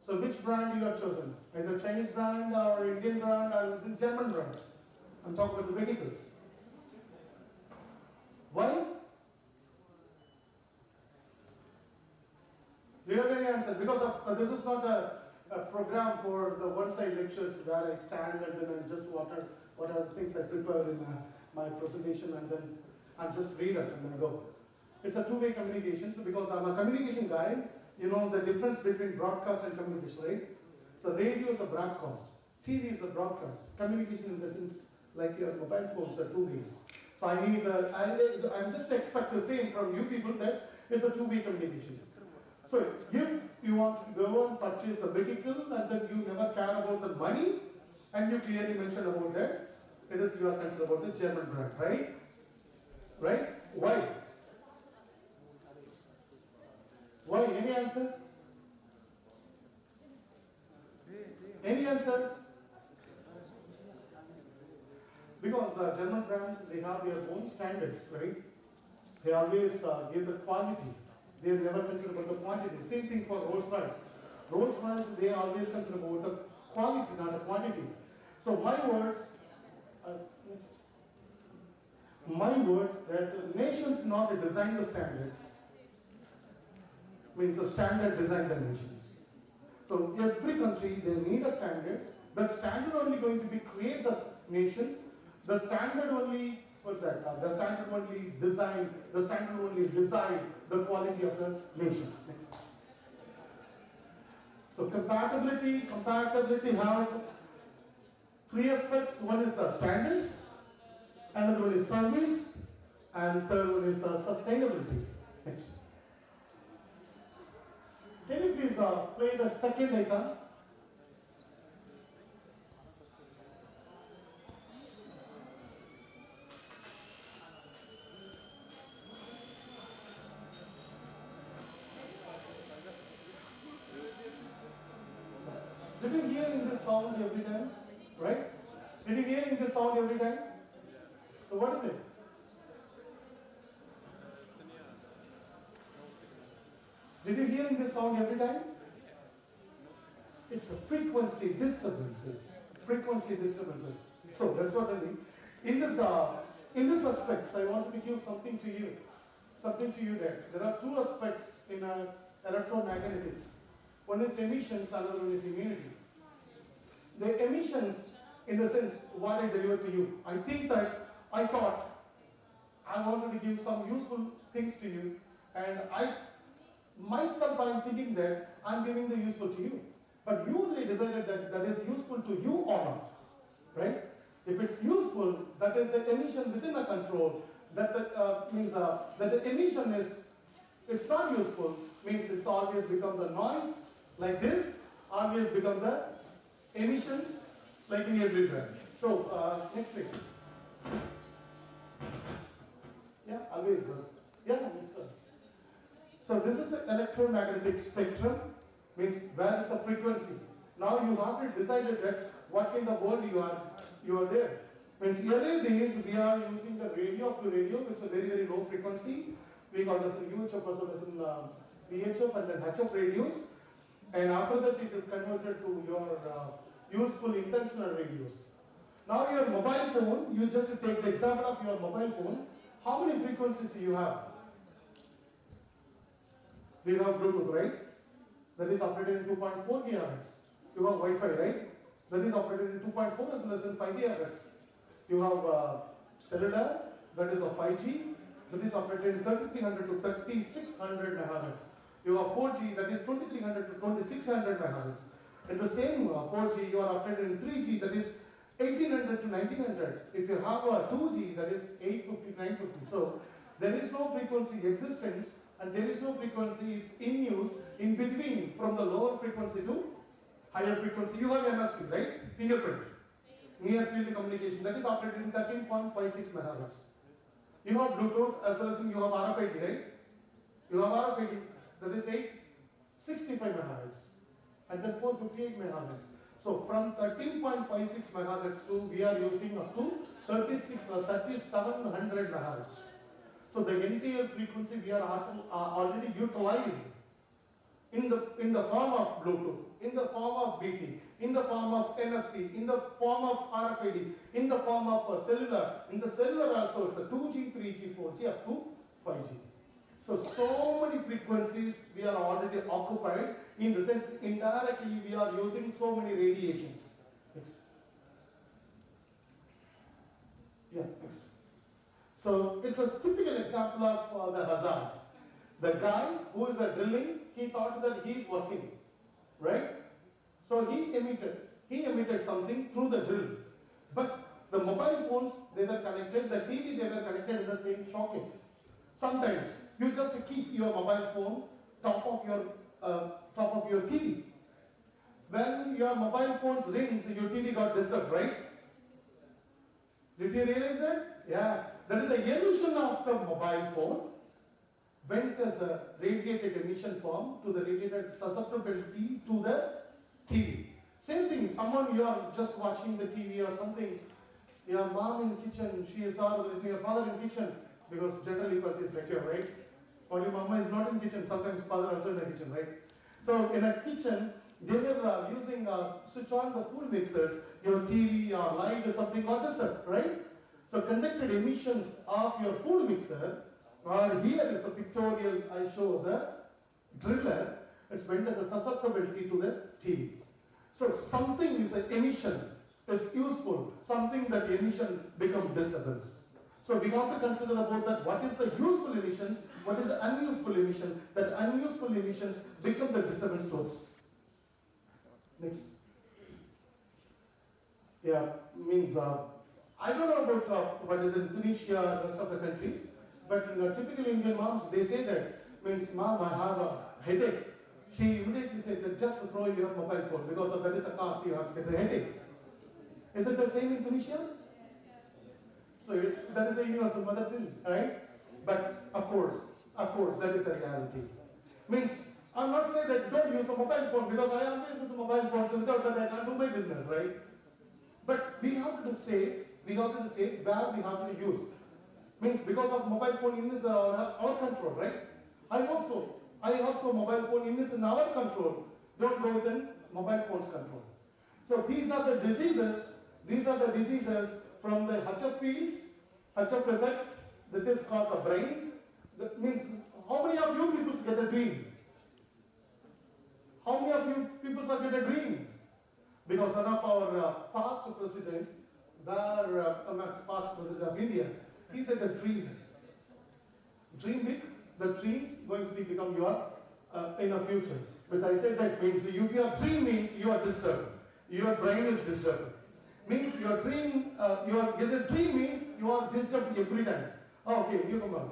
So which brand you have chosen? Either Chinese brand or Indian brand or is it German brand? I'm talking about the vehicles. Why? Do you have any answer? Because of, this is not a program for the one-side lectures where I stand and then I just what are the things I prepare in my presentation and then I just read it and then go. It's a two-way communication. So because I'm a communication guy, you know the difference between broadcast and communication, right? So radio is a broadcast, TV is a broadcast. Communication in the sense like your mobile phones are two ways. So I need, I just expect the same from you people that it's a two-way communications. So if you want to go and purchase the vehicle and then you never care about the money and you clearly mention about that, it is you are concerned about the German brand, right? Right? Why? Why? Any answer? Any answer? Because German brands, they have their own standards, right? They always give the quality. They never consider about the quantity. Same thing for Rolls-Royce. Rolls-Royce, they always consider about the quality, not the quantity. So my words that nations not design the standards means a standard design the nations. So every country, they need a standard. That standard only going to be create the nations. The standard only, what's that? The standard only design the quality of the nations. Next. So compatibility have three aspects. One is standards, another one is service, and third one is sustainability. Next. Can you please play the second icon? Did you hear in this sound every time? Right? Did you hear in this sound every time? So what is it? Did you hear in this sound every time? It's a frequency disturbances. Frequency disturbances. So that's what I mean. In this aspects, I want to give something to you. Something to you there. There are two aspects in electromagnetics. One is emissions, another one is immunity. The emissions, in the sense, what I deliver to you. I thought I wanted to give some useful things to you, and myself I'm thinking that I'm giving the useful to you. But you only decided that that is useful to you or not. Right? If it's useful, that is the emission within a control. That means that the emission is, it's not useful, means it's always becomes a noise like this, always become the emissions like in everywhere. So next week. Yeah, always. Yeah, sir. So this is an electromagnetic spectrum, means where is the frequency. Now you have to decide that what kind of world you are there. Means earlier days we are using the radio up to radio, it's a very, very low frequency. We got this in UHF, also this in VHF and then HF radios. And after that it is converted to your useful intentional radios. Now your mobile phone, you just take the example of your mobile phone. How many frequencies you have? We have Bluetooth, right? That is operated in 2.4 GHz. You have Wi-Fi, right? That is operated in 2.4 as well as in 5 GHz. You have cellular, that is of 5G, that is operated in 3300 to 3600 MHz. You have 4G, that is 2300 to 2600 MHz. In the same 4G, you are operated in 3G, that is 1800 to 1900. If you have a 2G, that is 850 to 950. So there is no frequency existence and there is no frequency, it's in use in between from the lower frequency to higher frequency. You have NFC, right? Fingerprint. Near field communication, that is operated in 13.56 MHz. You have Bluetooth as well as you have RFID, right? You have RFID, that is 865 MHz and then 458 MHz. So from 13.56 MHz to we are using up to 3700 MHz. So the entire frequency we are already utilized in the form of Bluetooth, in the form of BT, in the form of NFC, in the form of RFID, in the form of cellular. In the cellular also, it's a 2G, 3G, 4G, up to 5G. So many frequencies we are already occupied. In the sense, indirectly we are using so many radiations. Next. Yeah, next. So it's a typical example of the hazards. The guy who is drilling, he thought that he is working, right? So he emitted something through the drill. But the mobile phones, they were connected, the TV, they were connected in the same socket. Sometimes you just keep your mobile phone top of your TV. When your mobile phones rings, your TV got disturbed, right? Did you realize that? Yeah, that is the emission of the mobile phone went as a radiated emission form to the radiated susceptibility to the TV. Same thing, someone you are just watching the TV or something, your mom in kitchen, she is or there is your father in kitchen, because generally it is like here, right? Only mama is not in kitchen, sometimes father also in the kitchen, right? So in a kitchen, they were using switch on the food mixers, your TV or light or something got disturbed, right? So conducted emissions of your food mixer, or here is a pictorial I show as a driller, it's meant as a susceptibility to the TV. So something is an emission, is useful, something that emission become disturbance. So we have to consider about that, what is the useful emissions, what is the unuseful emission, that unuseful emissions become the disturbance to us. Next. Yeah, means, I don't know about what is in Tunisia and rest of the countries, but in typical Indian moms, they say that, means, mom, I have a headache. She immediately said that just throw your mobile phone, because of that is a cause, you have to get a headache. Is it the same in Tunisia? So that is a universal mother thing, right? But of course, that is the reality. Means, I'm not saying that don't use the mobile phone, because I always use the mobile phone, so without that I can't do my business, right? But we have to say where we have to use. Means because of mobile phone is our control, right? I also mobile phone is in our control. Don't go within mobile phone's control. So these are the diseases from the HF fields, HF effects, that is called the brain. That means, how many of you people get a dream? How many of you people get a dream? Because one of our past president, past president of India, he said the dream. Dream big, the dreams going to become your in the future. Which I said that means, if your dream means you are disturbed. Your brain is disturbed. Means your dream, your dream means you are disturbed every time. Okay, you come on.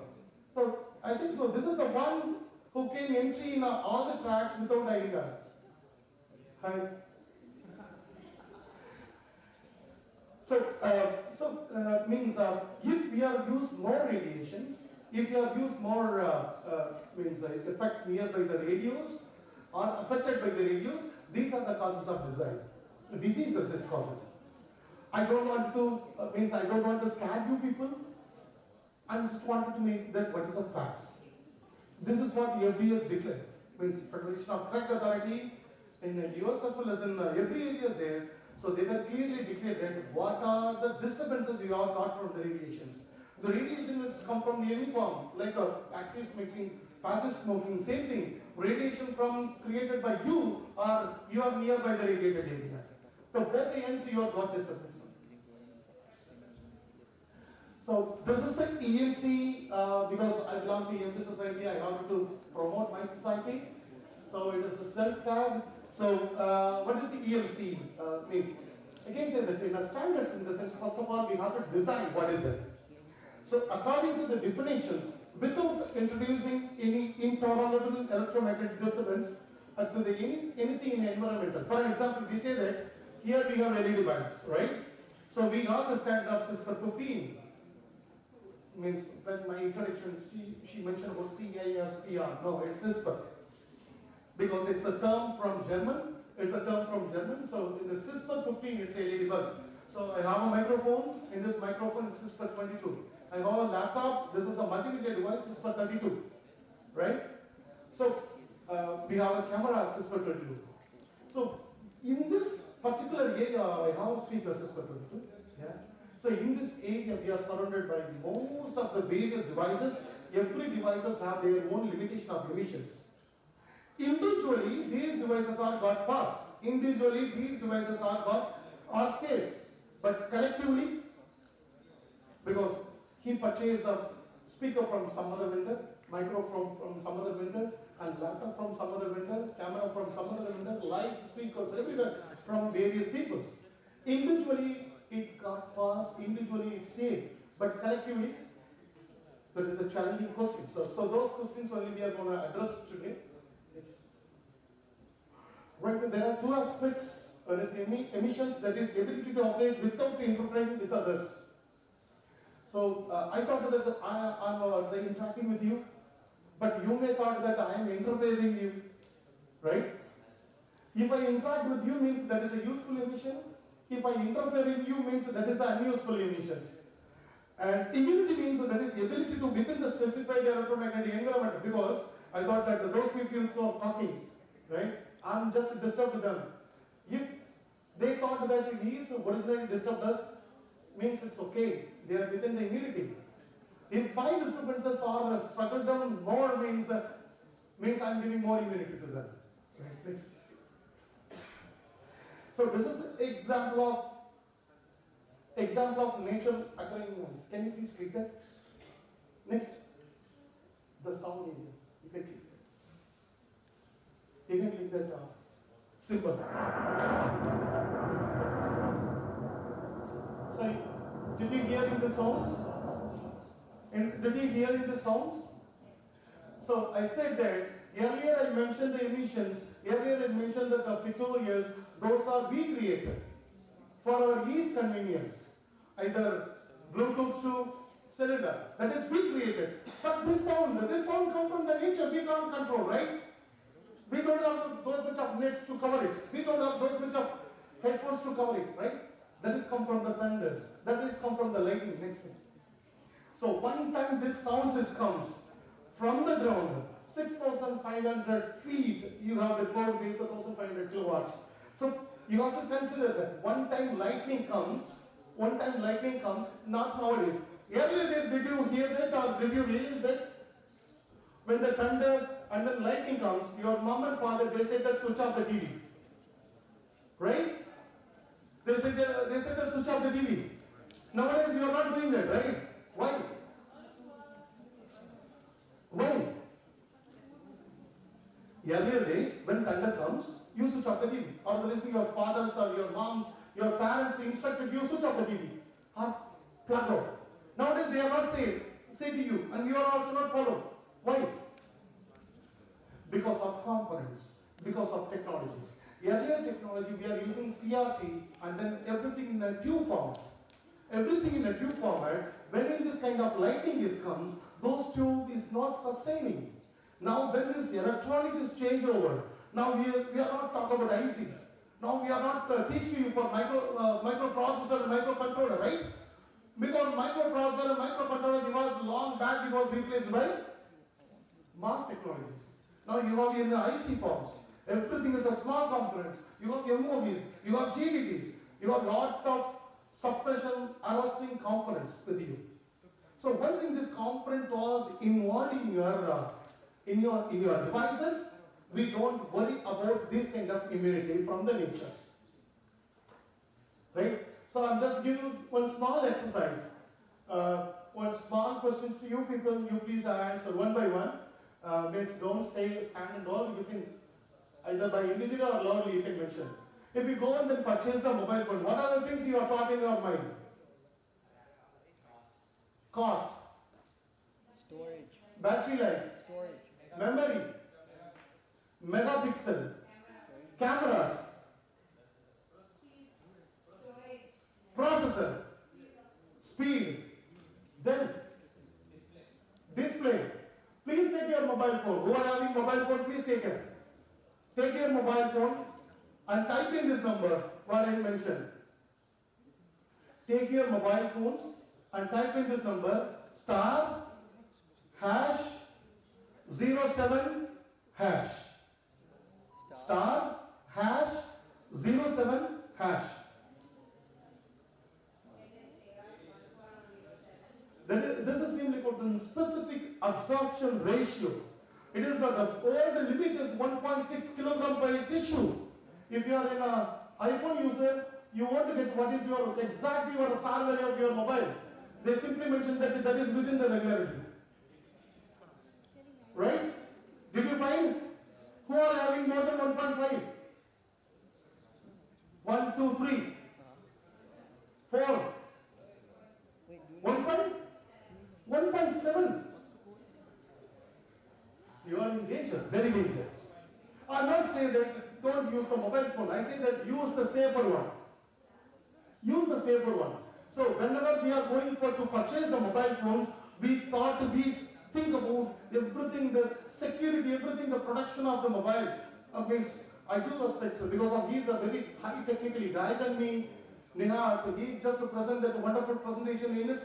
So I think so. This is the one who can entry in all the tracks without ID card. Hi. So means if we are used more radiations, if we are used more means effect nearby the radios or affected by the radios, these are the causes of diseases as causes. I don't want to scare you people. I just wanted to make that what is the facts. This is what every has declared. Means Federation of Drug Authority in the US as well as in every area is there. So they were clearly declared that what are the disturbances we all got from the radiations. The radiation has come from the any form, like active smoking, passive smoking, same thing. Radiation from created by you or you are nearby the radiated area. So both the ends you have got disturbance. So this is the EMC, because I belong to EMC society, I have to promote my society. So it is a self-tag. So what is the EMC means? Again say that in a standards in the sense, first of all, we have to design what is that. So according to the definitions, without introducing any intolerable electromagnetic disturbance to the anything in environmental. For example, we say that here we have LED bulbs, right? So we have the standard of SSIT 15. Means when my introduction, she mentioned about CISPR. No, it's CISPR. Because it's a term from German. So in the CISPR 15, it's a LED bulb. So I have a microphone. In this microphone is CISPR 22. I have a laptop. This is a multimedia device, CISPR 32. Right? So we have a camera SS12. So in this particular area, I have speakers SS12. Yeah. So in this area, we are surrounded by most of the various devices. Every devices have their own limitation of emissions. Individually, these devices are got passed. Individually, these devices are safe. But collectively, because he purchased the speaker from some other vendor, microphone from some other vendor, and laptop from some other vendor, camera from some other vendor, light speakers everywhere from various peoples. Individually, it got passed. Individually, it's safe. But collectively, that is a challenging question. So those questions only we are going to address today. Right, there are two aspects. One is emissions, that is ability to operate without interfering with others. So I thought that I am interacting with you, but you may thought that I am interfering you, right? If I interact with you means that is a useful emission. If I interfere in you means that is unuseful emissions. And immunity means that is ability to within the specified electromagnetic environment, because I thought that those people are talking, right? I'm just disturbed them. If they thought that he is originally disturbed us, means it's okay. They are within the immunity. If my disturbances are struggled down more, means I'm giving more immunity to them. Right? Next. So this is example of nature occurring ones. Can you please click that? Next. The sound area. You can click that. You can click that symbol. So did you hear in the sounds? And did you hear in the sounds? So I said that earlier I mentioned the emissions. Earlier I mentioned that the pictorials, those are we created for our ease convenience. Either Bluetooth to cellular, that is we created. But this sound comes from the nature, we can't control, right? We don't have those much of nets to cover it. We don't have those much of headphones to cover it, right? That is come from the thunders. That is come from the lightning. Next one. So one time this sound comes from the ground, 6,500 feet, you have the cloud base of 1,500 kilowatts. So you have to consider that one time lightning comes, not nowadays. Earlier days, did you hear that or did you realize that? When the thunder and then lightning comes, your mom and father, they say that switch off the TV. Right? They said that switch off the TV. Nowadays you are not doing that, right? Why? Why? Earlier days, when thunder comes, you switch off the TV. Or the listening your fathers or your moms, your parents instructed you switch off the TV. Or plug out. Nowadays they are not say to you, and you are also not followed. Why? Because of components, because of technologies. Earlier technology, we are using CRT and then everything in a tube format. Everything in a tube format, when this kind of lightning comes, those tube is not sustaining. Now when this electronic is changed over, now we are not talking about ICs. Now we are not teaching you for microprocessor and microcontroller, right? Because microprocessor and microcontroller device long back it was replaced by mass technologies. Now you have in the IC forms. Everything is a small components. You have MOVs, you have GDTs, you have lot of suppression arresting components with you. So once in this component was involved in your devices, we don't worry about this kind of immunity from the natures. Right? So I'm just giving you one small exercise. One small questions to you people, you please answer one by one. Means don't stand and all, you can either by individual or loudly you can mention. If you go and then purchase the mobile phone, what are the things you are taught in your mind? Cost. Storage. Battery life. Storage. Memory. Megapixel. Cameras. Processor. Speed. Then display. Please take your mobile phone. Who are having mobile phone, please take it. Take your mobile phone and type in this number what I mentioned. Take your mobile phones and type in this number *#07#. star hash 07 hash. This is namely called specific absorption ratio. It is the old limit is 1.6 kilogram by tissue. If you are an iPhone user, you want to get what is your exactly your SAR value of your mobile. They simply mention that that is within the regularity. Right? Did you find who are having more than 1.5? 1, 2, 3, 4. 1.7. So you are in danger, very danger. I not say that don't use the mobile phone. I say that use the safer one. Use the safer one. So whenever we are going to purchase the mobile phones, we think about everything, the security, everything, the production of the mobile. Means I do respect sir because of these are very high technically guy than me. Neha, he just to present that wonderful presentation in his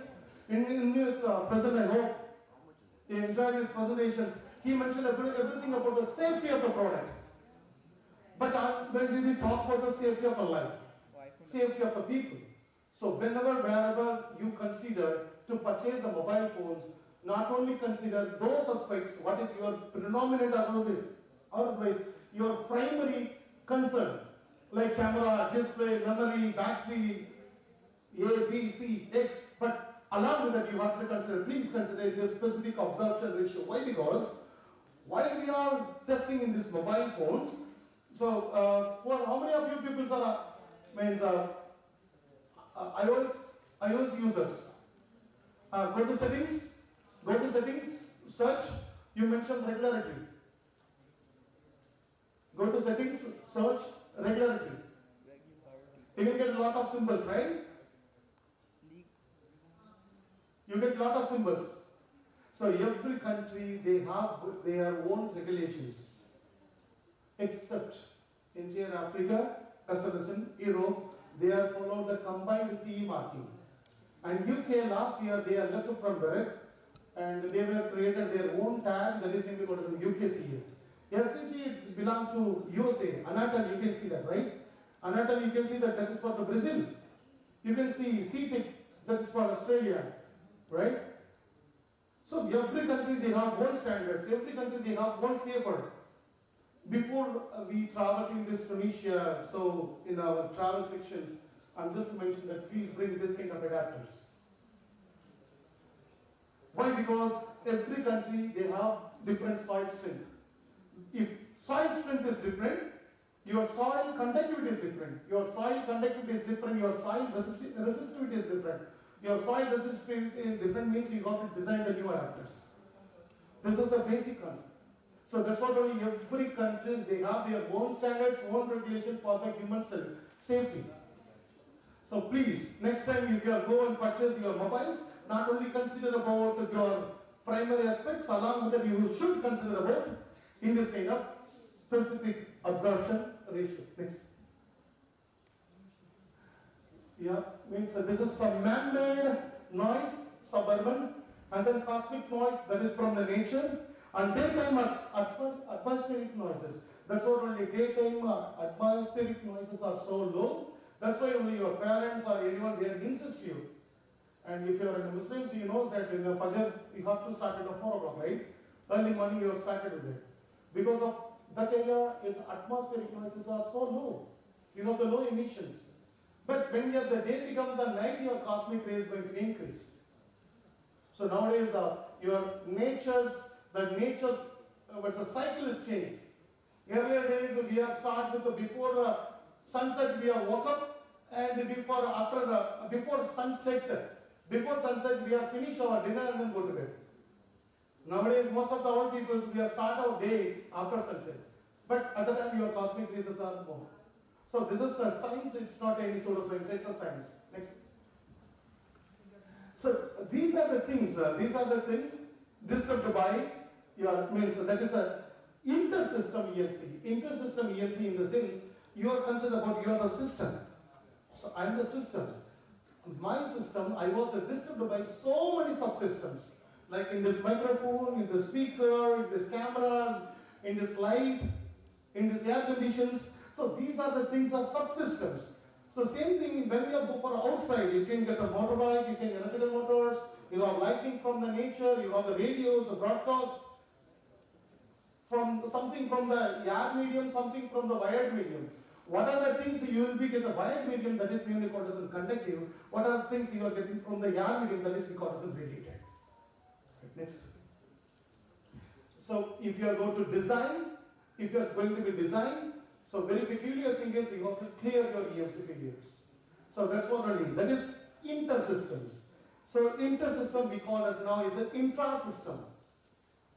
present, I hope he enjoyed his presentations. He mentioned everything about the safety of the product. But when we talk about the safety of the life, safety of the people. So wherever you consider to purchase the mobile phones, not only consider those aspects, what is your predominant or otherwise your primary concern, like camera, display, memory, battery, A, B, C, X, but along with that you have to consider, please consider the specific absorption ratio. Why? Because while we are testing in these mobile phones, so how many of you people are iOS users? Go to settings, search, you mentioned regularity. Go to settings, search regularity. You will get a lot of symbols, right? You get a lot of symbols. So every country, they have their own regulations. Except India, Africa, as well as in Europe, they are followed the combined CE marking. And UK last year, they are left from Berek and they were created their own tag that is named as UK CE. FCC, it's belong to USA. Anatal, you can see that, right? Anatal, you can see that is for the Brazil. You can see CTIC, that is for Australia, right? So every country, they have own standards. Every country, they have one safer. Before we travel in this Tunisia, so in our travel sections, I'm just mentioning that please bring this kind of adapters. Why? Because every country, they have different soil strength. If soil strength is different, your soil conductivity is different. Your soil conductivity is different. Your soil resistivity is different. Your soil resistivity is different means you got to design the new adapters. This is a basic concept. So that's what only every country, they have their own standards, own regulation for the human safety. So please, next time if you go and purchase your mobiles, not only consider about your primary aspects, along with that you should consider about in this kind of specific absorption ratio. Next. Yeah, means this is some man-made noise, suburban, and then cosmic noise that is from the nature, and daytime atmospheric noises. That's what only daytime atmospheric noises are so low. That's why only your parents or anyone there insist you. And if you are a Muslim, so you know that in the Fajr you have to start at 4 o'clock, right? Early morning you have started with it. Because of that area, its atmospheric noises are so low. You know the low emissions. But when the day becomes the night, your cosmic rays going to increase. So nowadays, the cycle is changed. Earlier days, we are start with the before sunset, we are woke up, and before sunset, we are finish our dinner and then go to bed. Nowadays, most of the old people, we are start our day after sunset. But at the time, your cosmic rays are more. So this is a science, it's not any sort of science, it's a science. Next. So these are the things disturbed by your means that is a intersystem EFC. Intersystem EFC in the sense you are concerned about you are the system. So I am the system. My system, I was disturbed by so many subsystems. Like in this microphone, in the speaker, in this cameras, in this light, in these air conditions. So these are the things are subsystems. So same thing when we go for outside, you can get a motorbike, you can get electrical motors, you have lighting from the nature, you have the radios, the broadcast, from something from the air medium, something from the wired medium. What are the things you will be getting the wired medium, that is mainly called as conductive? What are the things you are getting from the air medium, that is called as radiated? Next. So if you are going to design, if you are going to be design, so very peculiar thing is you have to clear your EMC failures. So that's what only, that is intersystems. So intersystem we call as now is an intrasystem.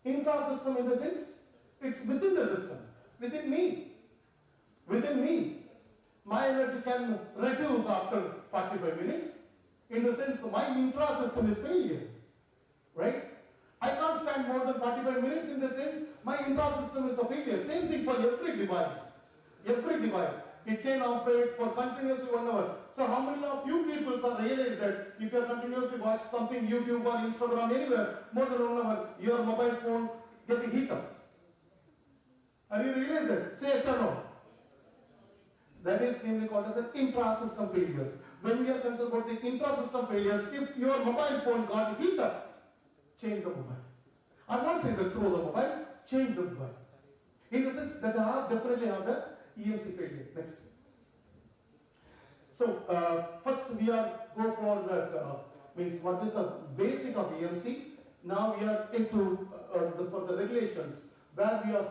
Intrasystem in the sense, it's within the system, within me. Within me. My energy can reduce after 45 minutes. In the sense, my intrasystem is failure. Right? I can't stand more than 45 minutes in the sense, my intrasystem is a failure. Same thing for every device. Every device. It can operate for continuously 1 hour. So how many of you people have realized that if you are continuously watch something, YouTube or Instagram, anywhere, more than 1 hour, your mobile phone getting heat up? Have you realized that? Say yes or no. That is namely called as an intrasystem failures. When we are concerned about the intrasystem failures, if your mobile phone got heat up, change the mobile. I'm not saying that throw the mobile, change the mobile. In the sense that definitely have the EMC failure. Next. So first we are go for the means what is the basic of EMC. Now we are into for the regulations where we are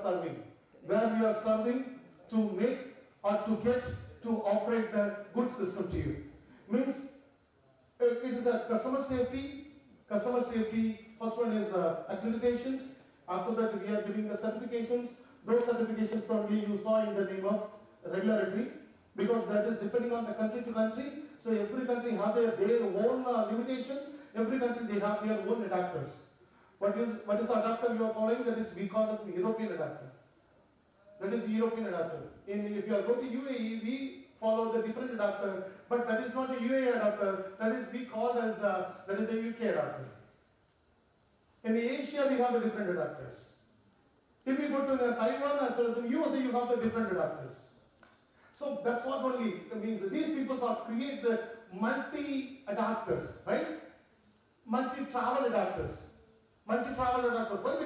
serving to make or to get to operate the good system to you. Means it is a customer safety. First one is accreditations. After that we are giving the certifications. Those certifications only you saw in the name of regulatory, because that is depending on the country to country. So every country have their own limitations. Every country they have their own adapters. What is the adapter you are following? That is we call as the European adapter. That is European adapter. If you are going to UAE, we follow the different adapter, but that is not a UAE adapter. That is we call as that is a UK adapter. In Asia, we have the different adapters. If you go to Taiwan as well as in USA, you have the different adapters. So that's what only means. These people are create the multi adapters, right? Multi-travel adapters. Multi-travel adapter. Why?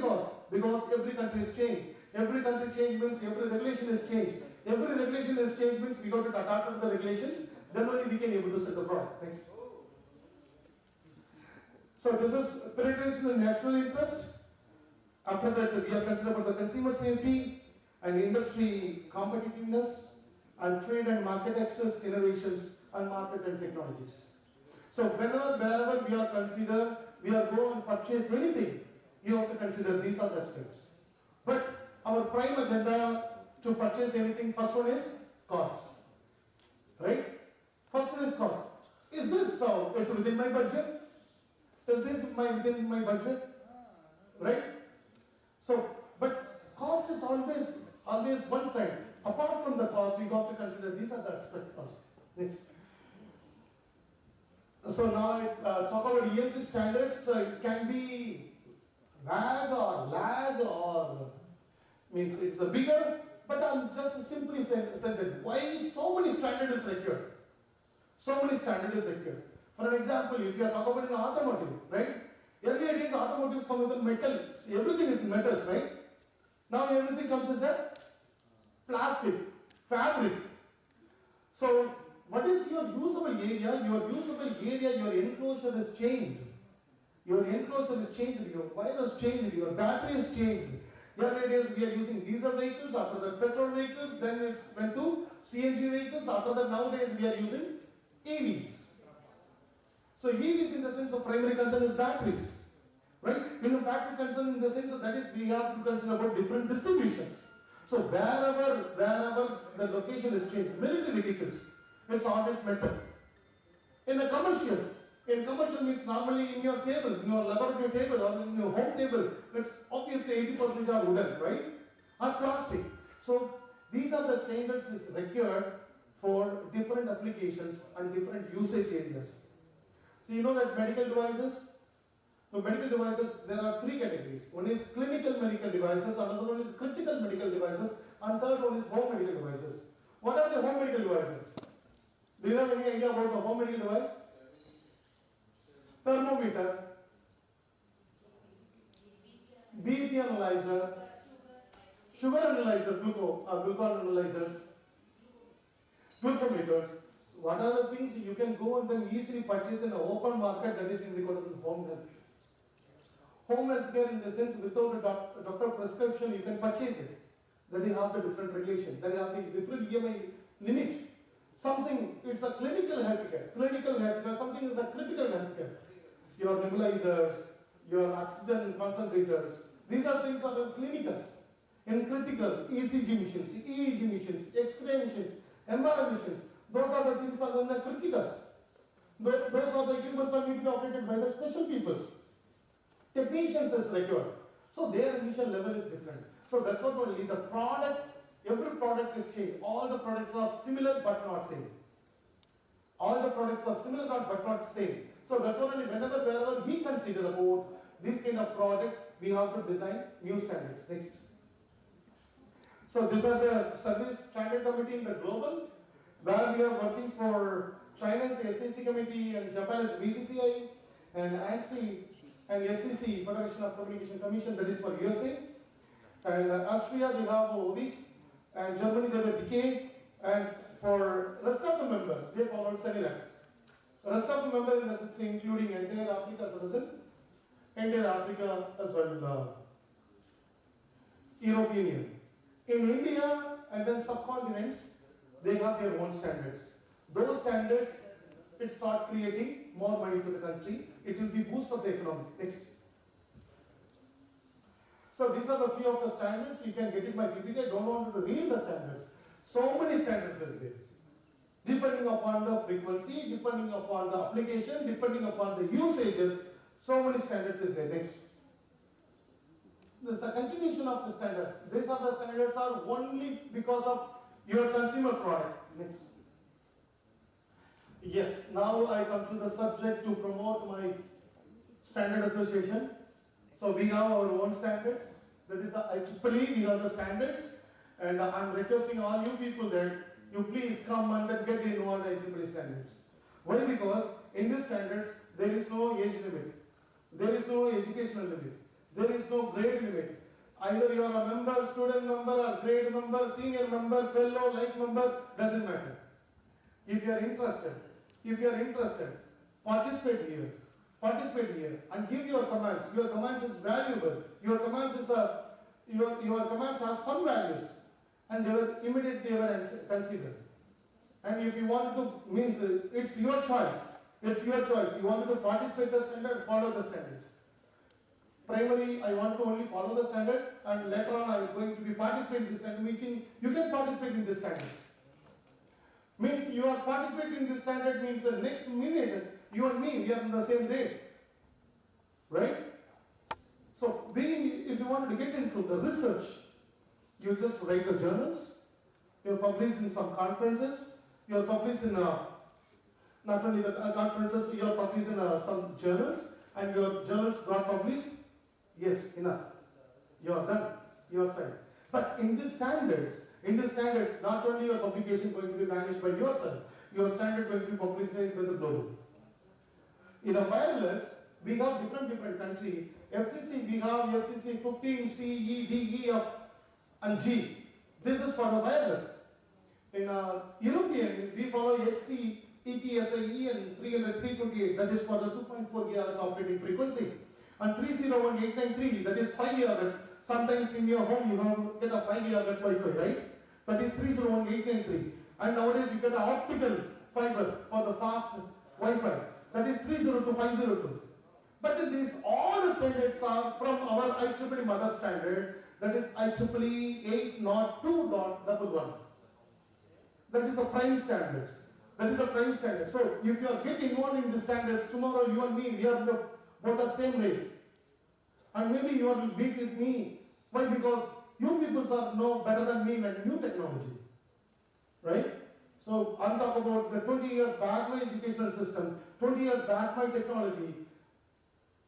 Because every country has changed. Every country change means every regulation is changed. Every regulation is changed means we got to adapt to the regulations, then only we can able to set the product. Next. So this is penetration in national interest. After that we are concerned about the consumer safety and industry competitiveness and trade and market access, innovations and market and technologies. So wherever we are considered, we are going and purchase anything, you have to consider these are the steps. But our prime agenda to purchase anything, first one is cost. Right? First one is cost. Is this so? It's within my budget? Is this within my budget? Right? So, but cost is always one side. Apart from the cost, we got to consider these are the aspects also. Next. So now I talk about EMC standards. It can be lag or means it's a bigger, but I'm just simply said that why so many standards is required. So many standards is required. For an example, if you are talking about an automotive, right? Earlier days automotives come with metal. Everything is metals, right? Now everything comes as a plastic, fabric. So what is your usable area? Your enclosure is changed. Your enclosure is changed, your wire is changed, your battery is changed. Earlier days we are using diesel vehicles, after that petrol vehicles, then it went to CNG vehicles, after that nowadays we are using EVs. So EVs in the sense of primary concern is batteries. Right? In a battery concern in the sense of that is we have to consider about different distributions. So wherever the location is changed, military vehicles, it's always metal. In the commercials, in commercial means normally in your table, in your laboratory table or in your home table, it's obviously 80% are wooden, right? Or plastic. So these are the standards is required for different applications and different usage areas. So you know that medical devices, so medical devices, there are three categories. One is clinical medical devices, another one is critical medical devices, and third one is home medical devices. What are the home medical devices? Do you have any idea about a home medical device? Thermometer, BP analyzer, sugar analyzer, glucose analyzers, glucometers. What are the things you can go and then easily purchase in the open market, that is in recorded in home healthcare. Home healthcare in the sense without a doctor prescription you can purchase it. That you have the different regulation, that you have the different EMI limit. Something, it's a clinical healthcare, something is a critical healthcare. Your nebulizers, your oxygen concentrators, these are things that are clinicals. In critical, ECG machines, EEG machines, X-ray machines, MRI machines, those are the things that are in the criticals. Those are the equipments that need to be operated by the special peoples. Technicians is required. So their initial level is different. So that's what only the product, every product is changed. All the products are similar but not same. All the products are similar but not same. So that's what only wherever we consider about this kind of product, we have to design new standards. Next. So these are the service standard committee in the global, where we are working for China's SSIT committee and Japan's VCCI and ANSI and FCC, Federation of Communication Commission, that is for USA. And Austria, they have OB, and Germany, they have a decay, and for rest of the members, they followed CENILAC. Rest of the members in the SSIT, including entire Africa citizen, entire Africa as well, European Union. In India and then subcontinents, they have their own standards. Those standards, it start creating more money to the country. It will be boost of the economy. Next. So these are the few of the standards. You can get it by PPT. I don't want to read the standards. So many standards is there. Depending upon the frequency, depending upon the application, depending upon the usages, so many standards is there. Next. This is a continuation of the standards. These are the standards are only because of your consumer product. Next. Yes, now I come to the subject to promote my standard association. So we have our own standards. That is IEEE, we have the standards. And I'm requesting all you people that you please come and then get involved in IEEE standards. Why? Because in these standards, there is no age limit. There is no educational limit. There is no grade limit. Either you are a member, student member, or grade member, senior member, fellow, life member, doesn't matter. If you are interested, participate here and give your comments. Your comments is valuable. Your comments is your comments have some values, and they will immediately considered. And if you want to, means it's your choice. It's your choice. You want to participate in the standard, follow the standards. Primary, I want to only follow the standard, and later on I am going to be participating in this standard meeting. You can participate in the standards. Means you are participating in this standard means the next minute you and me, we are in the same grade. Right? So if you want to get into the research, you just write the journals, you are published in some conferences, you are published in not only the conferences, you are published in some journals, and your journals got published. Yes, enough. You are done. Your side. But in these standards, not only your publication going to be managed by yourself, your standard going to be published by the global. In a wireless, we have different country. FCC, we have FCC 15, C, E, D, E, F, and G. This is for the wireless. In European, we follow HC, ETSIE, and 328. That is for the 2.4 GHz operating frequency. And 301893, that is 5 GHz. Sometimes in your home you have to get a 5 GHz Wi-Fi, right? That is 301893. And nowadays you get an optical fiber for the fast Wi-Fi. That is 302.502. But these all the standards are from our IEEE mother standard. That is IEEE 802.11. That is a prime standards. That is a prime standard. So if you are getting involved in the standards, tomorrow you and me, we are both the same race. And maybe you will meet with me. Why? Because you people are know better than me in new technology. Right? So I'm talking about the 20 years back my educational system, 20 years back my technology.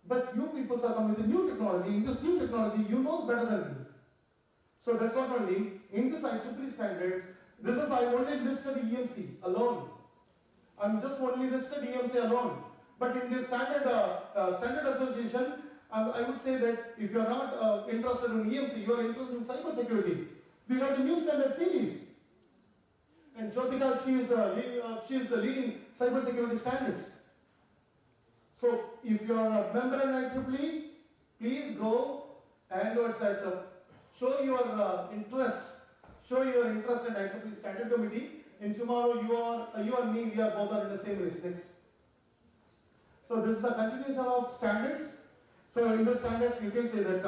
But you people are coming with the new technology. In this new technology, you know better than me. So that's not only, in this IEEE standards, this is I only listed EMC alone. I'm just only listed EMC alone. But in the standard association, I would say that if you are not interested in EMC, you are interested in cyber security. We got the new standard series. And Jyotika, she is leading cyber security standards. So if you are a member in IEEE, please go and show your interest in IEEE standard committee. And tomorrow you and me, we are both in the same race. Next. So this is a continuation of standards. So in the standards, you can say that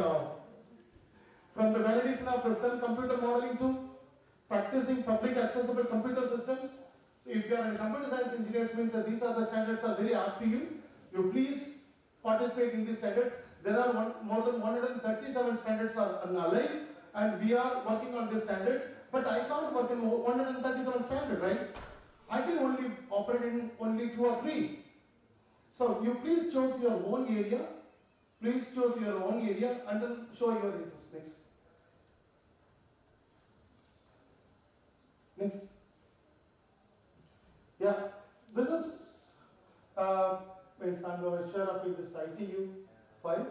from the validation of the self-computer modeling to practicing public accessible computer systems. So if you are in computer science engineers, means that these are the standards are very apt to you. You please participate in this standard. There are more than 137 standards are alive, and we are working on these standards. But I can't work in 137 standards, right? I can only operate in only 2 or 3. So you please choose your own area. Please choose your own area and then show your interest. Next. Next. Yeah, this is means I'm going to share up with this ITU file.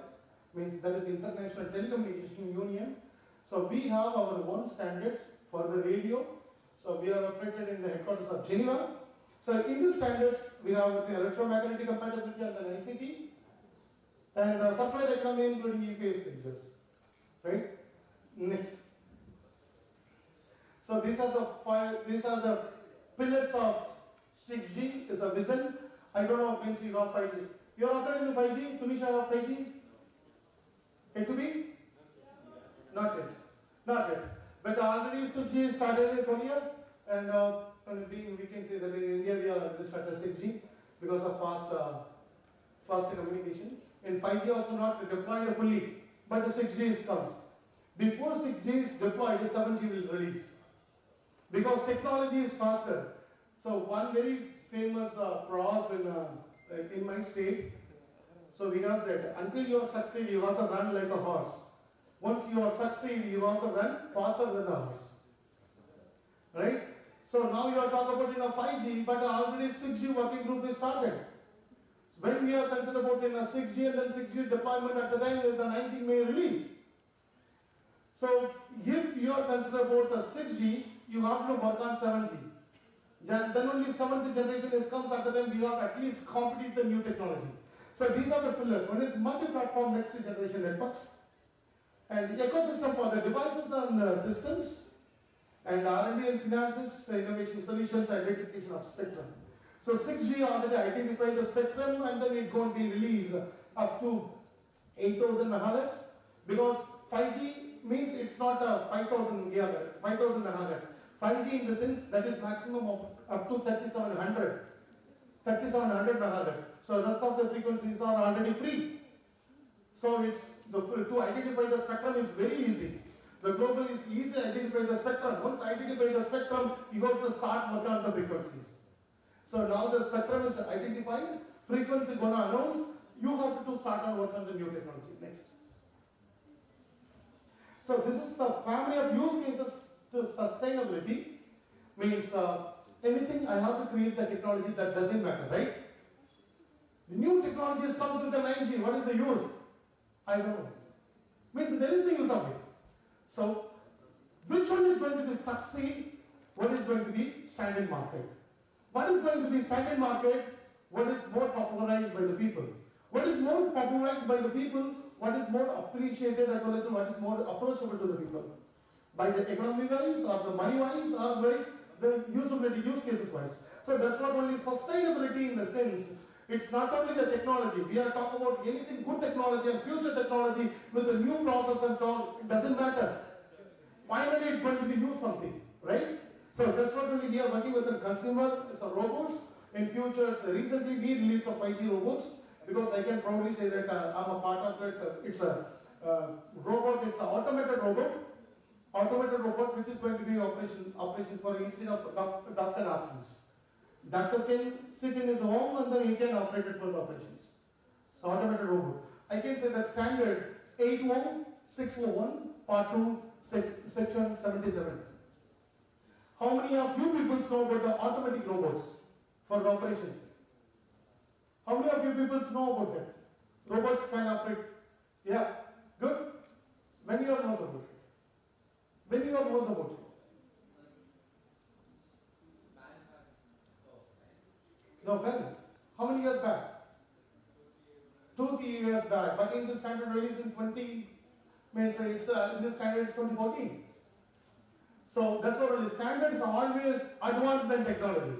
Means that is International Telecommunication Union. So we have our own standards for the radio. So we are operated in the headquarters of Geneva. So in these standards, we have the electromagnetic compatibility and the ICT, and supply economy including UPS stages. Right? Next. So these are the pillars of 6G is a vision. I don't know means you have 5G. You are operating in 5G. Tunisia have 5G. Yet to be? Not yet. Not yet. But already 6G started in Korea, and we can say that in India we are already started 6G because of fast communication. And 5G also not deployed fully, but the 6G comes. Before 6G is deployed, the 7G will release. Because technology is faster. So one very famous proverb in my state, so because that until you succeed, you have to run like a horse. Once you are succeed, you have to run faster than the horse. Right? So now you are talking about in a 5G, but already 6G working group is started. When we are concerned about in a 6G and then 6G deployment at the time, the 9G may release. So if you are concerned about a 6G, you have to work on 7G. Then only 7th generation comes at the time we have at least completed the new technology. So these are the pillars. One is multi-platform next generation networks, and ecosystem for the devices and systems, and R&D and finances, innovation solutions, identification of spectrum. So 6G already identified the spectrum, and then it going to be released up to 8,000 megahertz, because 5G means it's not a 5,000 megahertz. 5G in the sense that is maximum of up to 3,700 megahertz. So the rest of the frequencies are already free. So it's to identify the spectrum is very easy. The global is easy to identify the spectrum. Once identify the spectrum, you have to start working on the frequencies. So now the spectrum is identified, frequency going to announce, you have to start on work on the new technology. Next. So this is the family of use cases to sustainability. Means anything I have to create the technology that doesn't matter, right? The new technologies comes with the 9G. What is the use? I don't know. Means there is no use of it. So which one is going to be succeed? What is going to be standard market? What is going to be standard market? What is more popularized by the people? What is more popularized by the people? What is more appreciated as well as what is more approachable to the people? By the economy wise, or the money wise, or wise, the usability, use cases wise. So that's not only sustainability in the sense, it's not only the technology. We are talking about anything good technology and future technology with a new process and all, it doesn't matter. Finally, it's going to be used something, right? So that's what only we are working with the consumer, it's a robots. In future, recently we released the 5G robots, because I can probably say that I'm a part of that. It's a robot, it's an automated robot which is going to be operation for instead of doctor absence. Doctor can sit in his home and then he can operate it for the operations. So automated robot. I can say that standard 81601 part 2 section 77. How many of you people know about the automatic robots for the operations? How many of you people know about that? Robots can operate. Yeah, good. When you all knows about it? When you all knows about it? No, when? How many years back? 2-3 years back. But in the standard release in 20, means it's in the standard is 2014. So that's what the standards are always advanced than technology.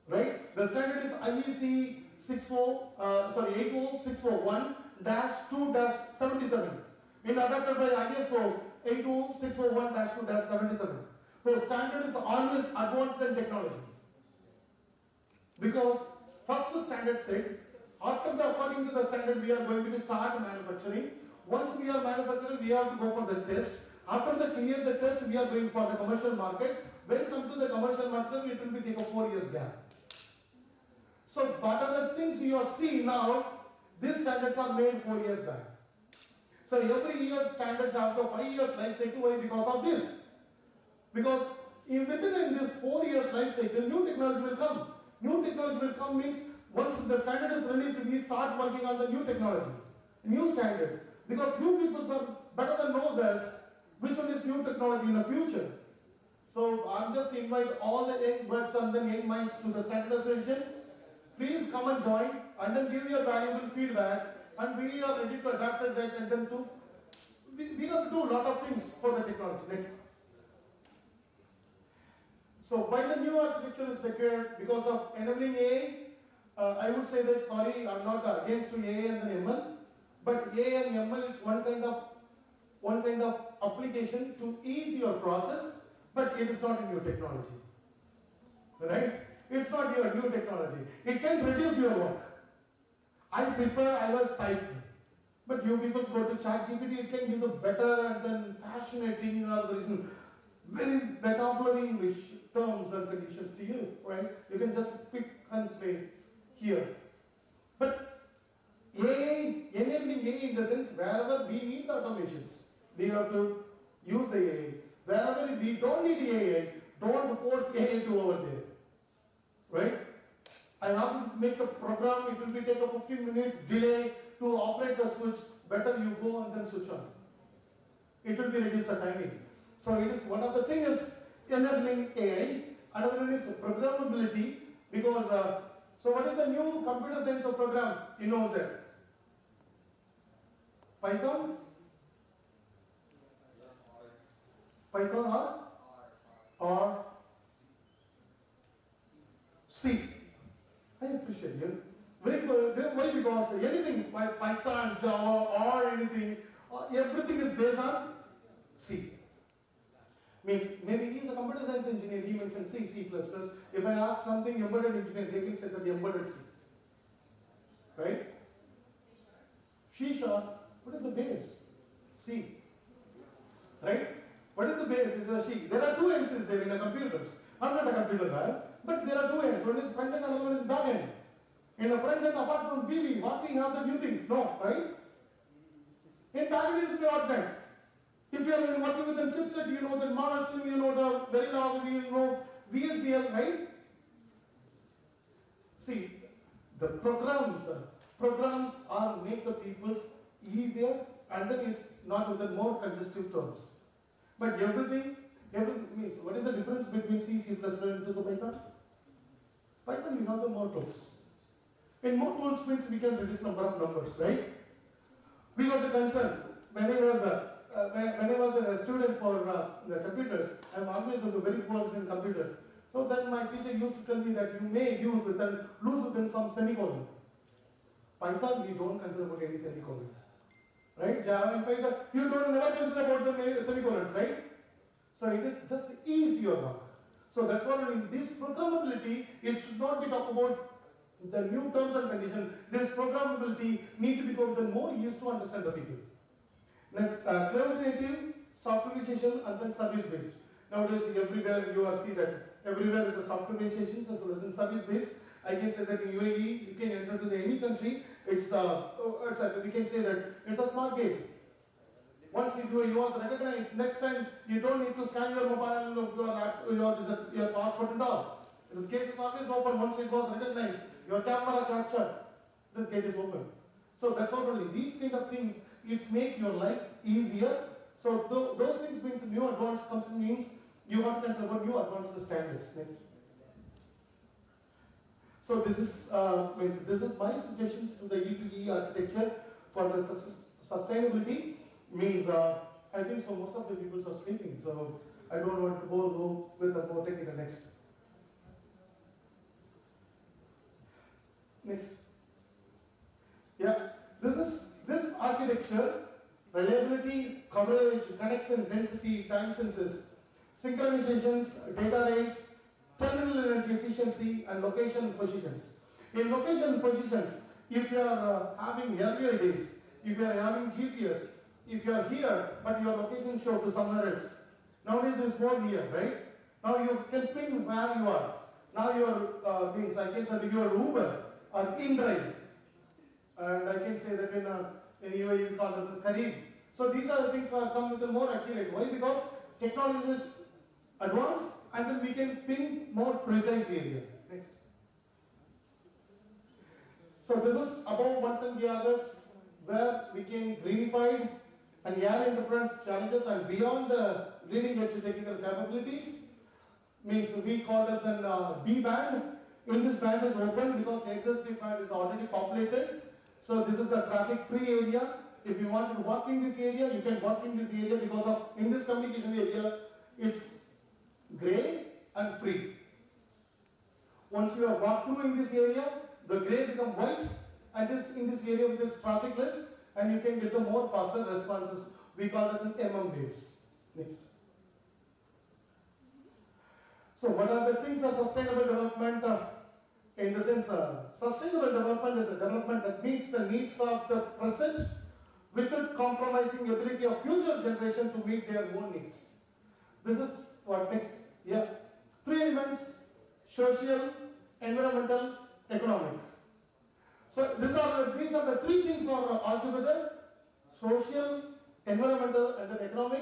Right? The standard is IEEE 80601-2-77. In adopted by ISO 80601-2-77. So standard is always advanced than technology. Because first standard said, according to the standard we are going to start manufacturing. Once we are manufacturing, we have to go for the test. After the clear the test, we are going for the commercial market. When come to the commercial market, it will be take a 4 years gap. So what are the things you are seeing now? These standards are made 4 years back. So every year standards have the 5 years life cycle. Why? Because of this. Because within this 4 years life cycle, new technology will come. New technology will come means once the standard is released, we start working on the new technology, new standards. Because you people are better than knows us which one is new technology in the future. So I'm just invite all the young birds and the young minds to the standardization. Please come and join and then give your valuable feedback, and we are ready to adapt that and then to we have to do a lot of things for the technology. Next. So why the new architecture is required? Because of enabling AI. I would say that, sorry, I'm not against AI and then ML, but AI and ML is one kind of application to ease your process, but it is not a new technology. Right? It's not your new technology. It can reduce your work. I was typing, but you people go to ChatGPT, it can give the better and then fascinating or there is very vocabulary English terms and conditions to you, right? You can just pick and play here. But AI, enabling AI in the sense, wherever we need the automations, we have to use the AI. Wherever we don't need AI, don't force AI to over there. Right? I have to make a program, it will be take a 15 minutes delay to operate the switch. Better you go and then switch on. It will be reduce the timing. So it is one of the things is enabling AI. Another one is programmability, because so what is the new computer science of program? You know that. Python? Python or C. I appreciate you. Why? Because anything like Python, Java or anything, everything is based on C. Means maybe he is a computer science engineer, he mentioned C, C++. If I ask something embedded engineer, they can say that the embedded C. Right? C#, what is the base? C. Right? What is the base? It's a C. There are two ends there in the computers. I'm not a computer guy, but there are two ends. One is front end, another one is back end. In the front end, apart from VB, what we have the new things? No, right? In back end, it's .NET. If you are working with the chipset, you know the model sim, you know the Verilog, you know VHDL, right? See, the programs are make the people's easier, and then it's not with the more congestive terms. But everything means, what is the difference between C, C++ and the Python? Python, you have the more tools. In more tools means we can reduce number of numbers, right? We got the concern. When I was a student for the computers, I'm always on the very poor in computers. So then my teacher used to tell me that you may use it and lose it in some semicolon. Python, we don't consider about any semicolon. Right? Java and Python, you don't never consider about the semicolons, right? So it is just ease your work. So that's why in this programmability, it should not be talked about the new terms and conditions. This programmability need to be more used to understand the people. Next, cloud native, softwareization, and then service based. Nowadays, everywhere you are see that everywhere is a softwareization as well as in service based. I can say that in UAE, you can enter to any country. We can say that it's a smart gate. Once yours recognized, next time you don't need to scan your mobile, your passport and all. This gate is always open. Once it was recognized, your camera captured, this gate is open. So that's not only these kind of things, it's make your life easier. So those things means new advanced comes means you have to consider new advanced standards. Next. So this is my suggestions to the E2E architecture for the sustainability. Means I think so most of the people are sleeping, so I don't want to go with the more technical. Next. Yeah, this architecture, reliability, coverage, connection, density, time senses, synchronizations, data rates, terminal energy efficiency, and location positions. In location positions, if you are having earlier days, if you are having GPS, if you are here, but your location show to somewhere else. Nowadays it's more near, right? Now you can pin where you are. Now your means I can say that your Uber or InDrive, and I can say that in UAE we call this Kareem. So these are the things that come with a more accurate. Why? Because technology is advanced, and then we can pin more precise area. Next. So this is above 110 gigahertz, where we can greenify and air interference challenges and beyond the leading edge technical capabilities. Means we call this an B band. In this band is open because the existing band is already populated. So this is a traffic free area. If you want to work in this area, you can work in this area because of in this communication area, it's gray and free. Once you have walked through in this area, the gray become white, and this in this area with this trafficless, and you can get the more faster responses. We call this an waves. Next. So what are the things of sustainable development? In the sense, sustainable development is a development that meets the needs of the present without compromising the ability of future generation to meet their own needs. This is what next. Yeah. 3 elements: social, environmental, economic. So these are the 3 things are altogether: social, environmental, and then economic.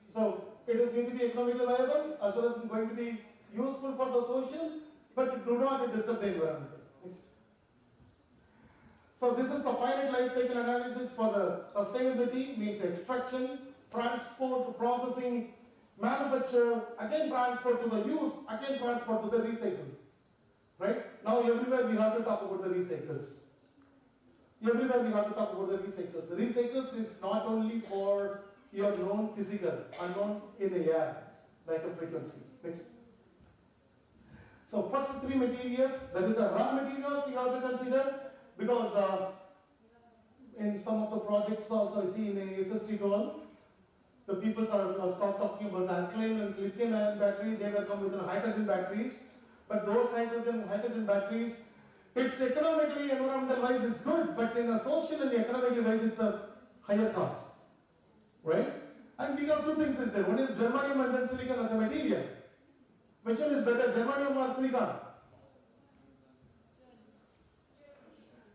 So it is going to be economically viable as well as going to be useful for the social, but do not disturb the environment. Next. So this is the finite life cycle analysis for the sustainability, means extraction, transport, processing, manufacture, again transport to the use, again transport to the recycle. Right? Now everywhere we have to talk about the recycles. Everywhere we have to talk about the recycles. Recycles is not only for your known physical, unknown in the air, like a frequency. Next. So first 3 materials, that is a raw materials you have to consider, because in some of the projects also I see in the SSIT, the people start talking about alkaline and lithium ion battery. They will come with hydrogen batteries, but those hydrogen batteries, it's economically, environmental wise it's good, but in a social and economically wise it's a higher cost, right? And we got 2 things is there. One is germanium and then silicon as a material. Which one is better, germanium or silicon?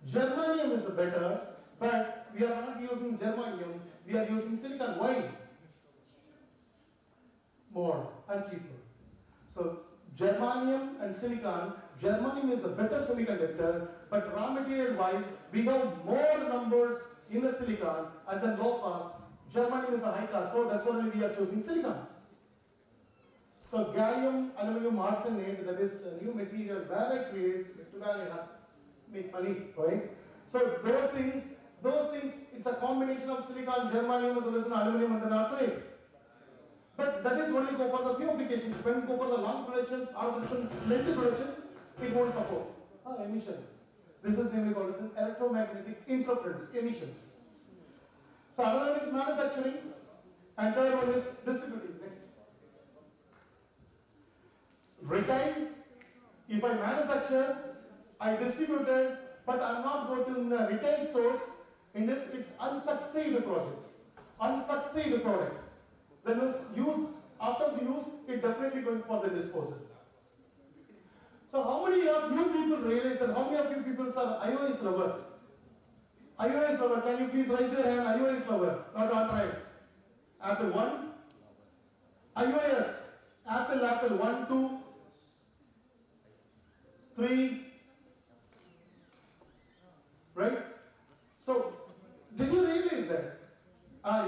Germanium is better, but we are not using germanium, we are using silicon. Why? More and cheaper. So germanium and silicon, germanium is a better semiconductor, but raw material wise, we have more numbers in the silicon and then low cost. Germanium is a high cost, so that's why we are choosing silicon. So gallium, aluminum arsenate, that is a new material where I create, where I have make money, right? So those things, it's a combination of silicon, germanium, as well as aluminum and then arsenate. But that is only go for the few applications. When you go for the long productions or the lengthy productions, it won't support emission. This is namely called as an electromagnetic interference emissions. So another one is manufacturing, and third one is distributing. Next. Retail. If I manufacture, I distributed, but I'm not going to retail stores. In this, it's unsucceeded projects, unsucceeded product. Then is use, after the use, it definitely going for the disposal. So how many of you people realize that how many of you people are iOS lover? iOS lover, can you please raise your hand? iOS lover, not Android. Apple 1. iOS. Apple 1, 2, 3. Right? So, did you realize that?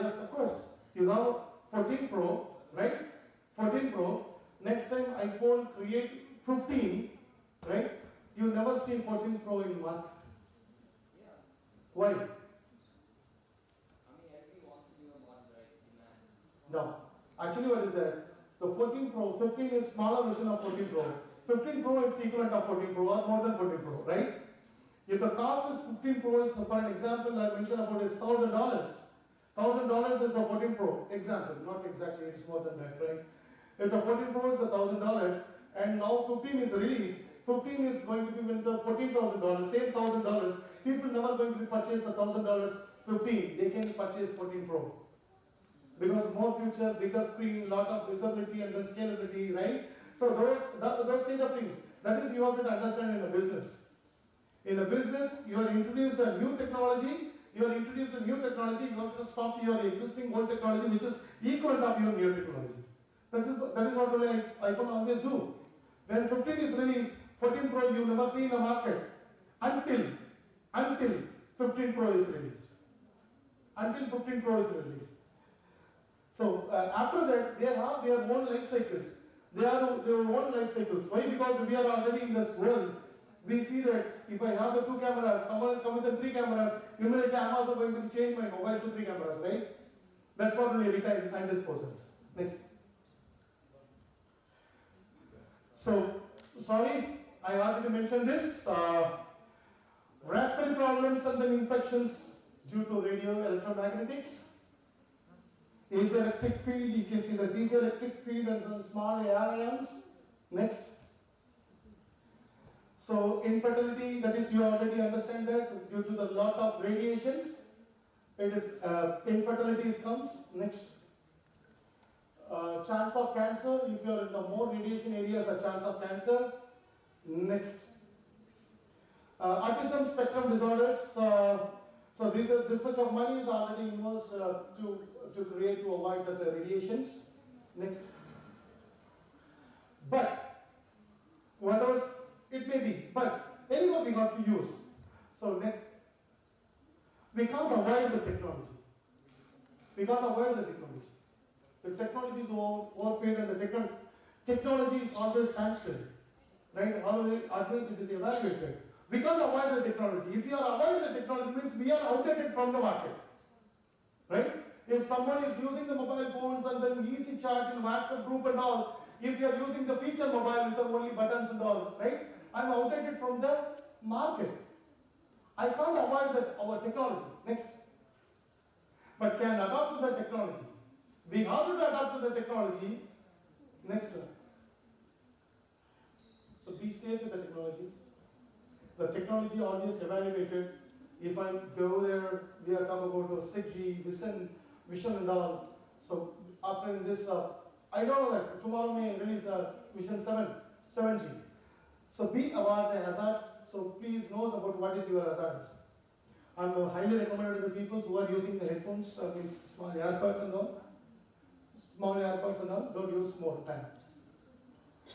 Yes, of course. You have 14 Pro, right? 14 Pro. Next time iPhone create 15, right? You never see 14 Pro in market. Why? No. Actually, what is that? The 14 Pro, 15 is smaller version of 14 Pro. 15 Pro is equivalent of 14 Pro or more than 14 Pro, right? If the cost is 15 Pro, is, for an example I mentioned about is $1,000. $1,000 is a 14 Pro. Example, not exactly, it's more than that, right? It's a 14 Pro, it's $1,000, and now 15 is released. 15 is going to be with the $14,000, same $1,000. People never going to be purchase the $1,000 15. They can purchase 14 Pro. Because more future, bigger screen, lot of visibility and then scalability, right? So those kind of things. That is you have to understand in a business. In a business, you are introduced a new technology. You have to stop your existing old technology, which is equivalent of your new technology. That is what only iPhone always do. When 15 is released, 14 Pro you never see in the market until 15 Pro is released. Until 15 Pro is released. So after that, they have their own life cycles. They have their own life cycles. Why? Because we are already in this world. We see that if I have the 2 cameras, someone is coming with 3 cameras, immediately I'm also going to change my mobile to 3 cameras, right? That's what only retire and disposals. Next. So, sorry, I already mentioned this. Raspberry problems and then infections due to radio electromagnetics. Is electric field, you can see that these electric field and some small air ions. Next. So infertility, that is you already understand that due to the lot of radiations, it is infertility comes. Next. Chance of cancer, if you are in the more radiation areas, a chance of cancer. Next. Autism spectrum disorders. So this much of money is already invested to avoid the radiations. Next. But whatever it may be, but anyway we have to use. So next, we can't avoid the technology. We can't avoid the technology. The technology is overpaid and the technology is always constant. Right? Always it is evaluated. We can't avoid the technology. If you are avoiding the technology, means we are outdated from the market. Right? If someone is using the mobile phones and then easy chat in WhatsApp group and all, if you are using the feature mobile with the only buttons and all, right? I am outdated from the market. I can't avoid our technology. Next. But can adapt to the technology. We have to adapt to the technology. Next one. So be safe with the technology. The technology always evaluated. If I go there, we are talking about 6G, vision and all. So after this, I don't know that tomorrow may release vision 7G. So be aware of the hazards. So please know about what is your hazards. And highly recommended to the people who are using the headphones, means small AirPods and all. Don't use more time.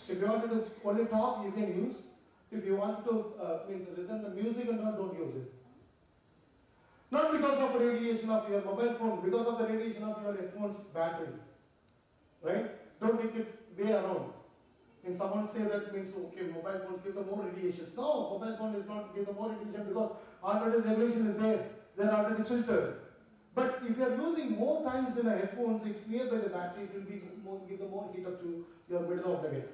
If you want to only talk, you can use. If you want to listen to music and all, don't use it. Not because of the radiation of your mobile phone, because of the radiation of your headphones battery. Right? Don't take it way around. When someone say that means, okay, mobile phone give the more radiations. No, mobile phone is not give the more radiation because already regulation is there. They are already filtered. But if you are using more times in a headphones, it's nearby the battery, it will give the more heat up to your middle of the head.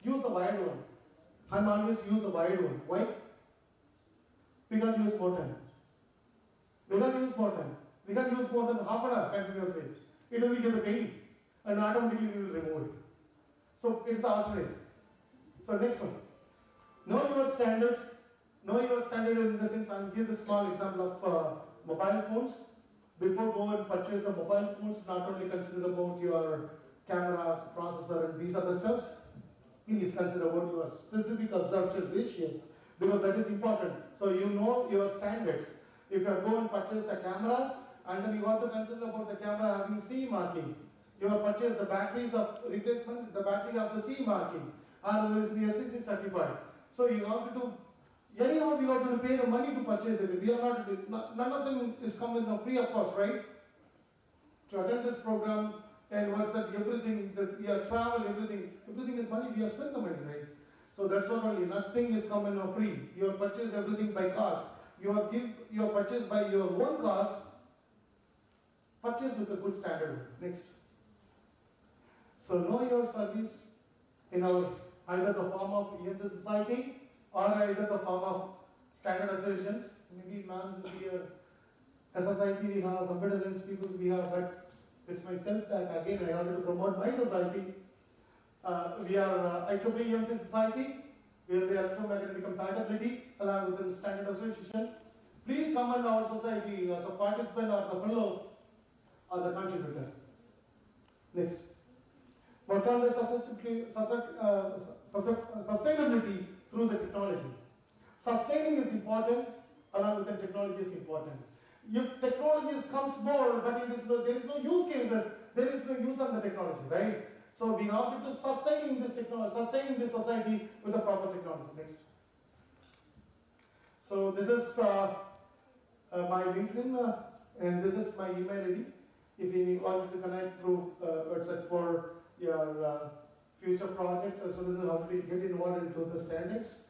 Use the wired one. I'm always use the wired one. Why? We can't use more time. We can't use more than half an hour continuously. It will give the pain. And automatically we will remove it. So it's alternate. So next one. Know your standards. Know your standard in the sense, I'll give the small example of mobile phones. Before go and purchase the mobile phones, not only consider about your cameras, processor, and these other stuff. Please consider about your specific absorption ratio because that is important. So you know your standards. if you go and purchase the cameras, and then you have to consider about the camera having CE marking. You have purchased the batteries of replacement, the battery of the CE marking, and there is the SSIT certified. So you have to do, anyhow you have to pay the money to purchase it. We are not, none of them is coming free of cost, right? To attend this program, and what's that, everything, that we have travel, everything is money, we have spent the money, right? So that's not only, nothing is coming free. You have purchased everything by cost. You have purchased by your own cost, purchase with a good standard. Next. So know your service in our either the form of SSIT or either the form of standard associations. Maybe ma'ams is here, SSIT we have, computer science people we have, but it's myself that again I have to promote my society. We are IEEE Society, we have the electromagnetic compatibility along with the standard association. Please come on our society as a participant or the fellow or the contributor. Next. Work on the sustainability through the technology. Sustaining is important, along with the technology is important. If technology comes more, but there is no use cases, there is no use of the technology, right? So we have to sustain this technology, sustain this society with the proper technology. Next. So this is my LinkedIn, and this is my email ID. If you want to connect through WhatsApp for your future projects, as well as how to get involved into the standards,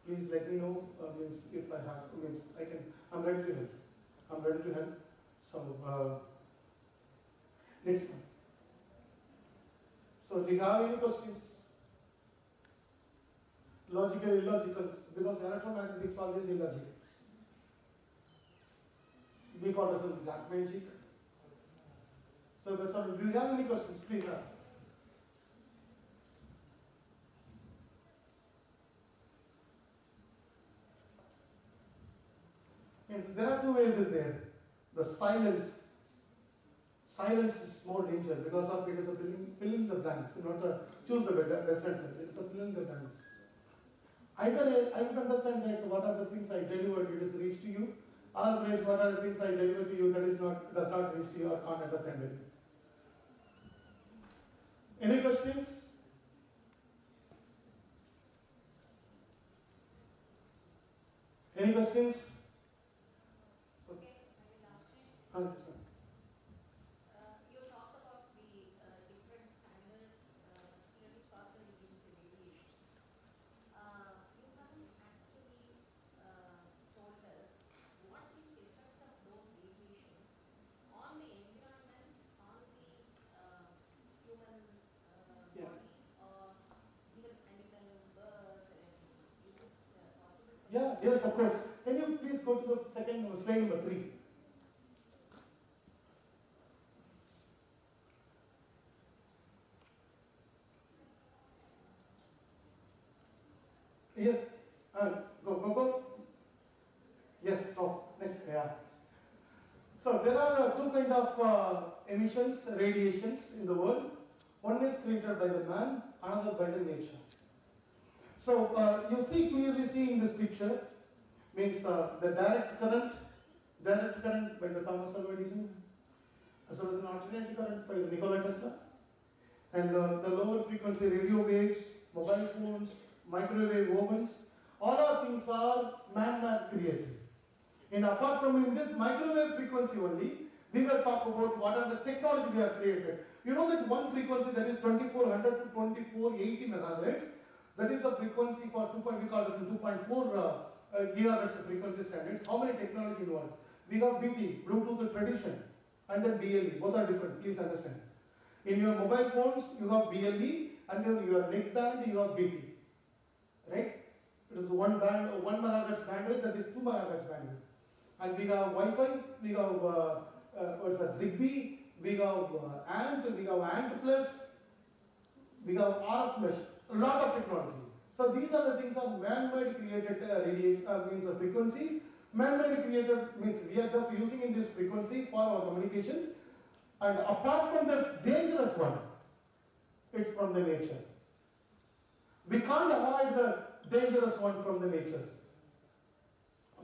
please let me know. Means if I have, means I can. I'm ready to help. I'm ready to help. So next one. So do you have any questions? Logical, illogical, because electromagnetic is always illogical. We call this black magic. So that's all. Do you have any questions? Please ask. Yes, there are two ways is there. The silence. Silence is more danger because of it is a fill in the blanks, not a choose the best answer. It is a fill in the blanks. Either I would understand that what are the things I delivered, it is reached to you, or what are the things I deliver to you that is not does not reach to you or can't understand it. Any questions? Any questions? So, okay, I will ask you. That's fine. You talked about the different standards in which part of the variations. You haven't actually told us what is the effect of those variations on the environment, on the human body, or even animals, birds, and everything. Is it possible? Yeah, yes, of course. Can you please go to the second slide number 3? Yes, go. Yes, stop. Next, yeah. So there are two kinds of emissions, radiations in the world. One is created by the man, another by the nature. So you clearly see in this picture, means the direct current by the Thomas Alva Edison, as well as an alternating current by the Nikola Tesla, and the lower frequency radio waves, mobile phones, microwave ovens, all our things are man-made created. And apart from in this microwave frequency only, we will talk about what are the technology we have created. You know that one frequency that is 2400 to 2480 megahertz, that is a frequency for we call this 2.4 gigahertz frequency standards. How many technology involved? We have BT, Bluetooth tradition, and then BLE. Both are different, please understand. In your mobile phones, you have BLE, and then your neck band, you have BT. Right? It is 1 megahertz bandwidth, that is 2 megahertz bandwidth. And we have Wi-Fi, we have what's that, Zigbee, we have ANT, we have ANT plus, we have RF mesh, a lot of technology. So these are the things of man-made created radiation, means of frequencies. Man-made created means we are just using in this frequency for our communications. And apart from this dangerous one, it's from the nature. We can't avoid the dangerous one from the natures.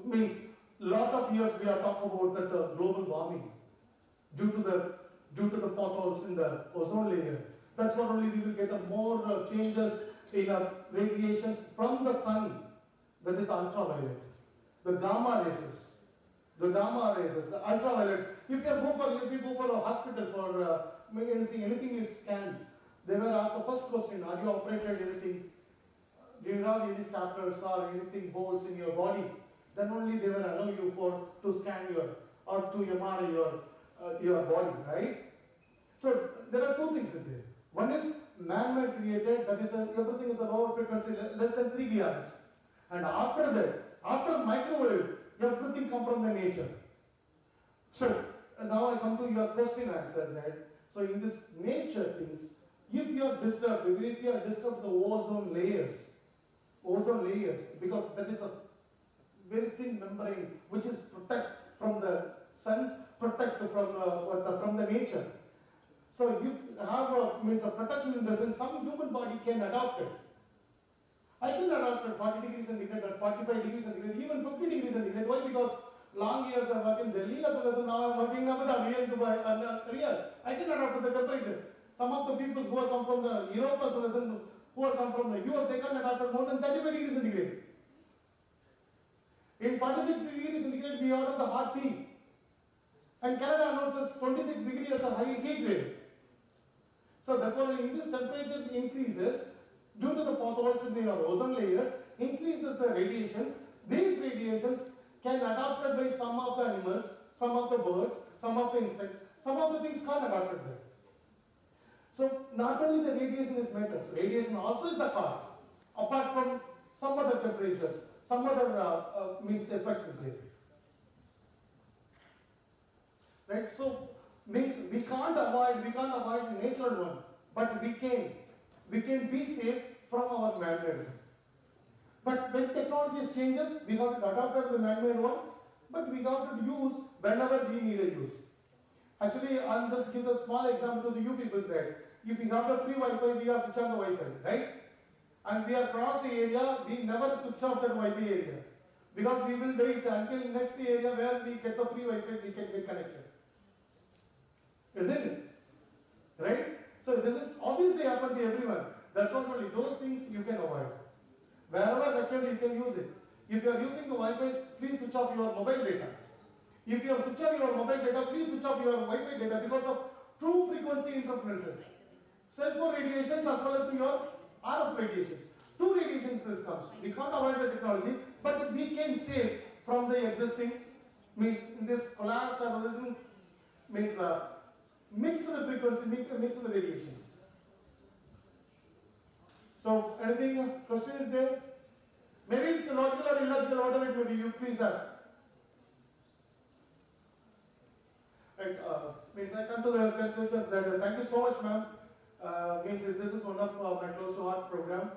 Means lot of years we are talking about that global warming due to the potholes in the ozone layer. That's not only we will get more changes in radiations from the sun, that is ultraviolet, the gamma rays, the ultraviolet. If you go for a hospital for anything is scanned, they were asked the first question: are you operated anything? Do you have any staplers or anything holes in your body? Then only they will allow you to scan or to MRI your body, right? So there are two things there. One is man-made created, that is everything is a lower frequency, less than 3 GHz. And after that, after microwave, everything comes from the nature. So now I come to your question answer that. So in this nature things, if you are disturbed the ozone layers, because that is a very thin membrane which is protect from the sun's, protect from the nature. So you have a protection in the sense some human body can adopt it. I can adopt at 40 degrees centigrade, at 45 degrees centigrade, even 50 degrees centigrade. Why? Because long years I work in Delhi as well as now I am working in Abu Dhabi and Dubai and Riyadh. I can adapt to the temperature. Some of the people who have come from the Europe as well as who have come from the US, they can adapt at more than 35 degrees centigrade. In 46 degrees centigrade, we order the hot tea. And Canada announces 26 degrees as a high heat wave. So that's why in this temperature increases due to the potholes in the ozone layers, increases the radiations. These radiations can adapt by some of the animals, some of the birds, some of the insects, some of the things can't adapt there. So not only the radiation is matters, radiation also is the cause, apart from some other temperatures, some other effects is there. Right? So means we can't avoid the natural one, but we can be safe from our man-made. But when technology changes, we have to adapt to the man-made one, but we have to use whenever we need a use. Actually, I'll just give a small example to you people there. If we have the free Wi-Fi, we are switch on the Wi-Fi, right? And we are across the area, we never switch off that Wi-Fi area. Because we will wait until next area where we get the free Wi-Fi, we can get connected. Isn't it? Right? So this is obviously happen to everyone. That's not only those things you can avoid. Wherever required, you can use it. If you are using the Wi-Fi, please switch off your mobile data. If you are switching your mobile data, please switch off your Wi-Fi data because of true frequency interferences. Cell phone radiations as well as your RF radiations. Two radiations this comes. We can't avoid the technology, but we can save from the existing, means in this collapse or this means mix the frequency, mix the radiations. So anything, question is there? Maybe it's logical or illogical, whatever it may be, you please ask. Right, means I come to the conclusions that thank you so much, ma'am. Means this is one of my close to heart program.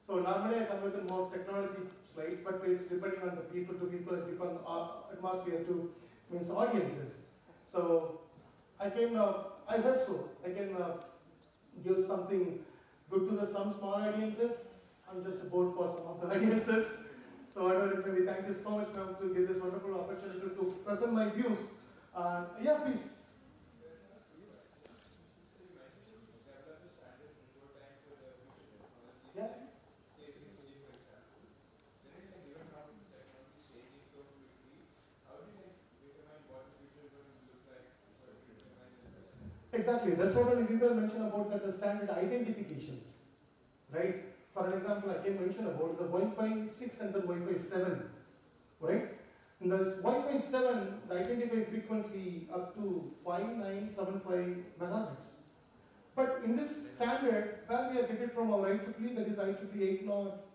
So normally I come with more technology slides, but it's depending on the people to people and people atmosphere to means audiences. So I can, I hope so. I can give something good to some small audiences. I'm just a board for some of the audiences. So whatever it may be, thank you so much, ma'am, to give this wonderful opportunity to present my views. Yeah, please. Yeah. Exactly. That's what we will mention about the standard identifications, right? For example, I can mention about the Wi-Fi 6 and the Wi-Fi 7, right? In the Wi-Fi 7, the identify frequency up to 5975 megahertz. But in this standard, where we are getting from our IEEE, that is IEEE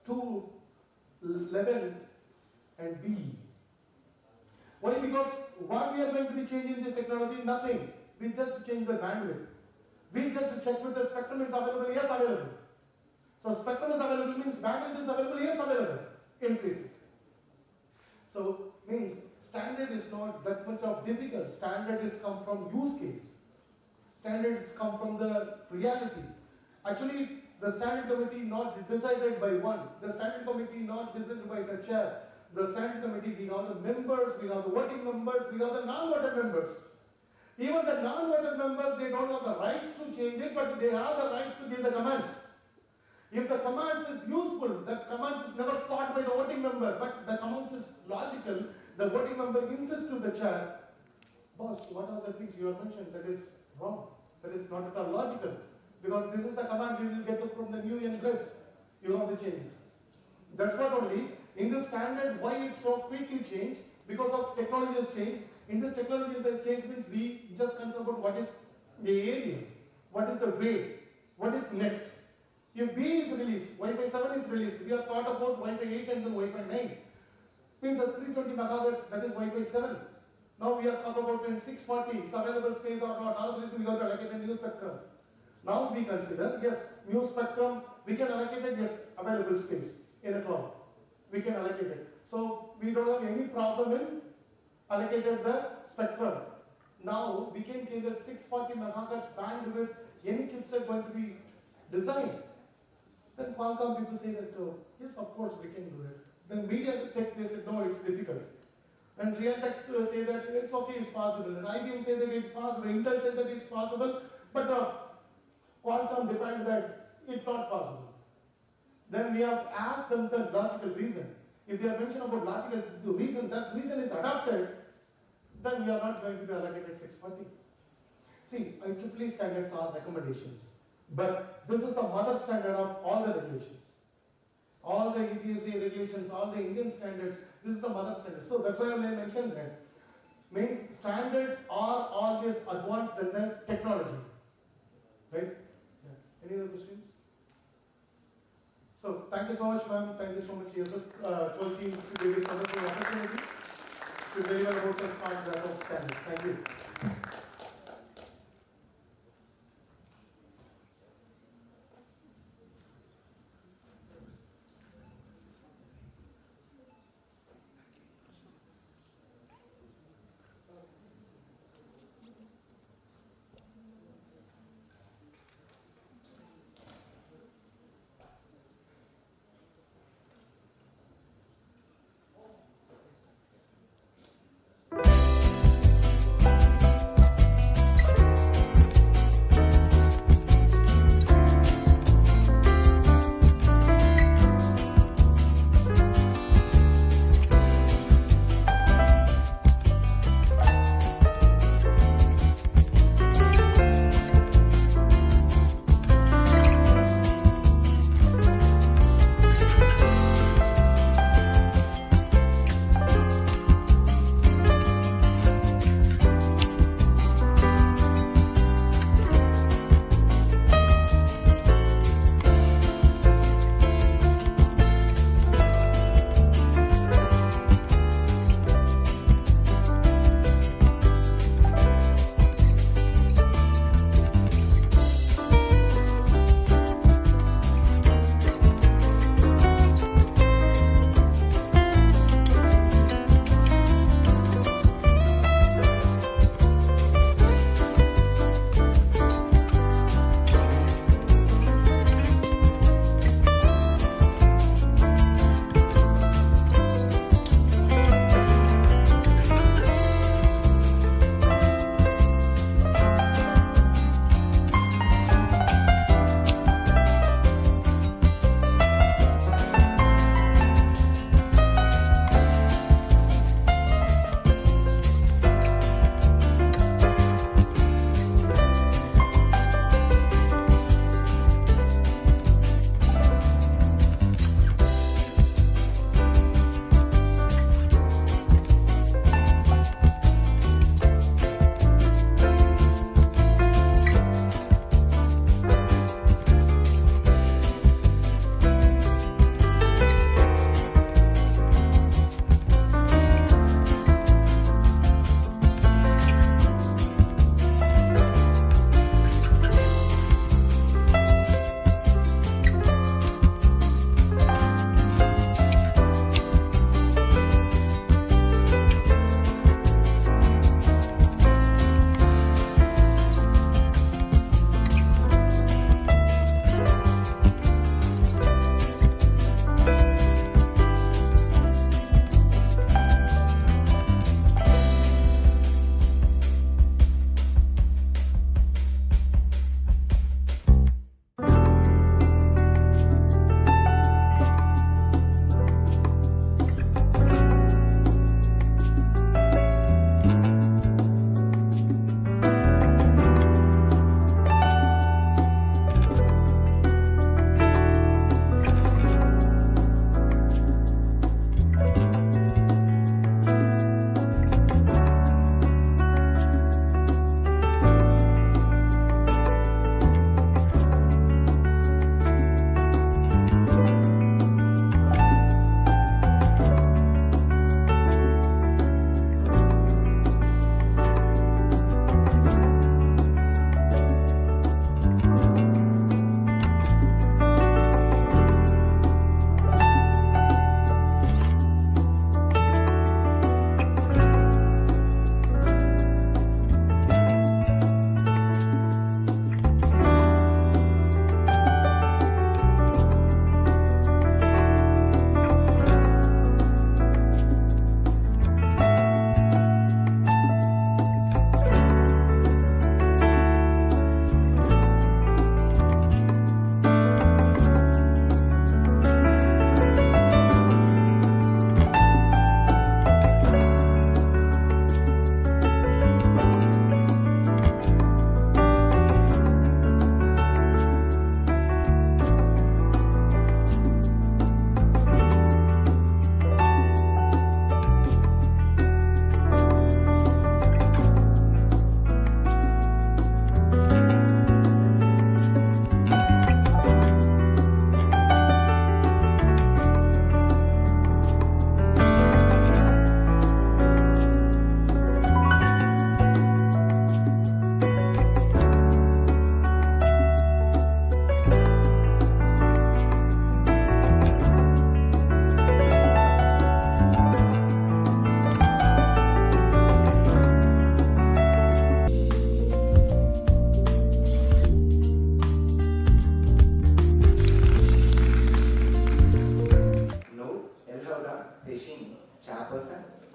802.11 and B. Why? Because what we are going to be changing this technology? Nothing. We just change the bandwidth. We just check with the spectrum is available, yes, available. So spectrum is available means bandwidth is available, yes, available. Increase it. So means standard is not that much of difficult. Standard is come from use case. Standards come from the reality. Actually, the standard committee not decided by one. The standard committee not decided by the chair. the standing committee, we have the members, we have the voting members, we have the non-voted members. Even the non-voted members, they don't have the rights to change it, but they have the rights to give the comments. If the comments is useful, that comments is never thought by the voting member, but the comments is logical, the voting member insists to the chair, boss, what are the things you have mentioned that is wrong, that is not at all logical, because this is the command you will get from the new young girls. You have to change it. That's what only, in the standard, why it's so quickly changed, because of technology has changed. In this technology, the change means we just concern about what is the area, what is the way, what is next. If B is released, Wi-Fi 7 is released, we have thought about Wi-Fi 8 and then Wi-Fi 9. Means at 320 megahertz, that is Wi-Fi 7. Now we are talking about in 640, it's available space or not. All of this we have to allocate a new spectrum. Now we consider, yes, new spectrum, we can allocate it, yes, available space in a cloud. We can allocate it. So we don't have any problem in allocated the spectrum. Now we can change that 640 megahertz bandwidth, any chipset going to be designed. Then Qualcomm people say that, oh, yes, of course we can do it. Then MediaTek, they said, no, it's difficult. And Realtek say that it's okay, it's possible. And IBM say that it's possible. Intel said that it's possible. But Qualcomm defined that it's not possible. Then we have asked them the logical reason. If they have mentioned about logical reason, that reason is adopted, then we are not going to be allocated 640. See, IEEE standards are recommendations. But this is the mother standard of all the regulations. All the ETSA regulations, all the Indian standards, this is the mother standard. So that's why I mentioned that. Means standards are always advanced than the technology. Right? Yeah. Any other questions? So thank you so much, ma'am. Thank you so much, IESS12 Team, to give this wonderful opportunity to deliver about the smart class of standards. Thank you.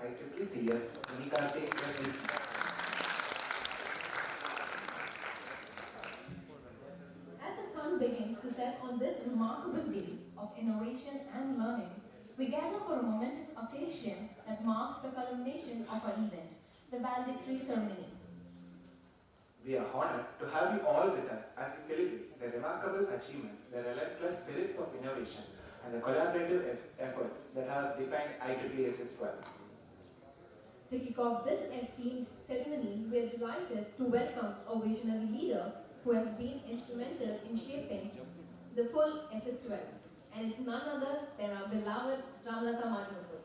IEEE CS YESIST12. As the sun begins to set on this remarkable day of innovation and learning, we gather for a momentous occasion that marks the culmination of our event, the Valedictory ceremony. We are honored to have you all with us as we celebrate the remarkable achievements, the relentless spirits of innovation, and the collaborative efforts that have defined IEEE YESIST12. To kick off this esteemed ceremony, we are delighted to welcome a visionary leader who has been instrumental in shaping the full SS12, and it's none other than our beloved Ramlata Madhumato.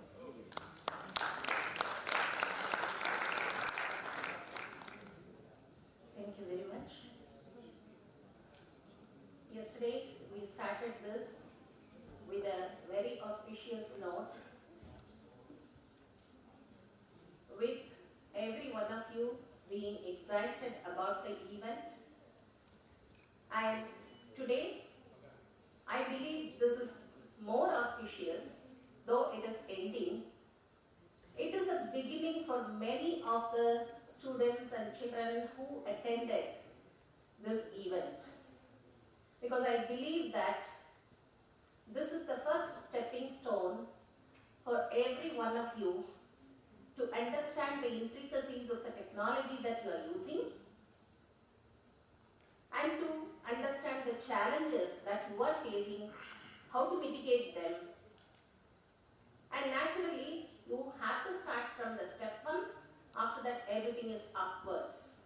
Thank you very much. Yesterday, we started this with a very auspicious note, with every one of you being excited about the event. And today, I believe this is more auspicious, though it is ending. It is a beginning for many of the students and children who attended this event. Because I believe that this is the first stepping stone for every one of you to understand the intricacies of the technology that you are using and to understand the challenges that you are facing, how to mitigate them. And naturally, you have to start from the step one. After that, everything is upwards.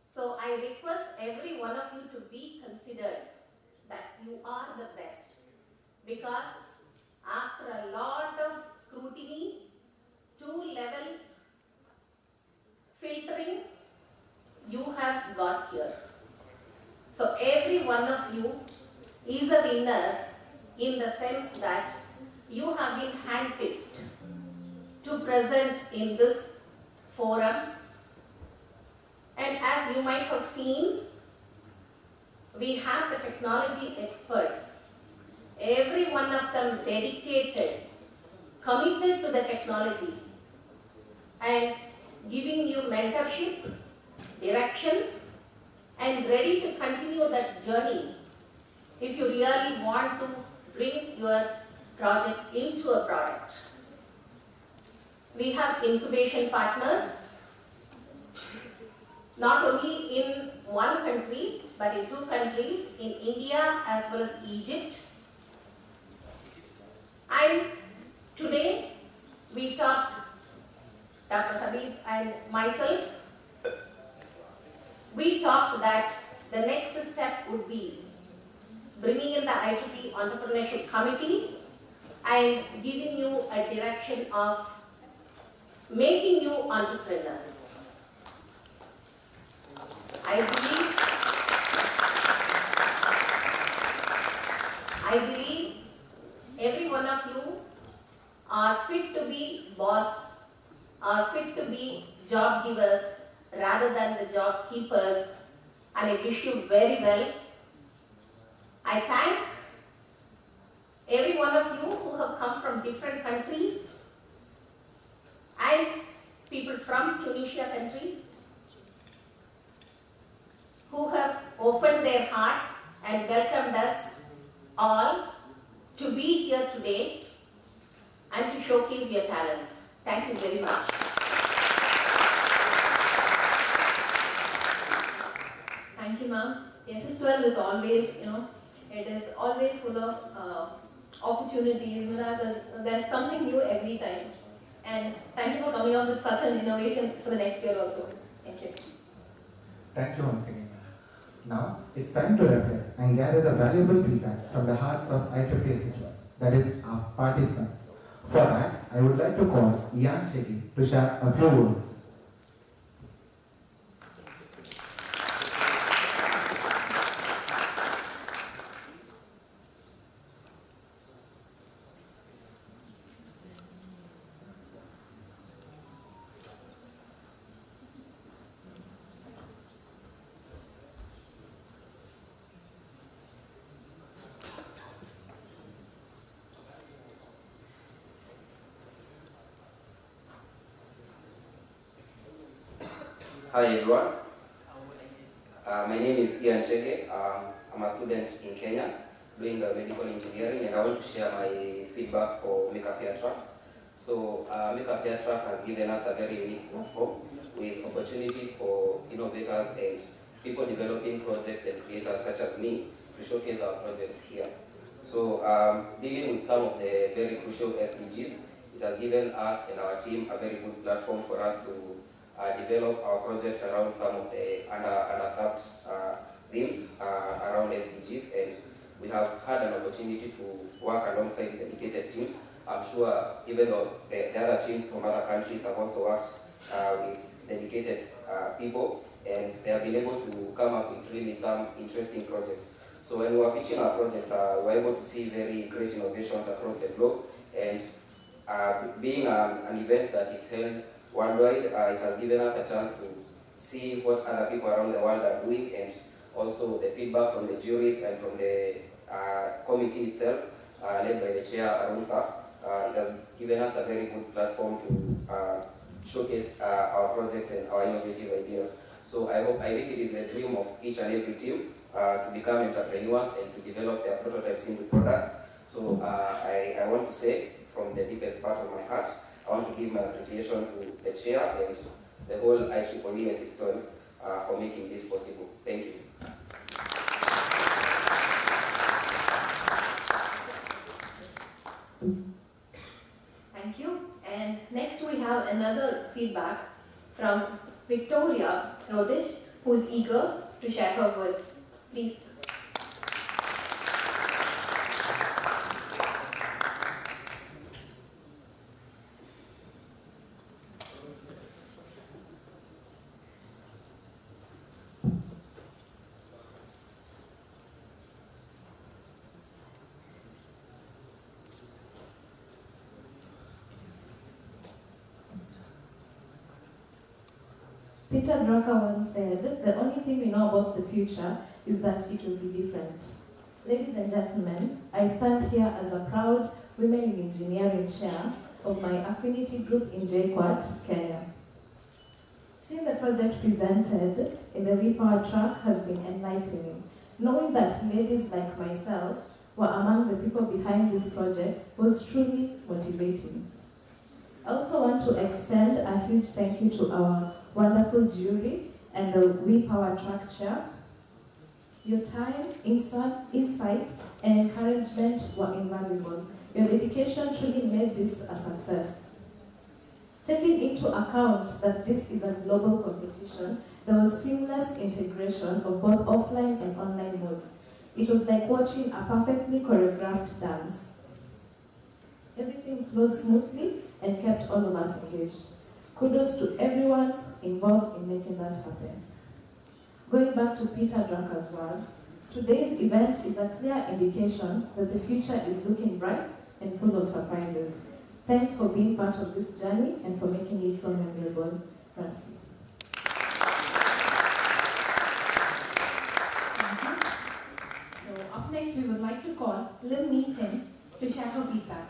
So I request every one of you to be considered that you are the best, because after a lot of scrutiny, two-level filtering, you have got here. So every one of you is a winner in the sense that you have been handpicked to present in this forum. And as you might have seen, we have the technology experts, every one of them dedicated, committed to the technology and giving you mentorship, direction, and ready to continue that journey if you really want to bring your project into a product. We have incubation partners, not only in one country, but in two countries, in India as well as Egypt. And today, we talked, Dr. Habib and myself, we talked that the next step would be bringing in the IEEE Entrepreneurship Committee and giving you a direction of making you entrepreneurs. I believe every one of you are fit to be boss, are fit to be job givers rather than the job keepers, and I wish you very well. I thank every one of you who have come from different countries and people from Tunisia country who have opened their heart and welcomed us all to be here today and to showcase your talents. Thank you very much. Thank you, ma'am. SS12 is always, it is always full of opportunities, miracles. There's something new every time. And thank you for coming up with such an innovation for the next year also. Thank you. Thank you once again. Now, it's time to reflect and gather the valuable feedback from the hearts of IEEE YESIST12, that is, our participants. For that, I would like to call Ian Cheggy to share a few words. Hi everyone. My name is Ian Chege. I'm a student in Kenya doing medical engineering, and I want to share my feedback for Make a Fair Track. So Make a Fair Track has given us a very unique platform with opportunities for innovators and people developing projects and creators such as me to showcase our projects here. So dealing with some of the very crucial SDGs, it has given us and our team a very good platform for us to develop our project around some of the underserved themes around SDGs, and we have had an opportunity to work alongside dedicated teams. I'm sure even though the other teams from other countries have also worked with dedicated people, and they have been able to come up with really some interesting projects. So when we were pitching our projects, we were able to see very great innovations across the globe, and being an event that is held worldwide, it has given us a chance to see what other people around the world are doing, and also the feedback from the juries and from the committee itself, led by the chair, Arunsa. It has given us a very good platform to showcase our projects and our innovative ideas. So I think it is the dream of each and every team to become entrepreneurs and to develop their prototypes into products. So I want to say from the deepest part of my heart, I want to give my appreciation to the chair and the whole IEEE YESIST12 for making this possible. Thank you. Thank you. And next we have another feedback from Victoria Rodish, who is eager to share her words. Please. Peter Drucker once said, "The only thing we know about the future is that it will be different." Ladies and gentlemen, I stand here as a proud Women in Engineering chair of my affinity group in JKUAT, Kenya. Seeing the project presented in the WePower track has been enlightening. Knowing that ladies like myself were among the people behind these projects was truly motivating. I also want to extend a huge thank you to our wonderful jury and the WePower track chair. Your time, insight, and encouragement were invaluable. Your dedication truly made this a success. Taking into account that this is a global competition, there was seamless integration of both offline and online modes. It was like watching a perfectly choreographed dance. Everything flowed smoothly and kept all of us engaged. Kudos to everyone involved in making that happen. Going back to Peter Drucker's words, today's event is a clear indication that the future is looking bright and full of surprises. Thanks for being part of this journey and for making it so memorable. Merci. So up next, we would like to call Lim Mi Chen to share her feedback.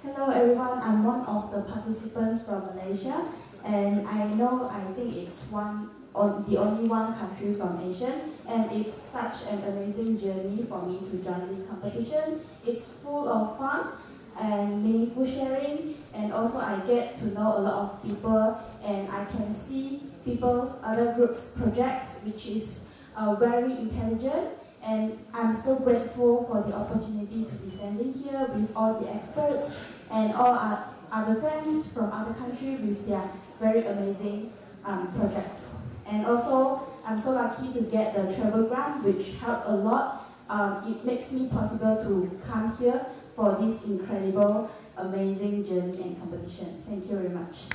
Hello everyone, I'm one of the participants from Malaysia, and I think it's the only one country from Asia, and it's such an amazing journey for me to join this competition. It's full of fun and meaningful sharing, and also I get to know a lot of people, and I can see people's other groups' projects, which is very intelligent. And I'm so grateful for the opportunity to be standing here with all the experts and all our other friends from other countries with their very amazing projects. And also, I'm so lucky to get the travel grant, which helped a lot. It makes me possible to come here for this incredible, amazing journey and competition. Thank you very much.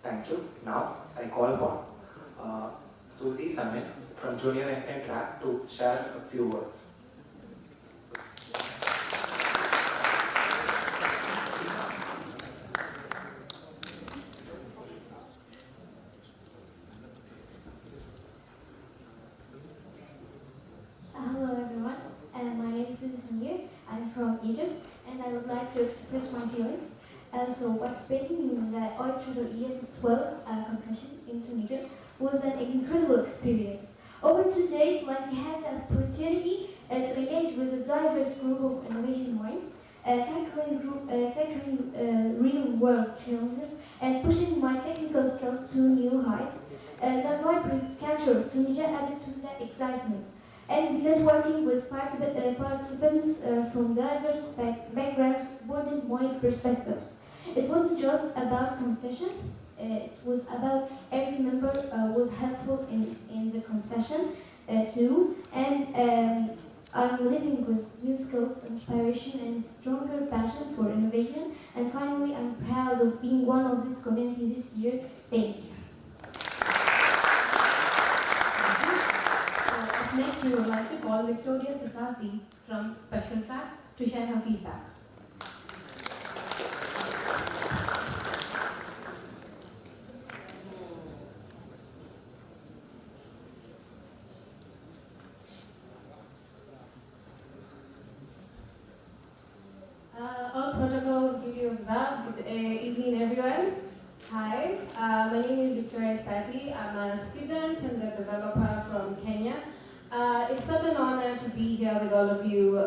Thank you. Now I call upon Susie Samin from Junior Einstein Track to share a few words. to express my feelings. So participating in the IEEE YESIST12 competition in Tunisia was an incredible experience. Over 2 days, I had the opportunity to engage with a diverse group of innovation minds, tackling real-world challenges and pushing my technical skills to new heights. The vibrant culture of Tunisia added to the excitement. And networking with participants from diverse backgrounds broadened my perspectives. It wasn't just about competition, it was about every member was helpful in the competition too. And I'm living with new skills, inspiration, and stronger passion for innovation. And finally, I'm proud of being one of this community this year. Thank you. Next, we would like to call Victoria Sakati from Special Track to share her feedback. All protocols duly observed. Good evening, everyone. Hi, my name is Victoria Sakati. I'm a student and a developer from Kenya. It's such an honor to be here with all of you,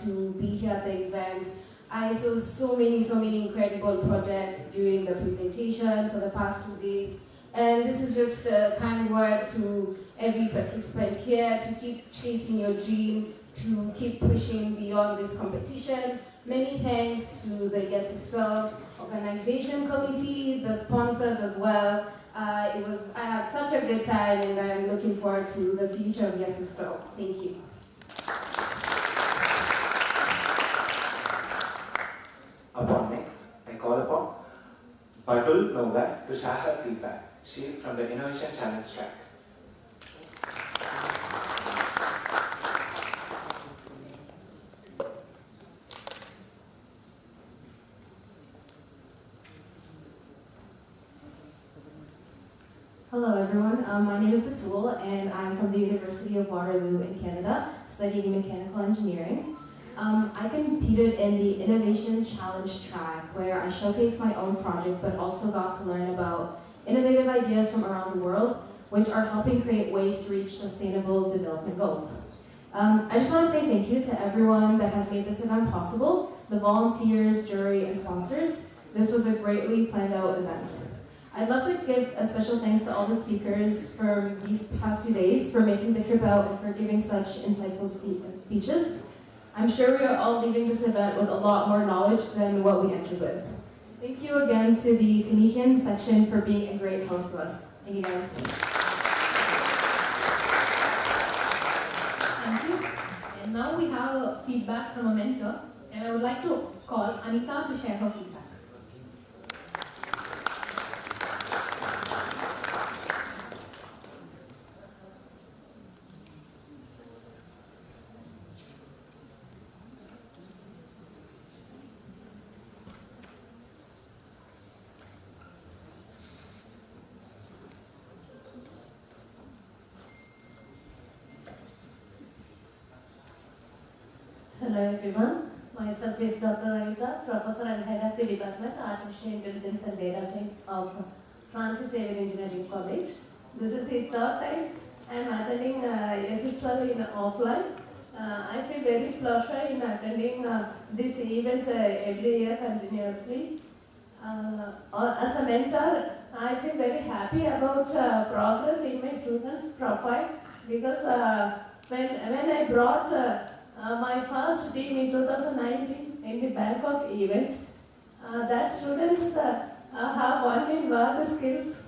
to be here at the event. I saw so many incredible projects during the presentation for the past 2 days. And this is just a kind word to every participant here to keep chasing your dream, to keep pushing beyond this competition. Many thanks to the YESIST12 organization committee, the sponsors as well. I had such a good time, and I'm looking forward to the future of YESIST12. Thank you. Next, I call upon Batul Novak to share her feedback. She is from the Innovation Challenge track. Hello everyone, my name is Batul and I'm from the University of Waterloo in Canada, studying mechanical engineering. I competed in the Innovation Challenge track where I showcased my own project but also got to learn about innovative ideas from around the world which are helping create ways to reach sustainable development goals. I just want to say thank you to everyone that has made this event possible, the volunteers, jury, and sponsors. This was a greatly planned out event. I'd love to give a special thanks to all the speakers for these past 2 days for making the trip out and for giving such insightful speeches. I'm sure we are all leaving this event with a lot more knowledge than what we entered with. Thank you again to the Tunisian section for being a great host to us. Thank you guys. Thank you. And now we have feedback from a mentor, and I would like to call Anita to share her feedback. Hello everyone, myself is Dr. Anita, Professor and Head of the Department Artificial Intelligence and Data Science of Francis Xavier Engineering College. This is the third time I am attending YESIST12 in offline. I feel very pleasure in attending this event every year continuously. As a mentor, I feel very happy about progress in my students' profile because when I brought my first team in 2019 in the Bangkok event, that students have won in world skills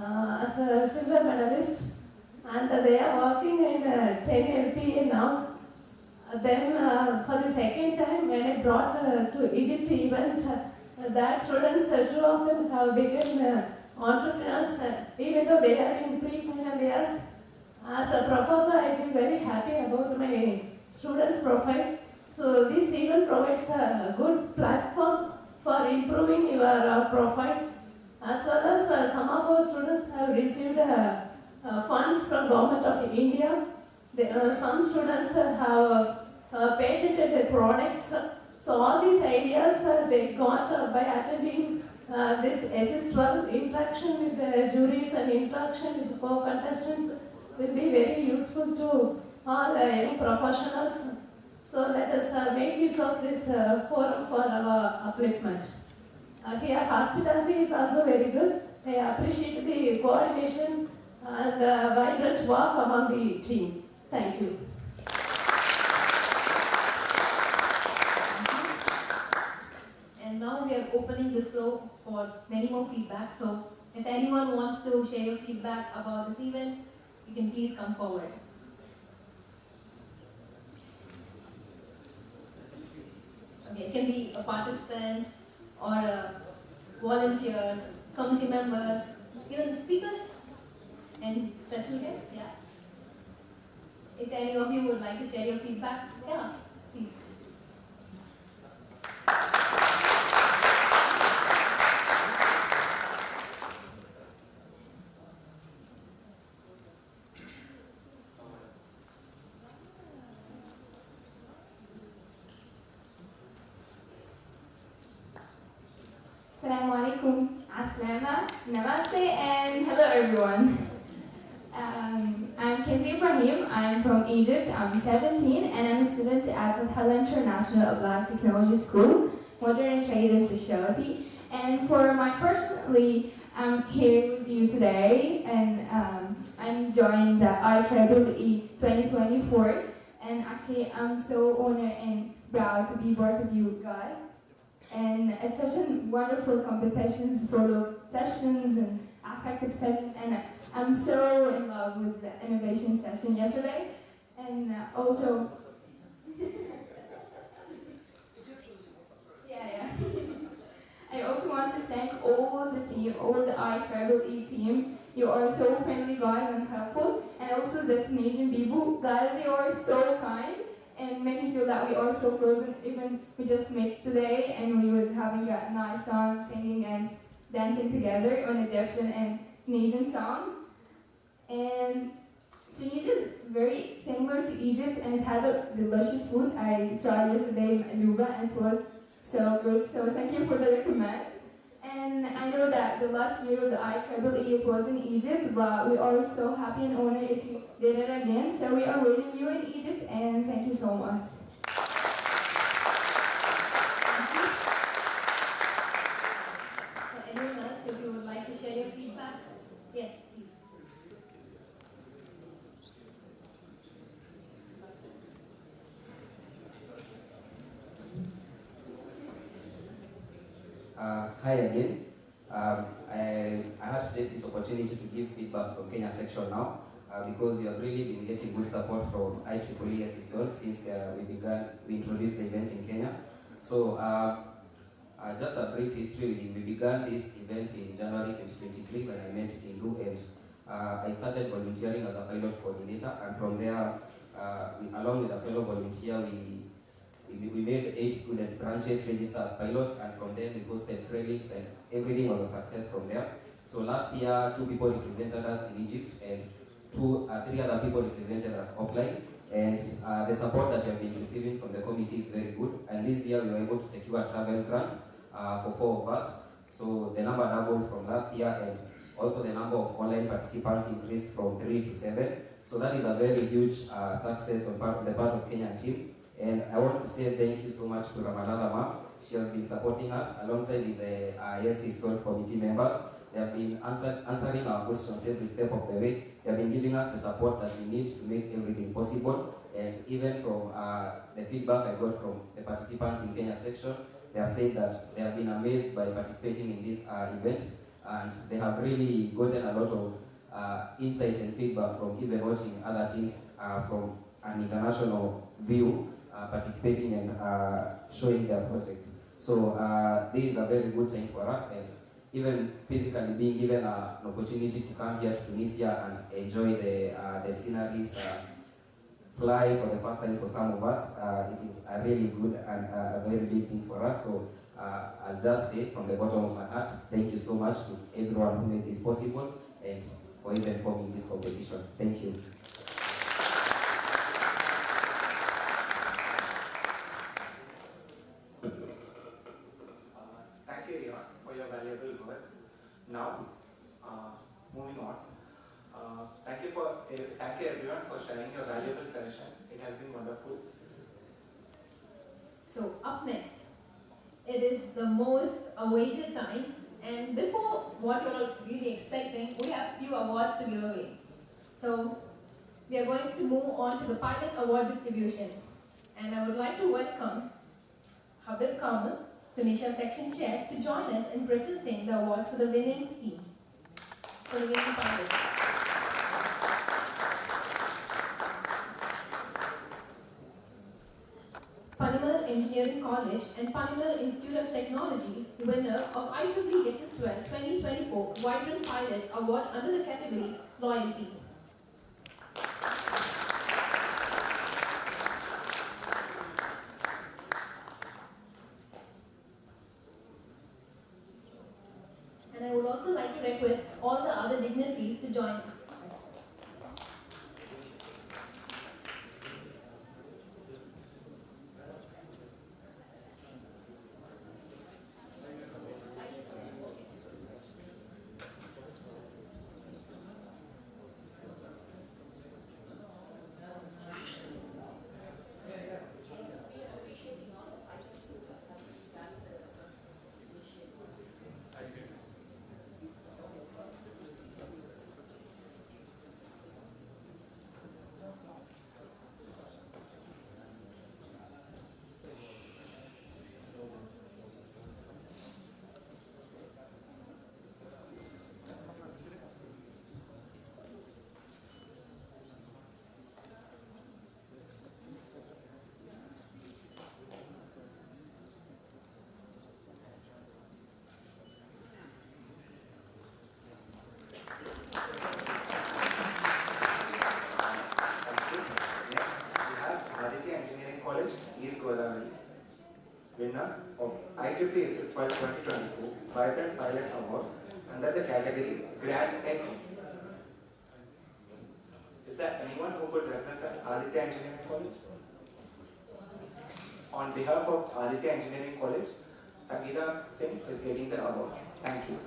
as a silver medalist, and they are working in 10 LPA now. Then for the second time when I brought to Egypt event, that students too often have become entrepreneurs even though they are in pre-final years. As a professor, I feel very happy about my students' profile. So this event provides a good platform for improving your profiles, as well as some of our students have received funds from Government of India. Some students have patented their products. So all these ideas they got by attending this YESIST12 interaction with the juries and interaction with the co-contestants will be very useful to all young professionals. So let us make use of this forum for our upliftment. Here hospitality is also very good. I appreciate the coordination and vibrant work among the team. Thank you. And now we are opening this floor for many more feedback. So if anyone wants to share your feedback about this event, you can please come forward. Okay, it can be a participant or a volunteer, committee members, even speakers and special guests, yeah. If any of you would like to share your feedback, yeah, please. Assalamu alaikum, Aslama, Namaste, and hello everyone. I'm Kenzie Ibrahim. I'm from Egypt. I'm 17 and I'm a student at Al International Applied Technology School, Modern Trade and Specialty. And for my personally, I'm here with you today, and I'm joined the IEEE 2024. And actually, I'm so honored and proud to be part of you guys. And it's such a wonderful competitions full of sessions and affective sessions, and I'm so in love with the innovation session yesterday. And also, I also want to thank all the team, all the IEEE team. You are so friendly guys and helpful, and also the Tunisian people, guys, you are so kind. And make me feel that we are so close, and even we just met today and we were having a nice time singing and dancing together on Egyptian and Tunisian songs. And Tunisia is very similar to Egypt, and it has a delicious food. I tried yesterday maluba and it was so good, so thank you for the recommend. And I know that the last year of the IEEE it was in Egypt, but we are so happy and honored if you did it again. So we are waiting you in Egypt, and thank you so much. Anyone else, if you would like to share your feedback? Yes, please. Hi again. I had to take this opportunity to give feedback from Kenya section now because we have really been getting good support from IEEE YESIST12 since we introduced the event in Kenya. So just a brief history, we began this event in January 2023 when I met Indu, and I started volunteering as a pilot coordinator, and from there, along with a fellow volunteer, we made 8 student branches register as pilots, and from then we hosted trainings and everything was a success from there. So last year, 2 people represented us in Egypt and 3 other people represented us offline. And the support that we have been receiving from the committee is very good. And this year we were able to secure travel grants for 4 of us. So the number doubled from last year, and also the number of online participants increased from 3 to 7. So that is a very huge success on the part of Kenyan team. And I want to say thank you so much to Ramalala ma'am. She has been supporting us alongside with the YESIST12 committee members. They have been answering our questions every step of the way. They have been giving us the support that we need to make everything possible. And even from the feedback I got from the participants in Kenya section, they have said that they have been amazed by participating in this event, and they have really gotten a lot of insights and feedback from even watching other teams from an international view participating and showing their projects. So this is a very good time for us, and even physically being given an opportunity to come here to Tunisia and enjoy the sceneries, fly for the first time for some of us, it is a really good and a very big thing for us. So I'll just say from the bottom of my heart, thank you so much to everyone who made this possible and for even forming this competition. Thank you. Thank you everyone for sharing your valuable suggestions. It has been wonderful. So up next, it is the most awaited time, and before what you're all really expecting, we have few awards to give away. So we are going to move on to the pilot award distribution, and I would like to welcome Habib Kamal, Tunisia section chair, to join us in presenting the awards for the winning teams, for the winning pilots. Panimal Engineering College and Panimal Institute of Technology, winner of IEEE YESIST12 2024 Vibrant Pilot Award under the category Loyalty. And I would also like to request all the other dignitaries to join us. Winner of IEEE YESIST12 2024 Vibrant Pilot Award under the category Grand Entry. Is there anyone who could represent Aditya Engineering College? On behalf of Aditya Engineering College, Sangeeta Singh is getting the award. Thank you.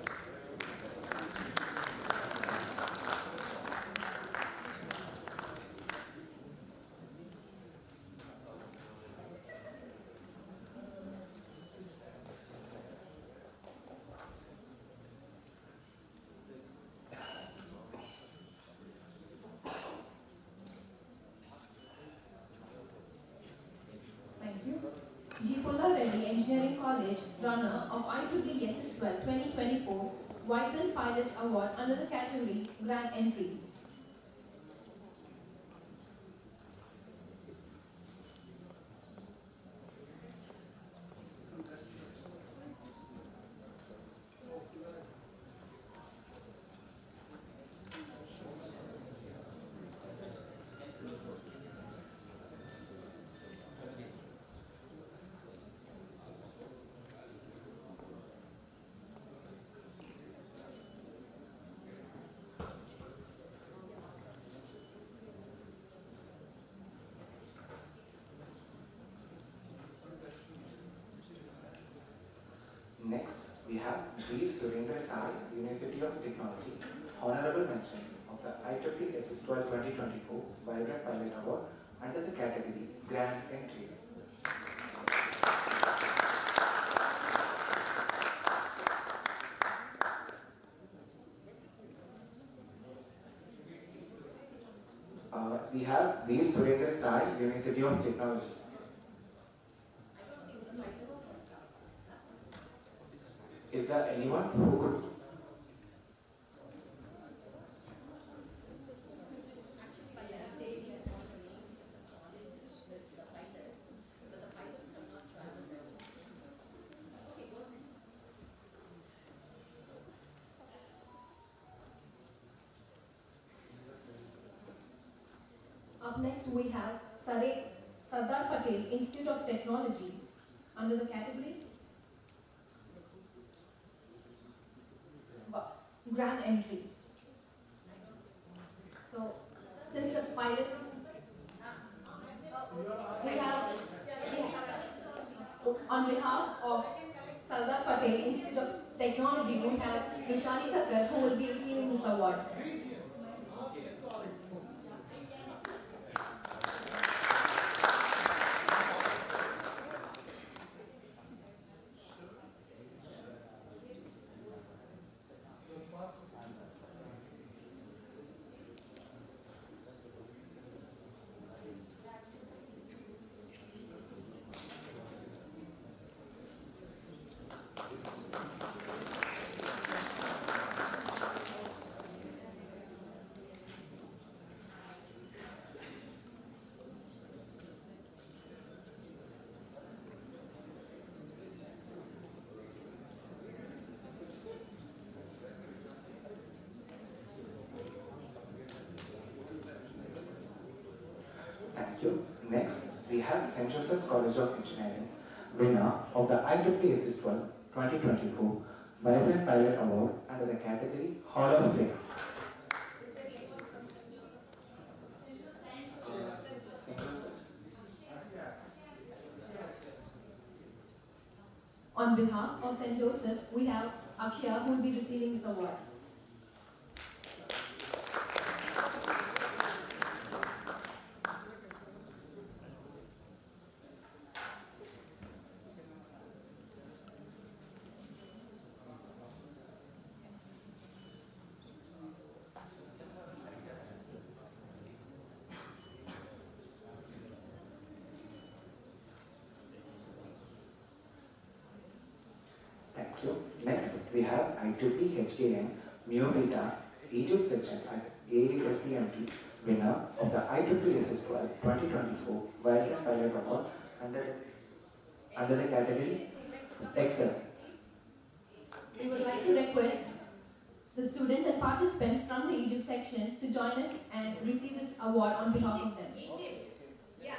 Engineering College, runner of IEEE YESIST12 2024 Vibrant Pilot Award under the category Grand Entry. Next, we have Veer Surendra Sai, University of Technology, Honorable Mention of the IEEE YESIST12 2024 Vibrant Pilot Award under the category Grand Entry. We have Veer Surendra Sai, University of Technology. Is there anyone who could? Up next we have Sardar Patel Institute of Technology under the category Grand Entry. So, since the pilots, we have on behalf of Sardar Patel Institute of Technology, we have Dushani Thakkar, who will be receiving this award. Thank you. Next, we have St. Joseph's College of Engineering, winner of the IEEE YESIST12 2024 Vibrant Pilot Award under the category Hall of Fame. St. Joseph's. On behalf of St. Joseph's, we have Akshya, who will be receiving this award. Thank you. Next, we have IEEE HKN Mu Beta Egypt section at ASTMT, winner of the IEEE YESIST12 2024 Vibrant Pilot Award under the category Excellence. We would like to request the students and participants from the Egypt section to join us and receive this award on behalf of them. Yeah.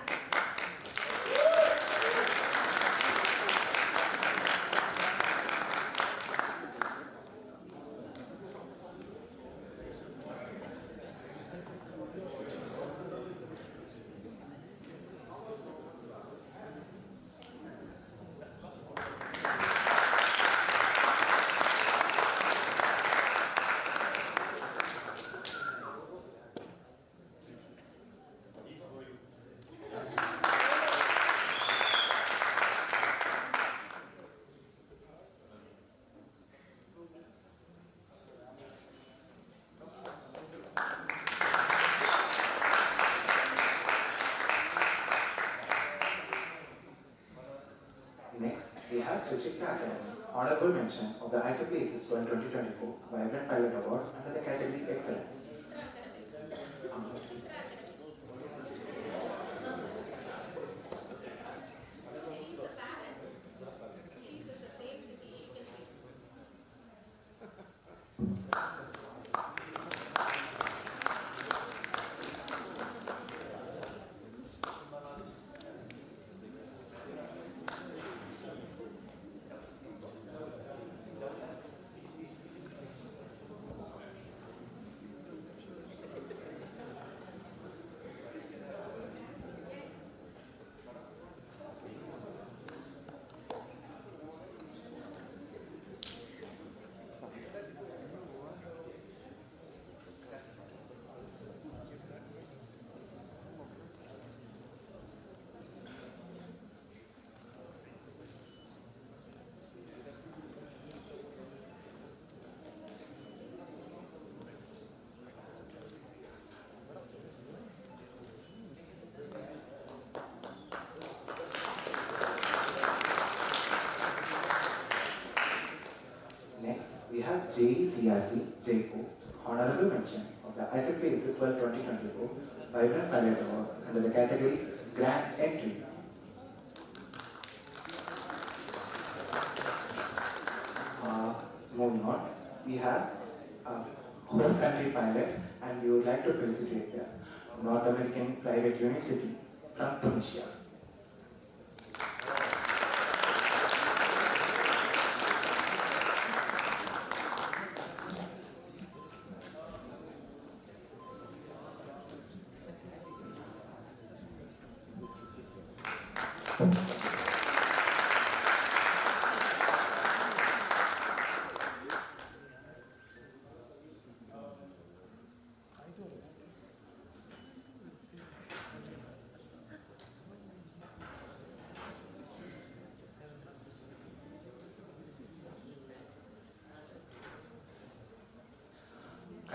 Next, we have Suchitra Academy, honorable mention of the IEEE YESIST12 2024 Vibrant Pilot Award under the category Excellence. We have JECRC, JCO, honorable mention of the IEEE YESIST12 2024 Vibrant Pilot Award under the category Grand Entry. Moving on, we have a host country pilot, and we would like to felicitate the North American Private University from Tunisia.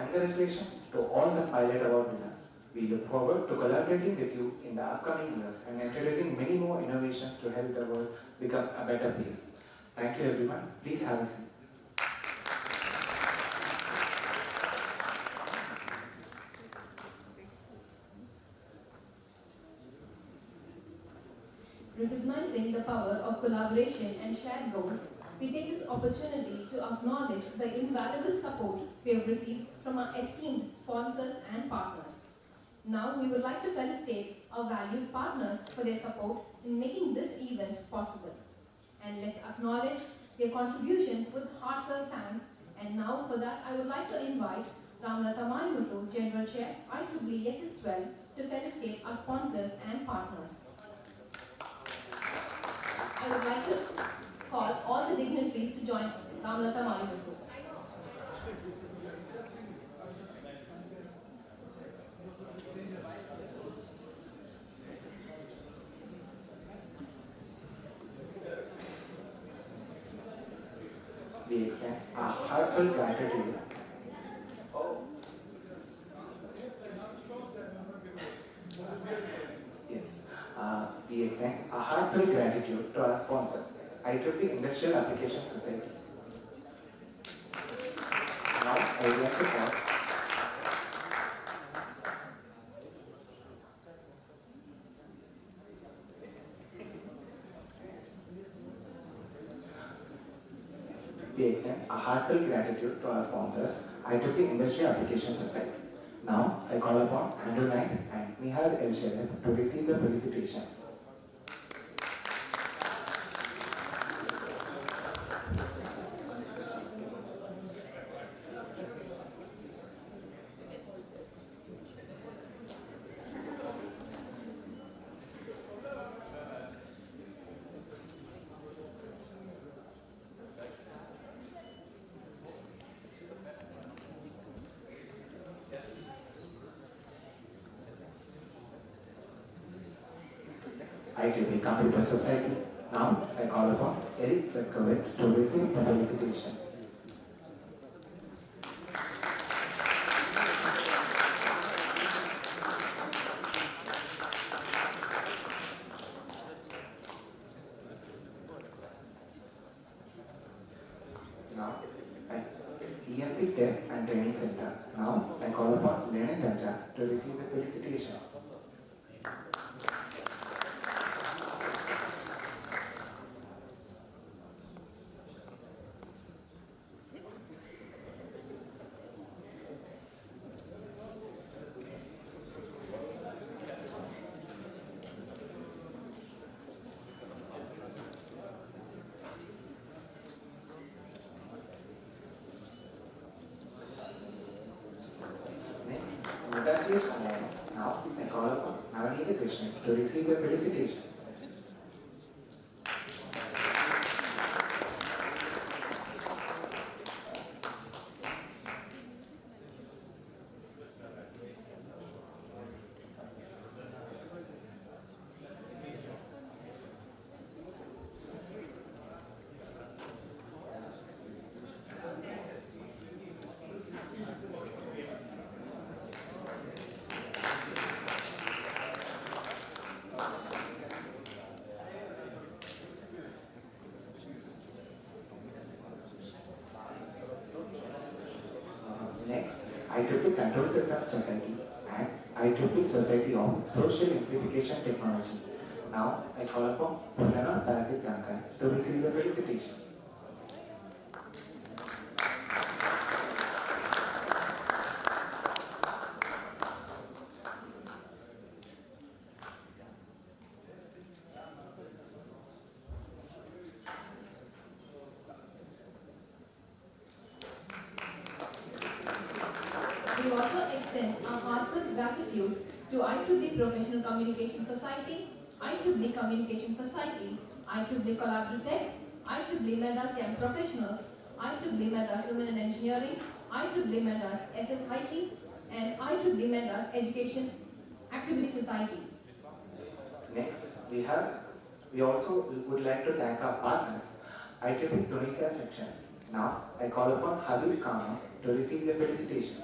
Congratulations to all the pilot award winners. We look forward to collaborating with you in the upcoming years and introducing many more innovations to help the world become a better place. Thank you everyone. Please have a seat. Recognizing the power of collaboration and shared goals, we take this opportunity to acknowledge the invaluable support we have received from our esteemed sponsors and partners. Now, we would like to felicitate our valued partners for their support in making this event possible. And let's acknowledge their contributions with heartfelt thanks. And now, for that, I would like to invite Ramlata Mayamuthu, General Chair, IEEE YESIST12, to felicitate our sponsors and partners. I would like to call all the dignitaries to join Ramlata Mayamuthu. We extend our heartfelt gratitude. We extend a heartfelt gratitude to our sponsors, IEEE Industrial Application Society. Now, I would like to call We extend a heartfelt gratitude to our sponsors, IEEE Industrial Application Society. Now, I call upon Andrew Knight and Nihal El-Sharif to receive the felicitation. IEEE Computer Society. Now, I call upon Eric Berkowitz to receive the felicitation. Now, EMC Test and Training Center. Now, I call upon Lenin Raja to receive the felicitation. Vivacious Alliance. Now, I call upon Navneeta Krishnan to receive the felicitation. Next, IEEE Control System Society and IEEE Society of Social Amplification Technology. Now, I call upon Hosanna Basit Duncan to receive the felicitation. We also extend our heartfelt gratitude to IEEE Professional Communication Society, IEEE Communication Society, IEEE Collaboratech, IEEE Madras Young Professionals, IEEE Madras Women in Engineering, IEEE Madras SSIT, and IEEE Madras Education Activity Society. Next, we also would like to thank our partners, IEEE Tunisia Chapter. Now, I call upon Habib Kama to receive the felicitation.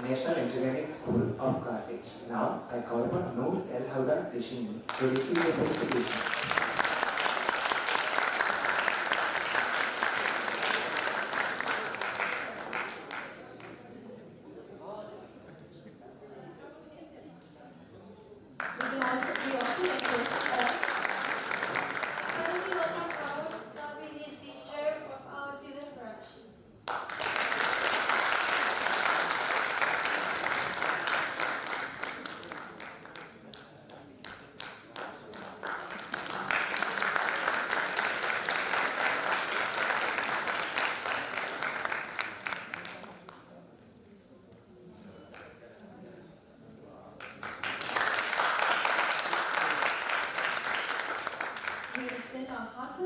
National Engineering School of Carthage. Now, I call upon Noor El Houda Rishini to receive the felicitation.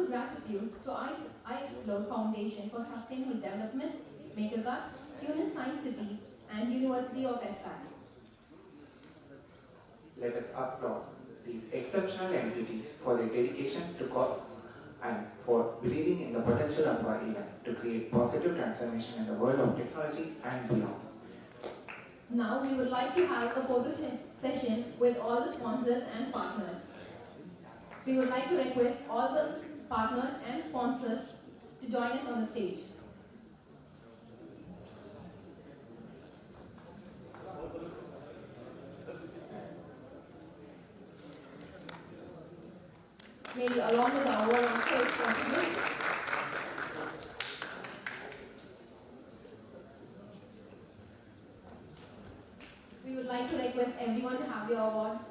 Gratitude to iExplore Foundation for Sustainable Development, MakerGut, Tunisian City, and University of SFAX. Let us applaud these exceptional entities for their dedication to cause and for believing in the potential of our event to create positive transformation in the world of technology and beyond. Now we would like to have a photo session with all the sponsors and partners. We would like to request all the partners and sponsors to join us on the stage. Maybe along with our own stage contribution. We would like to request everyone to have your awards.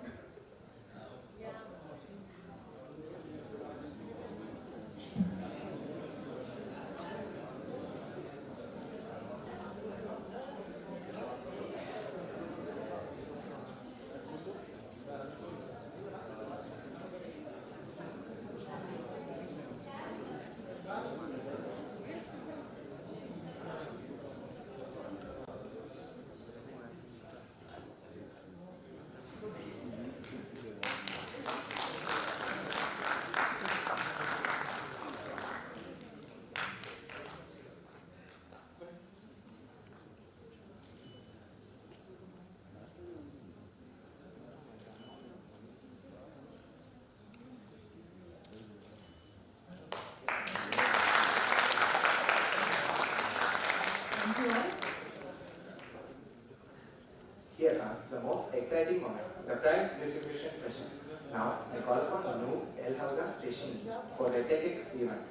Here comes the most exciting moment, the prize distribution session. Now, I call upon Noor El Houda Rishini for the TEDx event.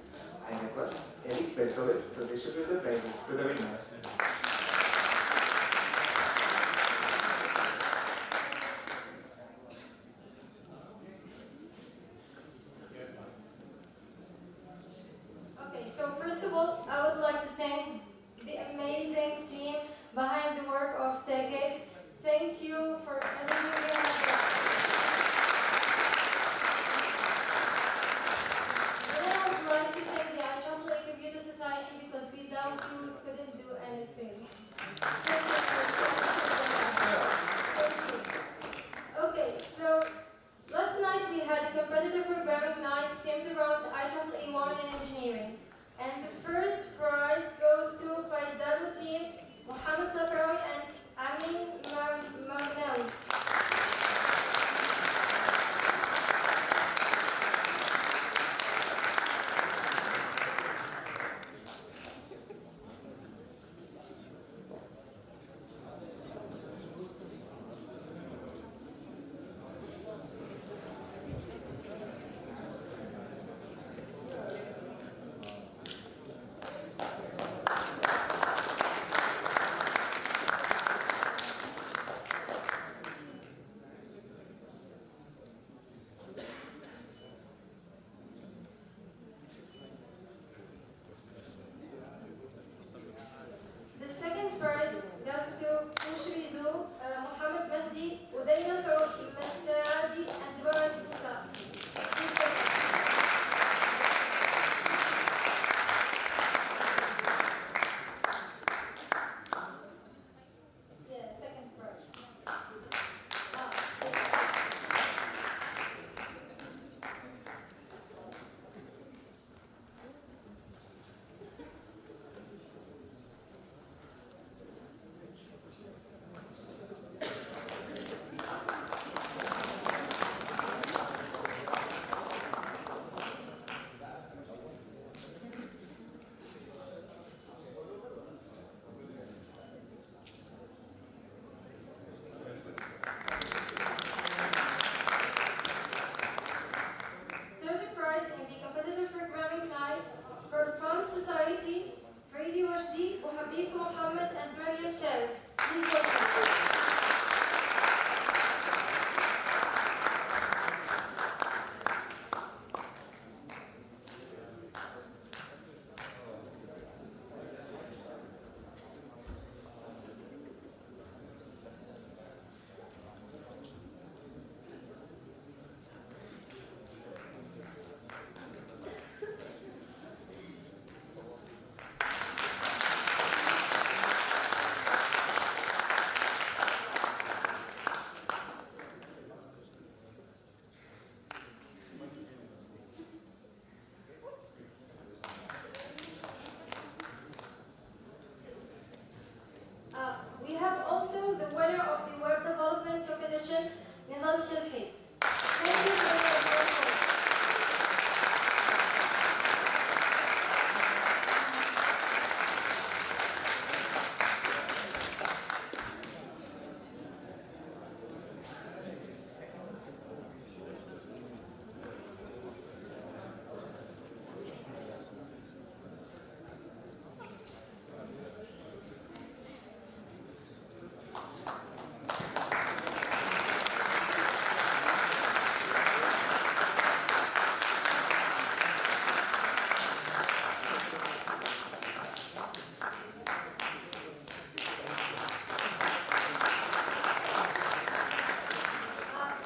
I request Eric Berkowitz to distribute the prizes to the winners. Okay, so first of all, I would like to thank the amazing team behind the work of TEDx. Thank you for everything you have done. And I would like to thank the IEEE Computer Society because without you we couldn't do anything. Sati, Faridi Washdi, Habib Mohammed, and Maryam Sharif. Please welcome. We have also the winner of the web development competition, Nidal Shelhi. Thank you for your support.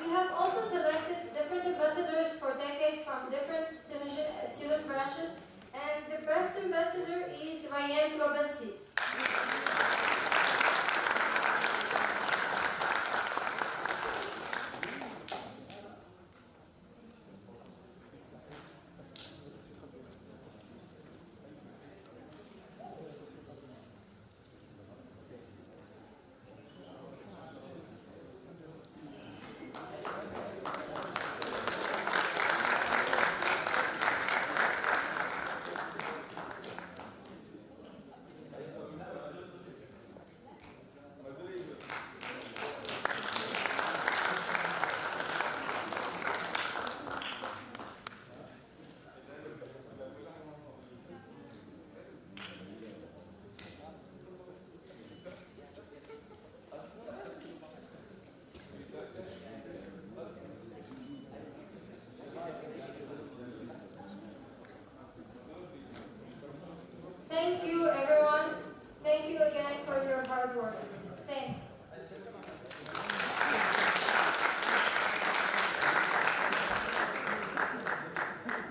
We have also selected different ambassadors for decades from different Tunisian student branches, and the best ambassador is Ryan Twabensi. Thank you, everyone. Thank you again for your hard work. Thanks.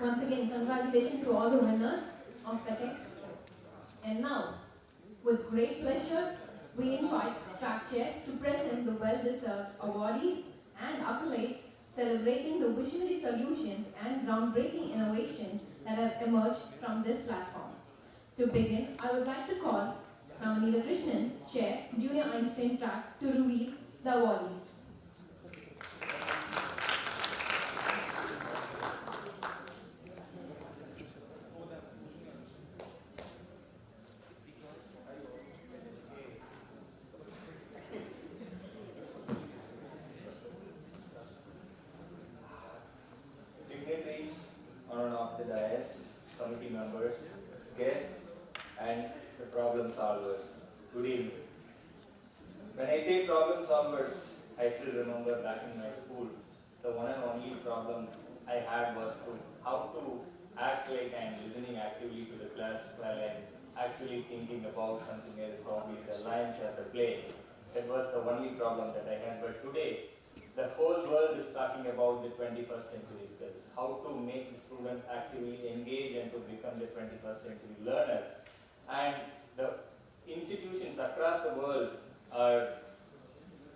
Once again, congratulations to all the winners of the text. And now, with great pleasure, we invite track chairs to present the well-deserved awardees and accolades celebrating the visionary solutions and groundbreaking innovations that have emerged from this platform. To begin, I would like to call Navanita Krishnan, Chair, Junior Einstein Track, to reveal the awardees. Dignitaries on of the dais, committee members, guests, and the problem solvers. Good evening. When I say problem solvers, I still remember back in my school, the one and only problem I had was how to act like I'm listening actively to the class while I'm actually thinking about something else, probably the lines at the play. That was the only problem that I had. But today, the whole world is talking about the 21st century skills, how to make the student actively engage and to become the 21st century learner. And the institutions across the world are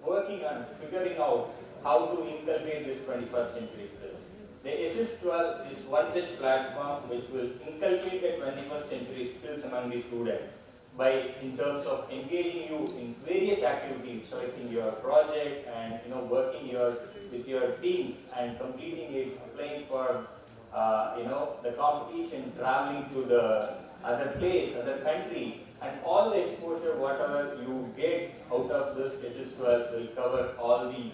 working on figuring out how to inculcate this 21st century skills. The YESIST12 is one such platform which will inculcate the 21st century skills among the students by in terms of engaging you in various activities, selecting your project and working with your teams and completing it, applying for the competition, traveling to the other place, other country, and all the exposure, whatever you get out of this YESIST12 will cover all the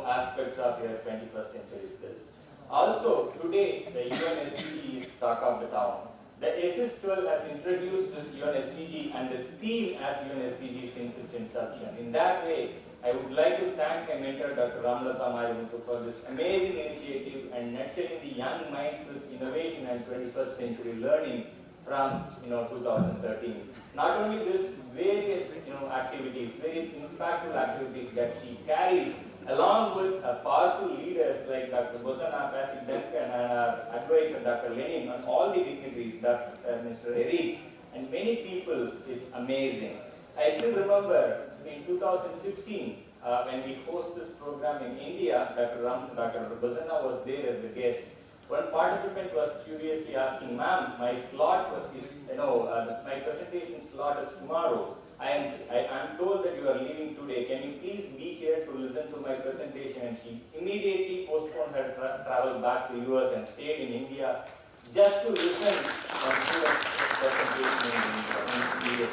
aspects of your 21st century skills. Also, today the UNSDT is talk of the town. The YESIST12 has introduced this UN SDG and the theme as UN SDG since its inception. In that way, I would like to thank my mentor, Dr. Ramlata Marimutu, for this amazing initiative and nurturing the young minds with innovation and 21st century learning from 2013. Not only this, various activities, various impactful activities that she carries, along with powerful leaders like Dr. Bosana, Pasik Duncan, and our advisor Dr. Lenin, and all the dignitaries, Mr. Eric, and many people, is amazing. I still remember in 2016, when we host this program in India, Dr. Bosana was there as the guest. One participant was curiously asking, "Ma'am, my slot is, my presentation slot is tomorrow. I am told that you are leaving today. Can you please be here to listen to my presentation?" And she immediately postponed her travel back to US and stayed in India just to listen to the presentation in India.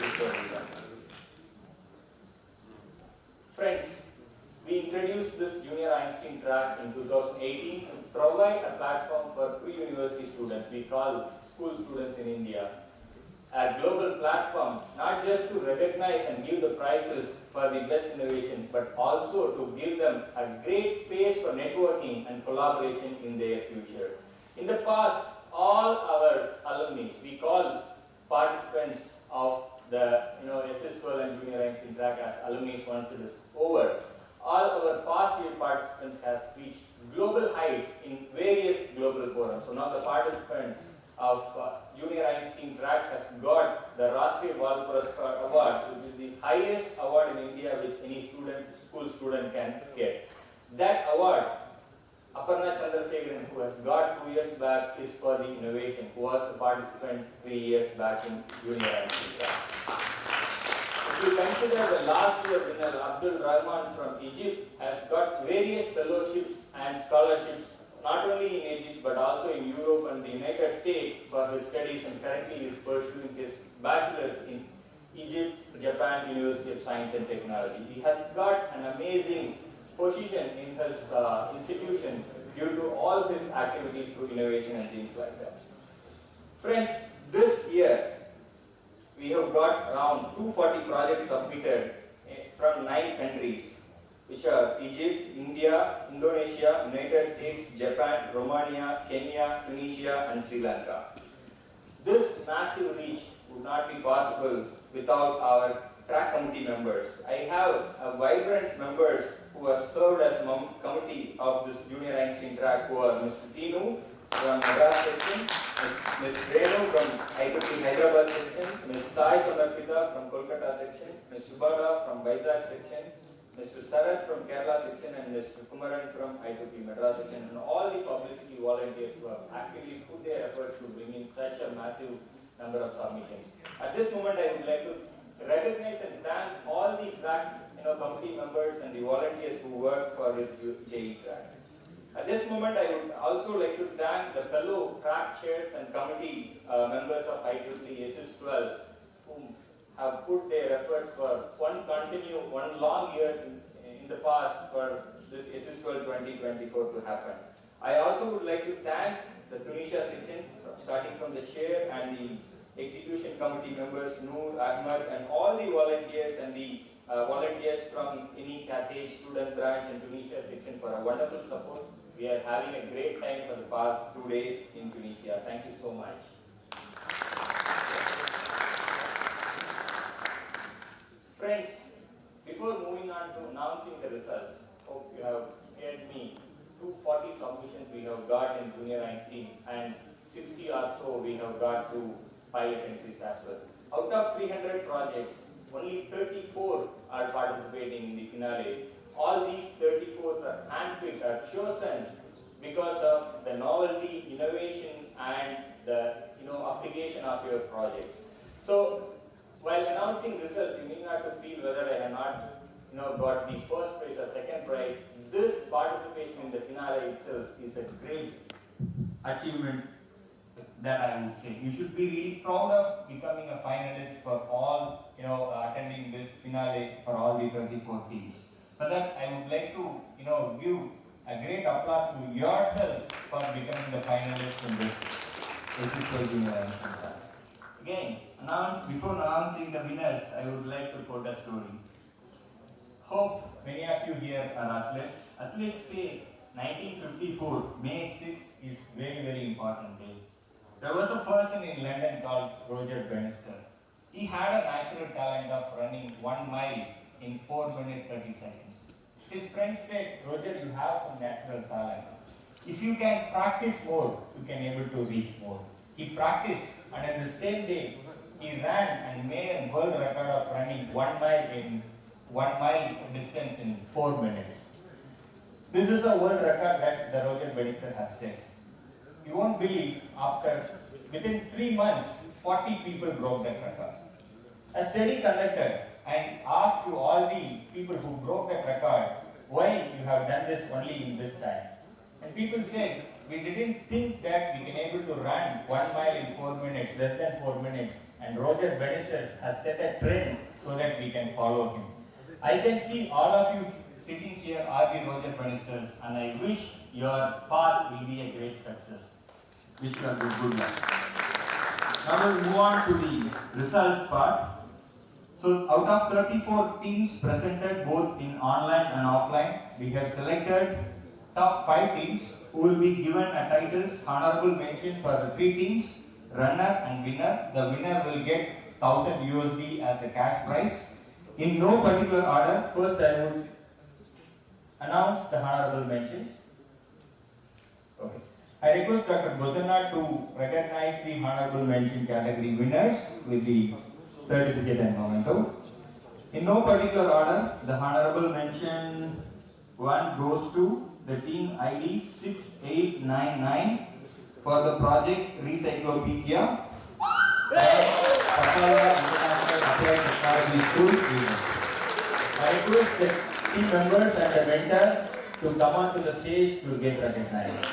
Friends, we introduced this Junior Einstein track in 2018 to provide a platform for pre-university students. We call school students in India. A global platform, not just to recognize and give the prizes for the best innovation, but also to give them a great space for networking and collaboration in their future. In the past, all our alumni, we call participants of the YESIST12 and Junior Einstein track as alumni once it is over. All our past year participants has reached global heights in various global forums. So now the participant of Junior Einstein track has got the Rashtriya Bal Puraskar Award, which is the highest award in India which any school student can get. That award, Aparna Chandrasekharan, who has got 2 years back, is for the innovation, who was the participant 3 years back in Junior Einstein track. If you consider the last year winner, Abdul Rahman from Egypt, has got various fellowships and scholarships, not only in Egypt but also in Europe and the United States for his studies, and currently is pursuing his bachelor's in Egypt, Japan University of Science and Technology. He has got an amazing position in his institution due to all his activities through innovation and things like that. Friends, this year we have got around 240 projects submitted from 9 countries, which are Egypt, India, Indonesia, United States, Japan, Romania, Kenya, Tunisia, and Sri Lanka. This massive reach would not be possible without our track committee members. I have vibrant members who have served as committee of this Junior Einstein track, who are Mr. Tinu from Madras section, Ms. Renu from IEEE Hyderabad section, Ms. Sai Samarpita from Kolkata section, Ms. Subara from Vizag section, Mr. Sarat from Kerala section, and Mr. Kumaran from IEEE Madras section, and all the publicity volunteers who have actively put their efforts to bring in such a massive number of submissions. At this moment, I would like to recognize and thank all the track committee members and the volunteers who work for this JE track. At this moment, I would also like to thank the fellow track chairs and committee members of IEEE YESIST12 who have put their efforts for one long years in the past for this YESIST12 2024 to happen. I also would like to thank the Tunisia section, starting from the chair and the execution committee members, Noor, Ahmad, and all the volunteers and the volunteers from any Carthage student branch and Tunisia section for a wonderful support. We are having a great time for the past 2 days in Tunisia. Thank you so much. Friends, before moving on to announcing the results, hope you have heard me. 240 submissions we have got in Junior Einstein, and 60 or so we have got to pilot entries as well. Out of 300 projects, only 34 are participating in the finale. All these 34 are handpicked, are chosen because of the novelty, innovation, and the application of your project. So, while announcing results, you need not to feel whether I have not got the first prize or second prize. This participation in the finale itself is a great achievement that I would say. You should be really proud of becoming a finalist for all, attending this finale for all the 34 teams. For that, I would like to, give a great applause to yourself for becoming the finalist in this. YESIST12 Team. Again, before announcing the winners, I would like to quote a story. Hope many of you here are athletes. Athletes say 1954, May 6th is very, very important day. There was a person in London called Roger Bannister. He had a natural talent of running 1 mile in 4 minutes 30 seconds. His friends said, Roger, you have some natural talent. If you can practice more, you can able to reach more. He practiced, and in the same day, he ran and made a world record of running 1 mile distance in 4 minutes. This is a world record that the Roger Bannister has set. You won't believe, within 3 months, 40 people broke that record. A study conducted and asked to all the people who broke that record, why you have done this only in this time. And people said, we didn't think that we can able to run 1 mile in 4 minutes, less than 4 minutes. And Roger Bannister has set a trend so that we can follow him. I can see all of you sitting here are the Roger Bannisters, and I wish your path will be a great success. Wish you a good luck. Now we'll move on to the results part. So out of 34 teams presented both in online and offline, we have selected top 5 teams who will be given a titles honorable mention for the 3 teams, runner and winner. The winner will get 1000 USD as the cash prize. In no particular order, first I would announce the honorable mentions. Okay. I request Dr. Bozana to recognize the honorable mention category winners with the certificate and memento. In no particular order, the honorable mention 1 goes to the team ID 6899 for the project Recyclopedia. Technology School. I request the team members and the mentor to come on to the stage to get recognized.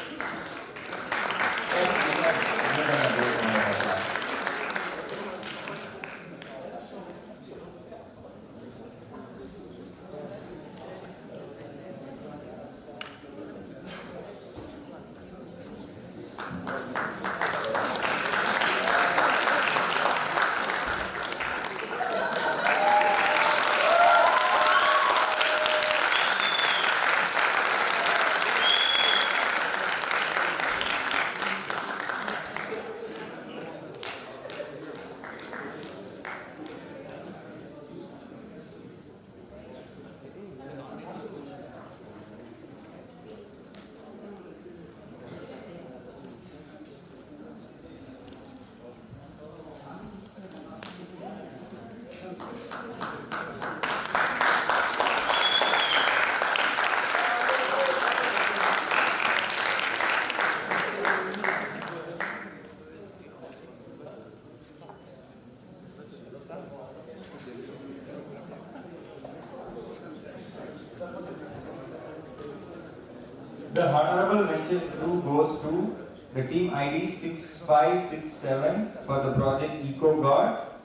The honorable mention 2 goes to the team ID 6567 for the project Eco God.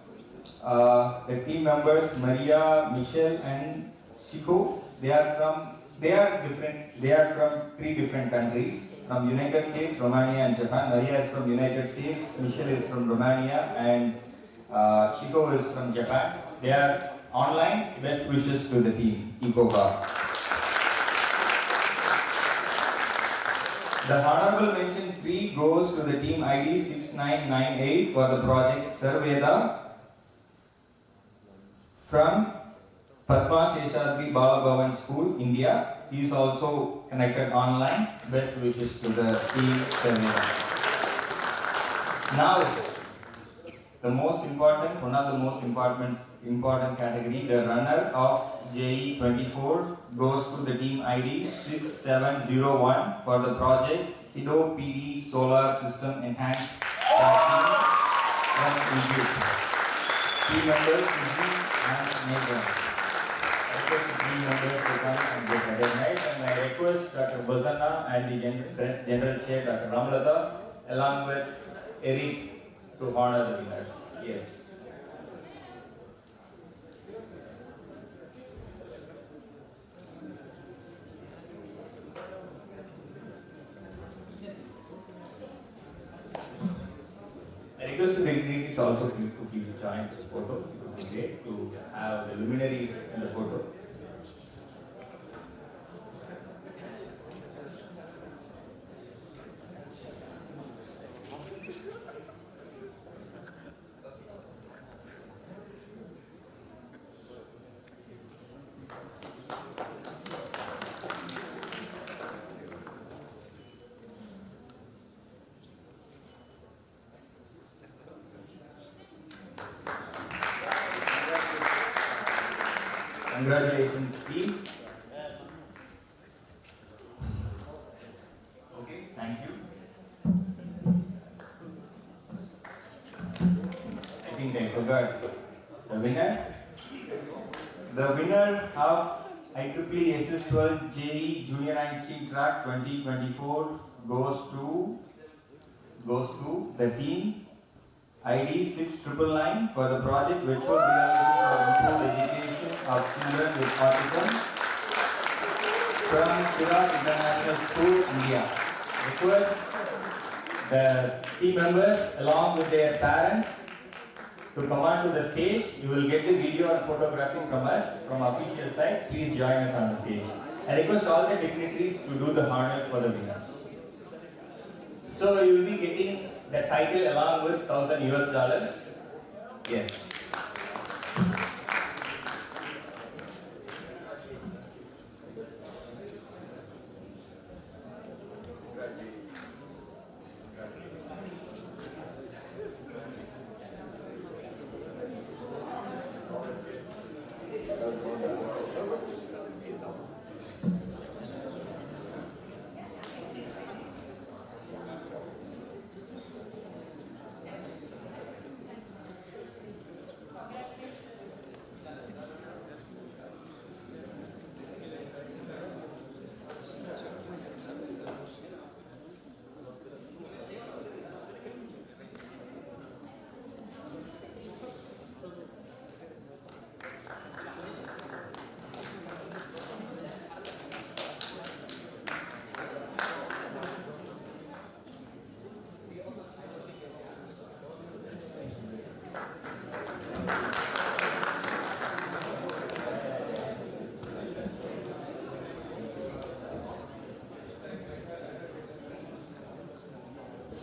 The team members Maria, Michelle and Chico, they are from 3 different countries, from United States, Romania and Japan. Maria is from United States, Michelle is from Romania and Chico is from Japan. They are online. Best wishes to the team Eco God. The honorable mention 3 goes to the team ID 6998 for the project Sarveda from Padma Sheshadri Balabhavan School, India. He is also connected online. Best wishes to the team Sarveda. Now, one of the most important category, the runner of JE 24 goes to the team ID 6701 for the project Hido PD Solar System Enhanced from Egypt. Team members Suzy and Nathan. I request the team members to come and get recognized, and I request Dr. Bozana and the General Chair Dr. Ramlata along with Eric to honor the winners. Yes. dignitaries also to please join for the photo. It would be great to have the luminaries in the photo. Congratulations, team. Okay, thank you. I think I forgot the winner. The winner of IEEE YESIST12 JE Junior Einstein Track 2024 goes to the team ID 6999 for the project Virtual Reality for Improved Education of Children with Autism from Shiraz International School, India. Request the team members along with their parents to come on to the stage. You will get the video and photography from us, from official side. Please join us on the stage. I request all the dignitaries to do the honors for the winners. So you will be getting the title along with $1,000 US. Yes.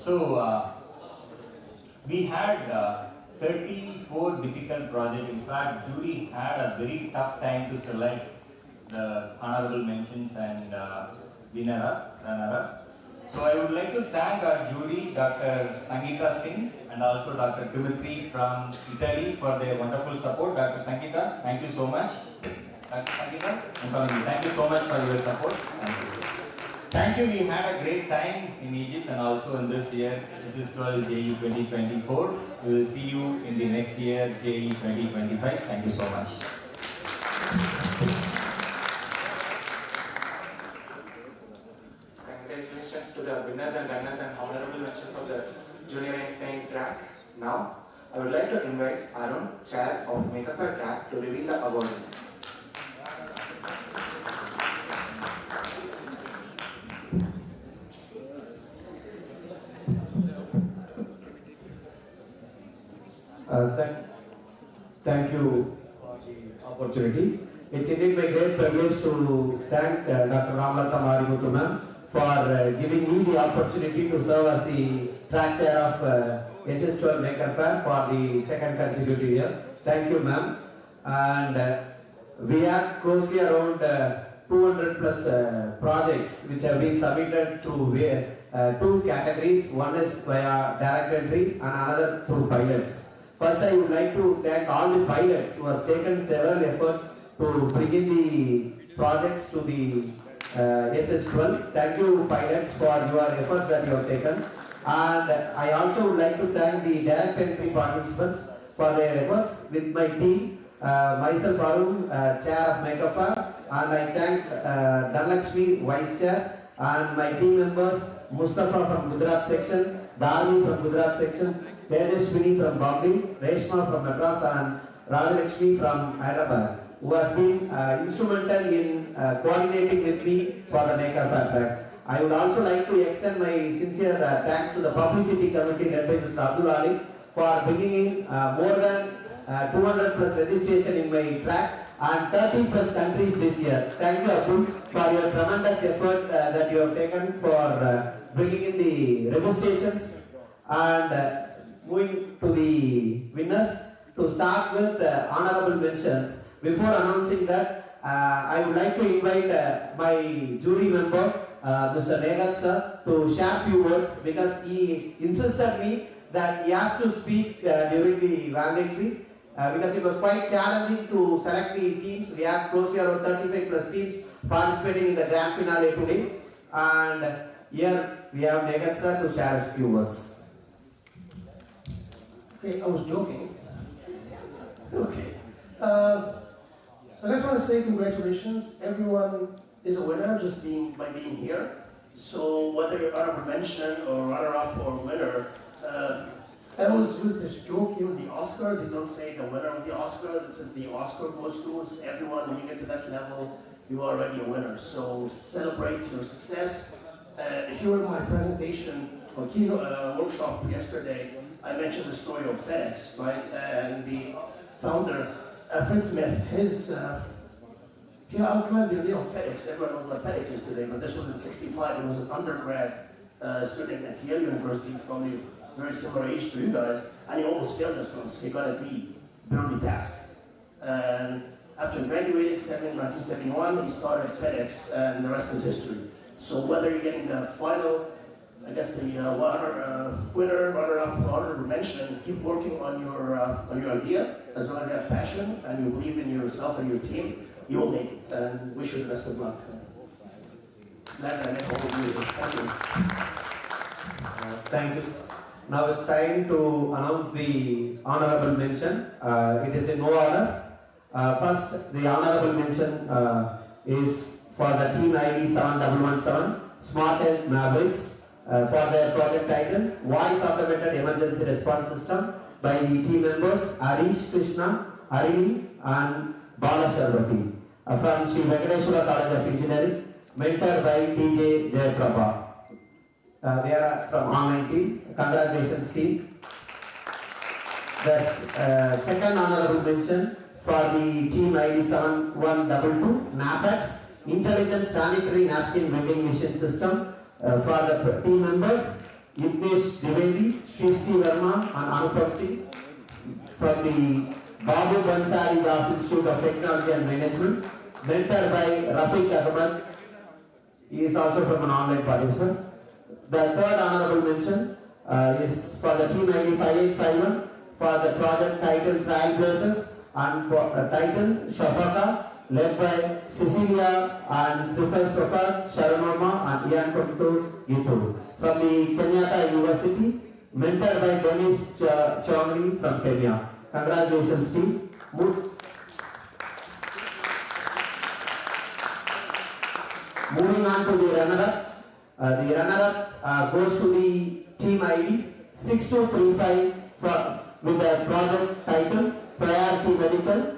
So we had 34 difficult projects. In fact, jury had a very tough time to select the honorable mentions and runner-up. So I would like to thank our jury, Dr. Sangeeta Singh and also Dr. Dimitri from Italy for their wonderful support. Dr. Sangeeta, thank you so much. Dr. Sangeeta, I'm calling you. Thank you so much for your support. Thank you. Thank you. We had a great time in Egypt and also in this year. This is called JE 2024. We will see you in the next year, JE 2025. Thank you so much. Congratulations to the winners and runners and honorable mentions of the Junior Einstein track. Now, I would like to invite Arun, Chair of Make a Fair track, to reveal the awardees. Thank you for the opportunity. It's indeed my great privilege to thank Dr. Ramlata Marimuthu ma'am for giving me the opportunity to serve as the track chair of YESIST12 Maker Fair for the second consecutive year. Thank you ma'am. And we have closely around 200 plus projects which have been submitted to two categories. One is via direct entry and another through pilots. First, I would like to thank all the pilots who have taken several efforts to bring in the projects to the YESIST12. Thank you, pilots, for your efforts that you have taken. And I also would like to thank the direct entry participants for their efforts with my team. Myself, Arun, Chair of Make a Fair, and I thank Dhanlakshmi, Vice Chair, and my team members, Mustafa from Gujarat section, Dharmi from Gujarat section, Tejaswini from Bombay, Reshma from Madras, and Rajalakshmi from Hyderabad, who has been instrumental in coordinating with me for the Make a Fair track. I would also like to extend my sincere thanks to the publicity committee led by Mr. Abdul Ali for bringing in more than 200 plus registration in my track and 30 plus countries this year. Thank you, Abdul, for your tremendous effort that you have taken for bringing in the registrations and moving to the winners. To start with honorable mentions, before announcing that, I would like to invite my jury member, Mr. Negat sir, to share few words because he insisted me that he has to speak during the valedictory because it was quite challenging to select the teams. We have close to around 35 plus teams participating in the grand finale today, and here we have Negat sir to share a few words. Okay, I was joking. Okay. So I just want to say congratulations. Everyone is a winner just by being here. So whether you're honorable mention or runner-up or winner, I always use this joke, the Oscar, they don't say the winner of the Oscar, this is the Oscar goes to. It's everyone, when you get to that level, you are already a winner. So celebrate your success. If you were in my presentation or keynote workshop yesterday, I mentioned the story of FedEx, right? And the founder, Fred Smith, he outlined the idea of FedEx. Everyone knows what FedEx is today, but this was in '65. He was an undergrad student at Yale University, probably very similar age to you guys, and he almost failed this class. He got a D, barely passed. And after graduating in 1971, he started FedEx, and the rest is history. So whether you're getting the final, I guess the winner, runner-up, honorable mention, keep working on your idea. As long as you have passion and you believe in yourself and your team, you will make it. And wish you the best of luck. Glad I met all of you. Thank you. Thank you. Now it's time to announce the honorable mention. It is in no order. First, the honorable mention is for the team ID 7117, Smart Health Mavericks. For their project title, Voice Automated Emergency Response System by the team members Arish Krishna, Arini and Bala Sharbati from Sri Venkateshwara College of Engineering, mentored by TJ Jayaprabha. They are from online team. Congratulations team. The second honorable mention for the team ID 7122, NAPEX, Intelligent Sanitary Napkin Vending Machine System. For the team members, Yignesh Dwivedi, Shrishti Verma and Anupam Singh from the Babu Bansari Das Institute of Technology and Management, mentored by Rafiq Ahmed. He is also from an online participant. The third honorable mention is for the team ID 5851 for the project title Trailblazers and for title Shafaka, led by Cecilia and Srifai Sokar, Sharonoma and Ian Kumtur Gitu from the Kenyatta University, mentored by Dennis Chongli from Kenya. Congratulations team. Moving on to the runner-up. The runner-up goes to the team ID 6235 with the project title Priority Medical,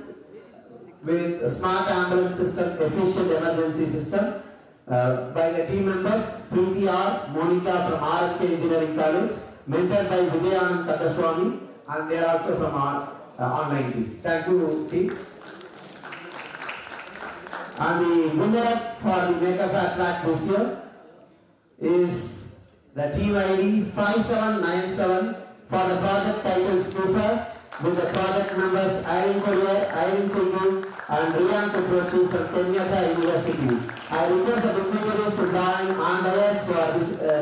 with a smart ambulance system, efficient emergency system by the team members Preeti R, Monica from RMK Engineering College, mentored by Vijayanand Kadaswamy, and they are also from our online team. Thank you team. And the winner for the Mega Fair track this year is the team ID 5797 for the project title Scoofer, with the project members Irene Collier, Irene Chingu and Riyan Kutrochi from Kenyatta University. I request the dignitaries to join on the dais for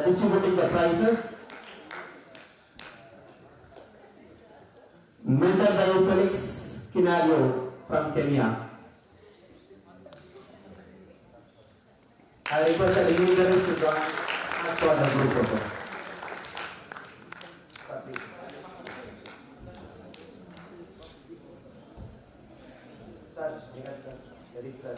distributing the prizes. Mentored by Felix Kinario from Kenya. I request the dignitaries to join us for the group photo. Sir, yes, sir. Very sir.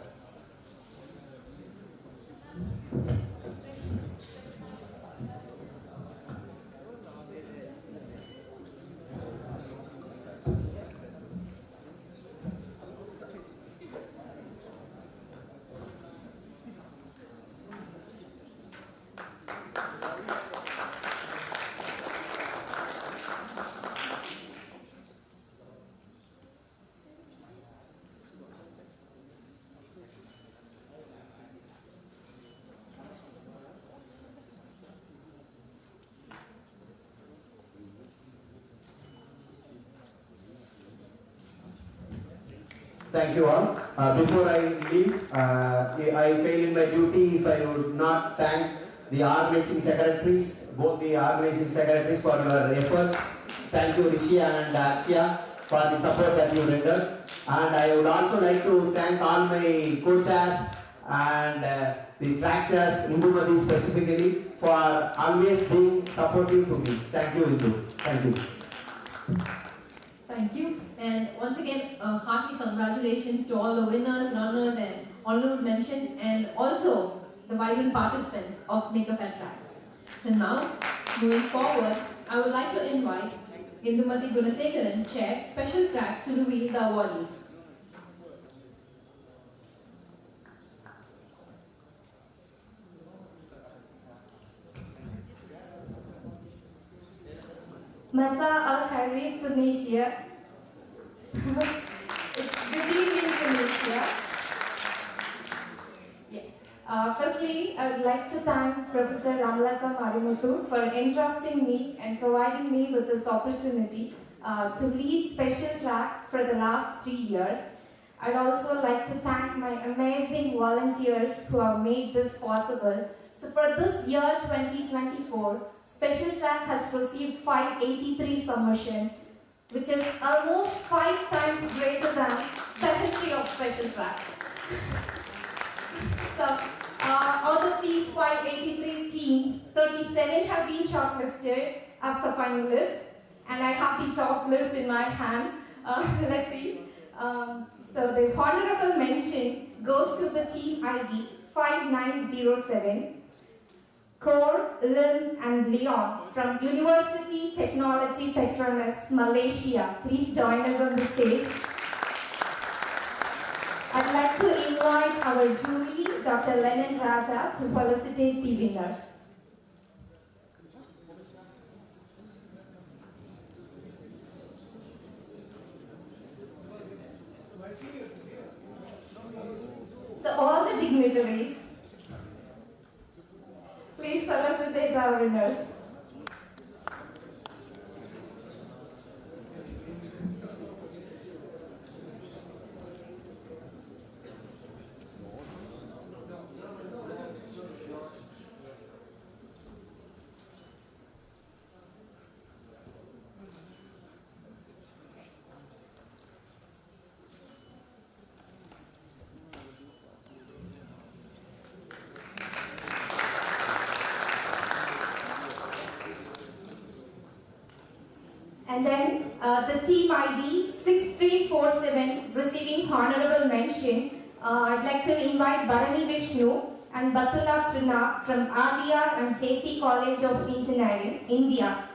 Thank you all. Before I leave, I fail in my duty if I would not thank the organizing secretaries, both the organizing secretaries for your efforts. Thank you Rishi and Akshya for the support that you rendered. And I would also like to thank all my co-chairs and the track chairs, Indumati specifically, for always being supportive to me. Thank you, Indu. Thank you. Thank you. And once again, hearty congratulations to all the winners, runners, and honorable mentions, and also the vibrant participants of Make a Fair Track. So now, moving forward, I would like to invite Indumati Gunasekharan, Chair, Special Track, to reveal the awardees. Masa Al-Hari, Tunisia. It's good evening, Tunisia. Yeah. Firstly, I would like to thank Professor Ramalata Marimuthu for entrusting me and providing me with this opportunity to lead Special Track for the last 3 years. I'd also like to thank my amazing volunteers who have made this possible. So for this year 2024, Special Track has received 583 submissions, which is almost 5 times greater than the history of Special Track. So out of these 583 teams, 37 have been shortlisted as the finalists, and I have the top list in my hand. Let's see. So the honorable mention goes to the team ID 5907. Cor, Lim and Leon from University Technology Petronas, Malaysia. Please join us on the stage. I'd like to invite our jury, Dr. Lennon Raja, to felicitate the winners. So all the dignitaries, please felicitate our winners. And then the team ID 6347 receiving honorable mention. I'd like to invite Bharani Vishnu and Batula Trina from RVR and JC College of Engineering, India.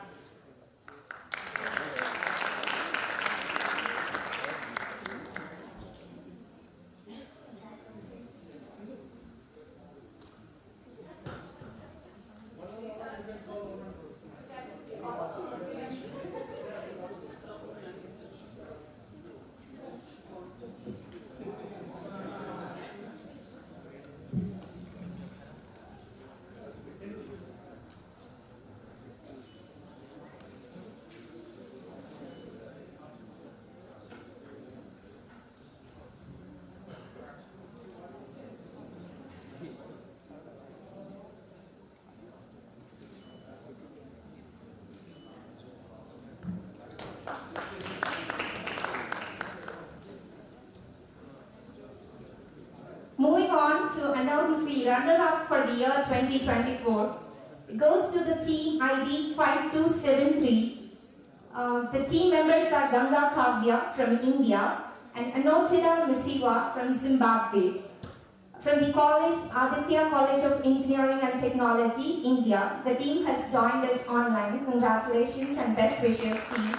Moving on to announce the runner-up for the year 2024. It goes to the team ID 5273. The team members are Ganga Kavya from India and Anotida Misiwa from Zimbabwe. From the college, Aditya College of Engineering and Technology, India, the team has joined us online. Congratulations and best wishes, team.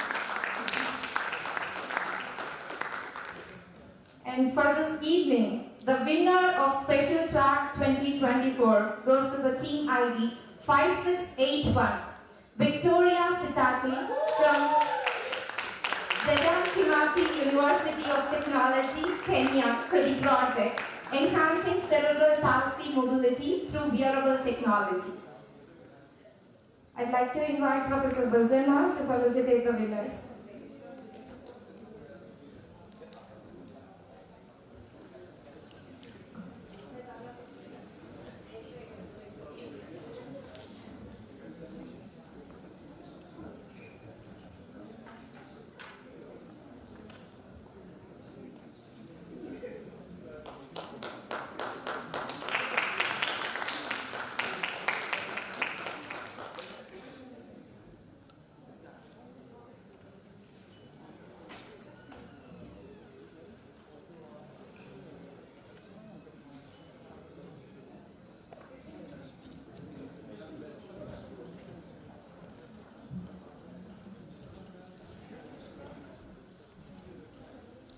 And for this evening, the winner of Special Track 2024 goes to the team ID 5681, Victoria Sitati from Jagankimati University of Technology, Kenya, for the project Enhancing Cerebral Palsy Mobility Through Wearable Technology. I'd like to invite Professor Bazena to felicitate the winner.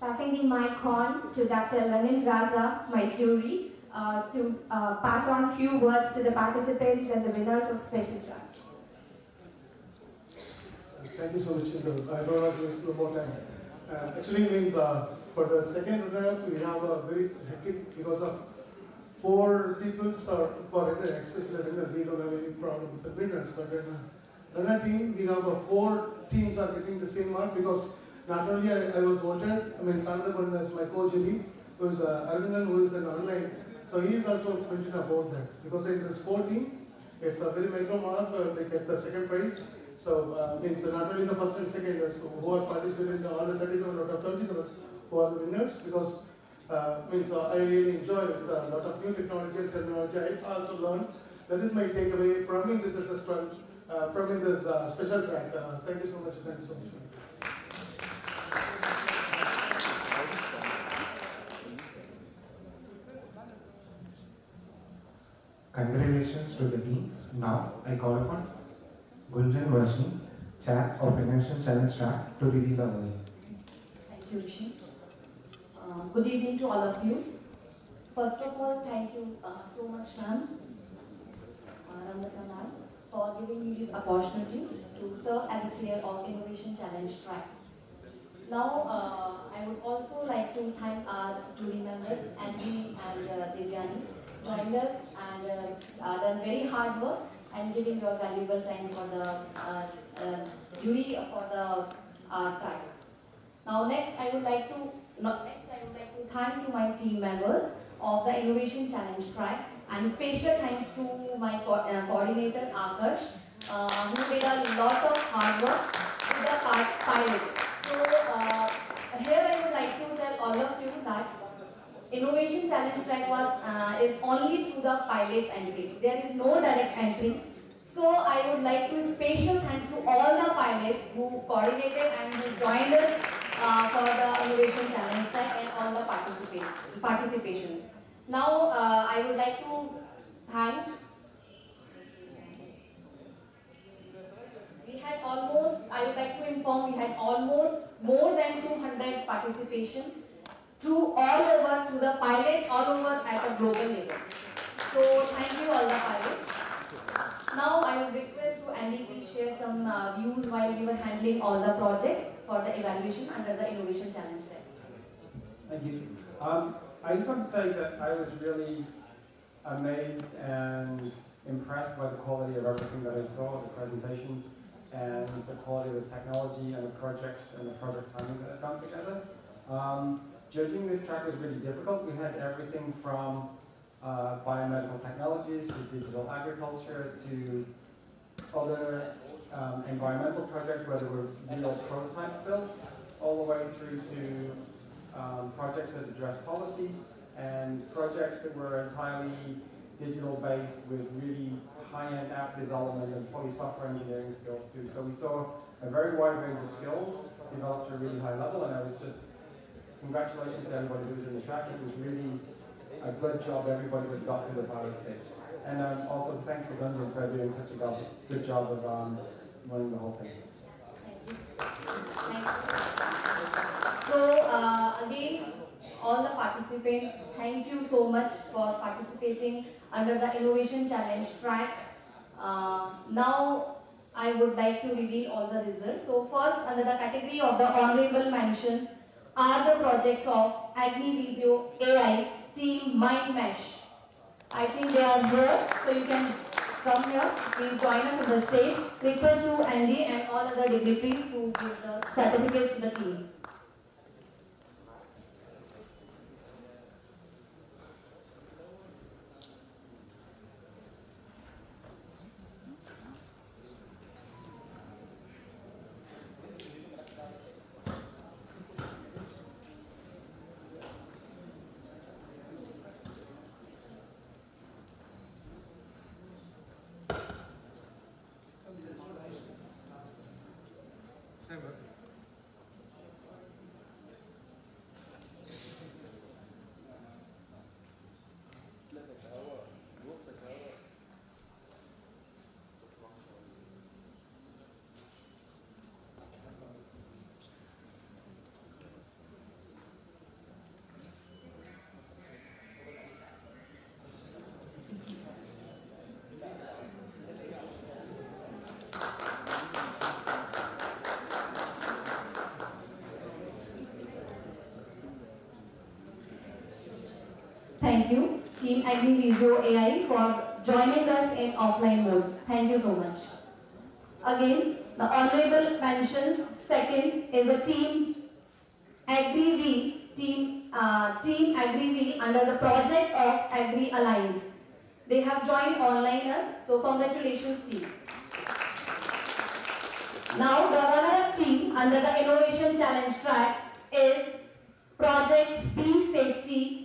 passing the mic on to Dr. Lanin Raza, my jury, to pass on few words to the participants and the winners of special track. Thank you so much, Chintu. I don't have to waste no more time. Actually means for the second runner, we have a very hectic because of 4 people for runner, especially runner, we don't have any problem with the winners. But in runner team, we have 4 teams are getting the same mark because not only I was voted, I mean, another one is my co-jury, who is Arvindan, who is an online. So he is also mentioned about that because in this 4 team, it's a very micro mark, they get the second prize. So means not only the first and second, who are participating in all the 37 out of 37 who are the winners because means I really enjoy a lot of new technology and terminology. I also learned. That is my takeaway from this SS12, from this special track. Thank you so much. Thank you so much. Congratulations to the teams. Now I call upon Gunjan Varshni, Chair of Inauguration Challenge Track, to reveal the winners. Thank you, Rishi. Good evening to all of you. First of all, thank you so much, ma'am, Ramlata ma'am, for giving me this opportunity to serve as a chair of Innovation Challenge Track. Now, I would also like to thank our jury members, Andy and Devyani, joined us and done very hard work and giving your valuable time for the jury for the track. Now, next I would like to thank to my team members of the Innovation Challenge track, and special thanks to my coordinator Akash, who did a lot of hard work with the pilot. So here I would like to tell all of you that Innovation Challenge track is only through the pilot's entry. There is no direct entry. So I would like to special thanks to all the pilots who coordinated and who joined us for the Innovation Challenge track and all the participations. Now I would like to thank. I would like to inform we had almost more than 200 participation through all over, through the pilots all over at a global level. So thank you all the pilots. Now I would request to Andy please share some views while we were handling all the projects for the evaluation under the Innovation Challenge track. Thank you. I just want to say that I was really amazed and impressed by the quality of everything that I saw, the presentations, and the quality of the technology and the projects and the project planning that had gone together. Judging this track was really difficult. We had everything from biomedical technologies to digital agriculture to other environmental projects where there were real prototypes built, all the way through to projects that address policy and projects that were entirely digital based with really high-end app development and fully software engineering skills too. So we saw a very wide range of skills developed to a really high level, and I was just, congratulations to everybody who was in the track. It was really a good job, everybody that got through the pilot stage. And also thanks to Gunjan for doing such a good job of running the whole thing. So again, all the participants, thank you so much for participating under the Innovation Challenge track. Now I would like to reveal all the results. So first, under the category of the honorable mentions are the projects of Agni AI Team Mind Mesh. I think they are here, so you can come here. Please join us on the stage. Request to Andy and all other dignitaries to give the certificates to the team. thank you, Team IEEE AI, for joining us in offline mode. Thank you so much. Again, the honorable mentions. Second is a Team Team Agri under the project of Agri Alliance. They have joined online us, so congratulations team. Now the runner-up team under the Innovation Challenge track is Project Peace Safety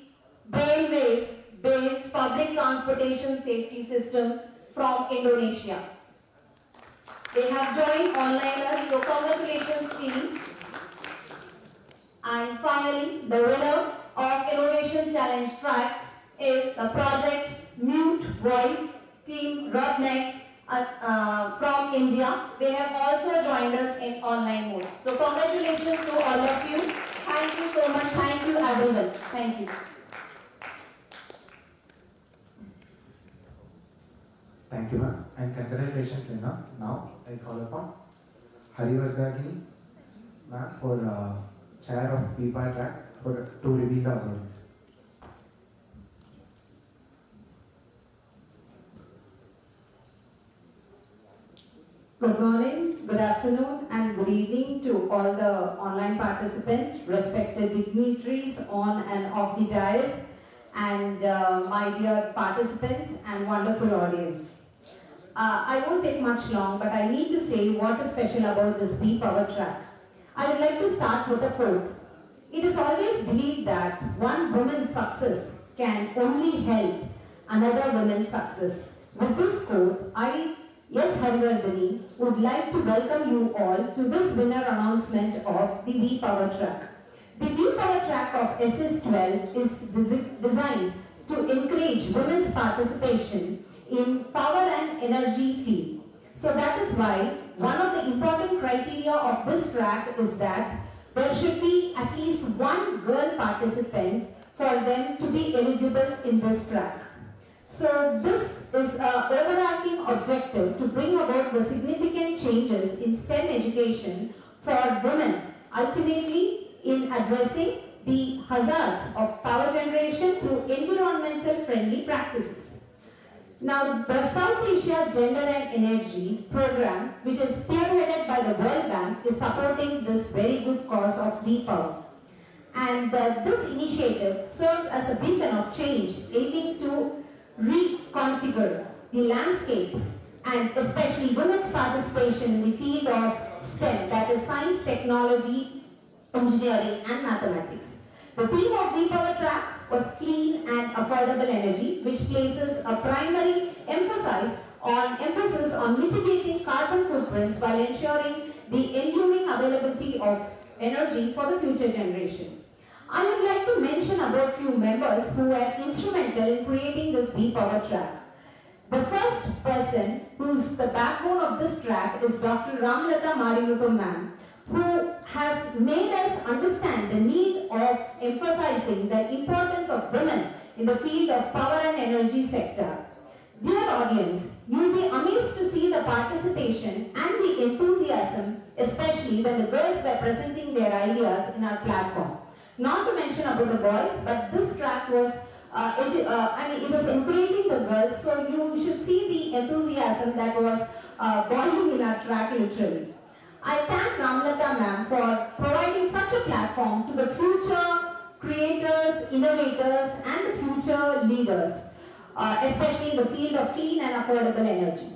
Brainwave-based Public Transportation Safety System from Indonesia. They have joined online us, so congratulations team. And finally, the winner of Innovation Challenge track is the Project Mute Voice Team Rodnex from India. They have also joined us in online mode. So congratulations to all of you. Thank you so much. Thank you everyone. Thank you. Thank you, ma'am, and congratulations, Inna. Now I call upon Harivardhagini, ma'am, for chair of PPA track to reveal the awards. Good morning, good afternoon, and good evening to all the online participants, respected dignitaries on and off the dais, and my dear participants and wonderful audience. I won't take much long, but I need to say what is special about this V-Power track. I would like to start with a quote. It is always believed that one woman's success can only help another woman's success. With this quote, I, yes, Harivardhani, would like to welcome you all to this winner announcement of the V-Power track. The V-Power track of SS12 is designed to encourage women's participation in power and energy field. So that is why one of the important criteria of this track is that there should be at least one girl participant for them to be eligible in this track. So this is an overarching objective to bring about the significant changes in STEM education for women, ultimately in addressing the hazards of power generation through environmental friendly practices. Now, the South Asia Gender and Energy Program, which is spearheaded by the World Bank, is supporting this very good cause of V-Power. And this initiative serves as a beacon of change, aiming to reconfigure the landscape and especially women's participation in the field of STEM, that is science, technology, engineering and mathematics. The theme of V-Power track was clean and affordable energy, which places a primary emphasis on mitigating carbon footprints while ensuring the enduring availability of energy for the future generation. I would like to mention about few members who were instrumental in creating this V-Power track. The first person who's the backbone of this track is Dr. Ramlata Marimuthu ma'am, who has made us understand the need of emphasizing the importance of women in the field of power and energy sector. Dear audience, you'll be amazed to see the participation and the enthusiasm, especially when the girls were presenting their ideas in our platform. Not to mention about the boys, but this track was, it was encouraging the girls, so you should see the enthusiasm that was boiling in our track literally. I thank Ramlata ma'am for providing such a platform to the future creators, innovators and the future leaders, especially in the field of clean and affordable energy.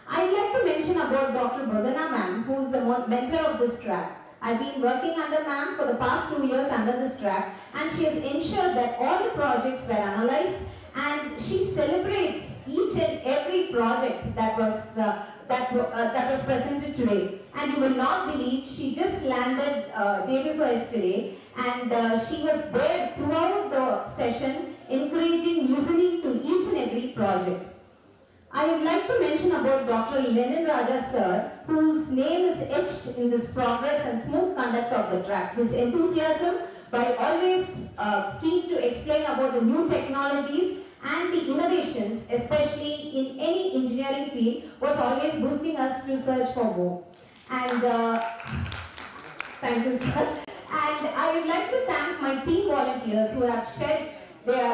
I would like to mention about Dr. Bozana ma'am, who is the mentor of this track. I've been working under ma'am for the past 2 years under this track, and she has ensured that all the projects were analyzed, and she celebrates each and every project that was presented today. And you will not believe, she just landed day before yesterday, and she was there throughout the session, encouraging, listening to each and every project. I would like to mention about Dr. Lenin Raja sir, whose name is etched in this progress and smooth conduct of the track. His enthusiasm by always keen to explain about the new technologies and the innovations, especially in any engineering field, was always boosting us to search for more. And thank you, sir. And I would like to thank my team volunteers who have shared their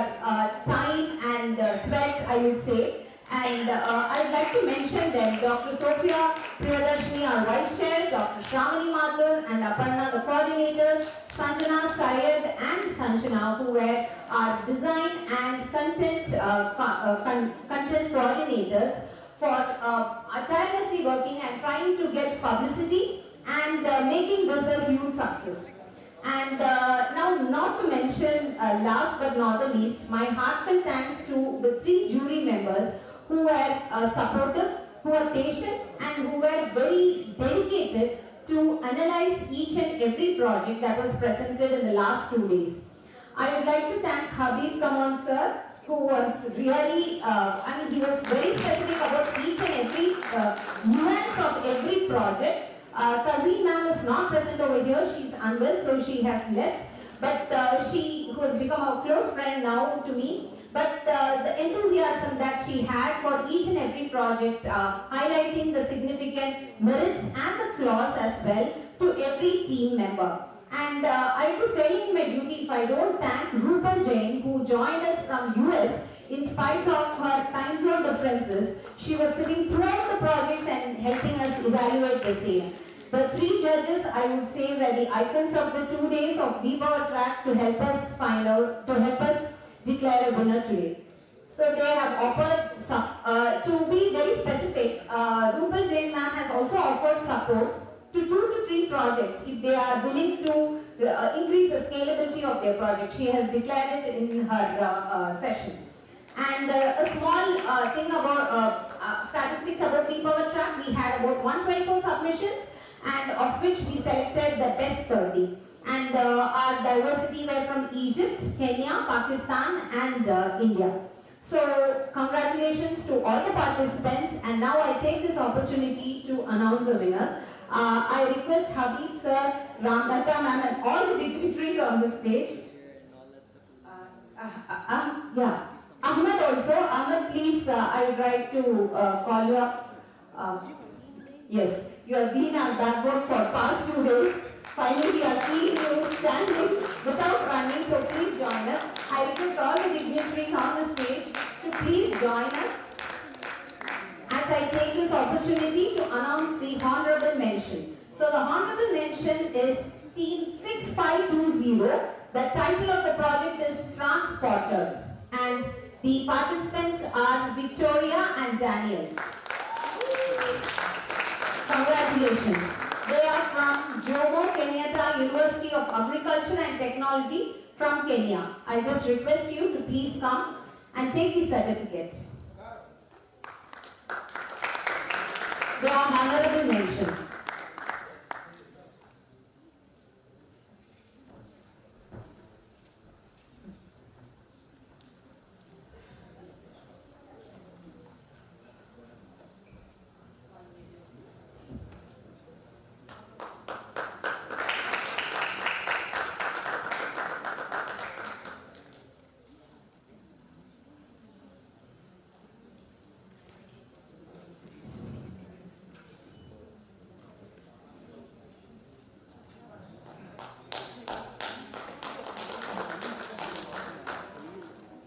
time and sweat, I would say. And I'd like to mention them, Dr. Sophia Priyadarshini, our Vice Chair, Dr. Shravani Mathur and Aparna, the coordinators, Sanjana, Syed and Sanjana, who were our design and content coordinators for tirelessly working and trying to get publicity and making this a huge success. And now, not to mention, last but not the least, my heartfelt thanks to the 3 jury members who were supportive, who were patient, and who were very dedicated to analyze each and every project that was presented in the last 2 days. I would like to thank Habib Kamal sir, who was really, he was very specific about each and every nuance of every project. Tazeen ma'am is not present over here, she's unwell, so she has left. But she, who has become a close friend now to me, but the enthusiasm that she had for each and every project, highlighting the significant merits and the flaws as well to every team member. And I would be failing in my duty if I don't thank Rupa Jain, who joined us from US in spite of her time zone differences. She was sitting throughout the projects and helping us evaluate the same. The 3 judges, I would say, were the icons of the 2 days of V-Power track to help us find out, to help us declare a winner today. So they have offered, to be very specific, Rupal Jain ma'am has also offered support to 2 to 3 projects if they are willing to increase the scalability of their project. She has declared it in her session. And a small thing about statistics about V-Power track, we had about 124 submissions, and of which we selected the best 30. And our diversity were from Egypt, Kenya, Pakistan and India. So congratulations to all the participants, and now I take this opportunity to announce the winners. I request Habib sir, Ramlata ma'am and all the dignitaries on the stage. Ahmed also. Ahmed, please, I would like to call you up. Yes, you have been our backbone for past 2 days. Finally, we are seeing you standing without running, so please join us. I request all the dignitaries on the stage to please join us as I take this opportunity to announce the honorable mention. So the honorable mention is Team 6520. The title of the project is Transporter, and the participants are Victoria and Daniel. Congratulations. They are from Jomo Kenyatta University of Agriculture and Technology from Kenya. I just request you to please come and take the certificate. They are honorable mention.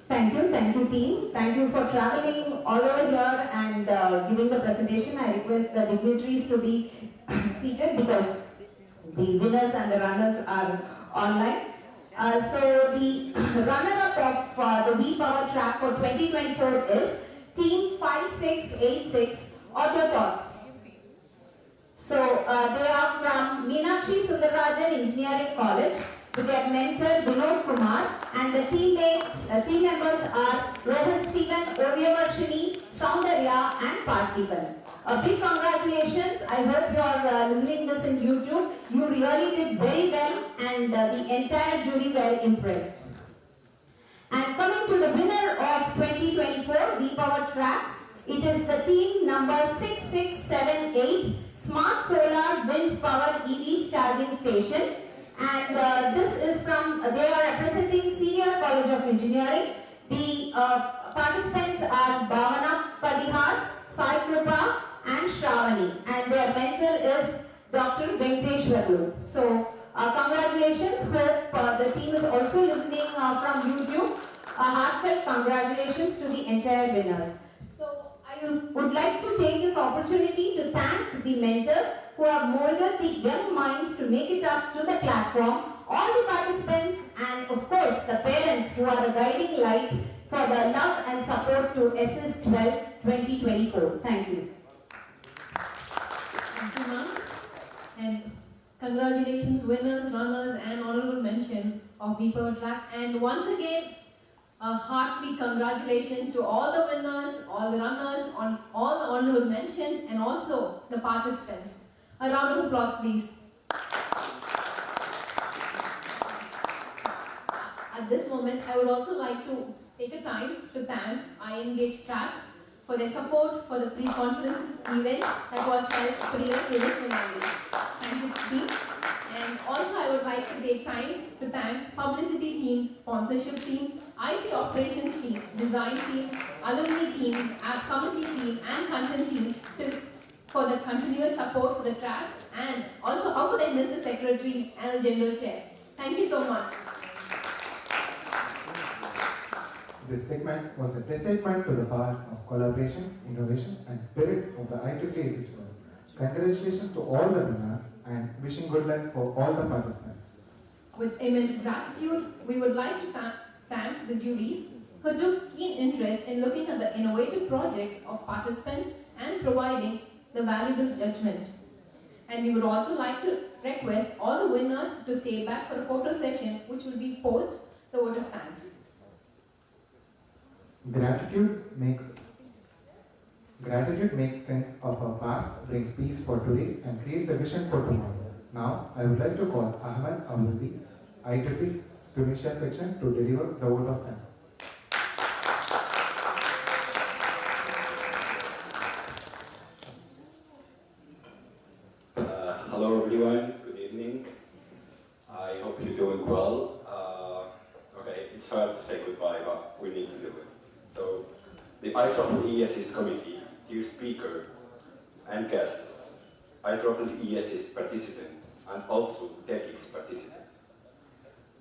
Thank you team. Thank you for traveling all over here and giving the presentation. I request the dignitaries to be seated because the winners and the runners are online. So the runner-up of the V-Power track for 2024 is Team 5686 Autotots. So they are from Meenakshi Sundarajan Engineering College. With their mentor Vinod Kumar, and the team members are Rohan Stephen, Ovyavarshini, Soundarya and Parthiban. A big congratulations. I hope you are listening this in YouTube. You really did very well, and the entire jury were impressed. And coming to the winner of 2024 V-Power track, it is the team number 6678 Smart Solar Wind Power EV Charging Station. And this is from, they are representing Senior College of Engineering. The participants are Bhavana Padihar, Sai Kripa and Shravani. And their mentor is Dr. Venkateshwarlu. So congratulations. Hope the team is also listening from YouTube. a heartfelt congratulations to the entire winners. So I would like to take this opportunity to thank the mentors who have molded the young minds to make it up to the platform, all the participants, and of course the parents who are the guiding light for the love and support to YESIST12 2024. Thank you. Thank you, ma'am. And congratulations, winners, runners, and honorable mention of V-Power Track. And once again, a heartily congratulations to all the winners, all the runners, on all the honorable mentions, and also the participants. A round of applause, please. At this moment, I would also like to take a time to thank iEngage Track for their support for the pre-conference event that was held previously. Thank you, team. And also I would like to take time to thank publicity team, sponsorship team, IT operations team, design team, alumni team, app committee team, and content team for the continuous support for the tracks. And also, how could I miss the secretaries and the general chair? Thank you so much. This segment was a testament to the power of collaboration, innovation, and spirit of the IEEE YESIST12. Congratulations to all the winners and wishing good luck for all the participants. With immense gratitude, we would like to thank the juries who took keen interest in looking at the innovative projects of participants and providing the valuable judgments. And we would also like to request all the winners to stay back for a photo session which will be post the voter stands. Gratitude makes sense of our past, brings peace for today, and creates a vision for tomorrow. Now, I would like to call Ahmed Abdulli, IEEE Tunisia section, to deliver the vote of thanks. Hello everyone, good evening. I hope you're doing well. Okay, it's hard to say goodbye, but we need to do it. So, the IEEE YESIST committee, dear speaker and guest, IEEE YESIST participant, and also TechX participant.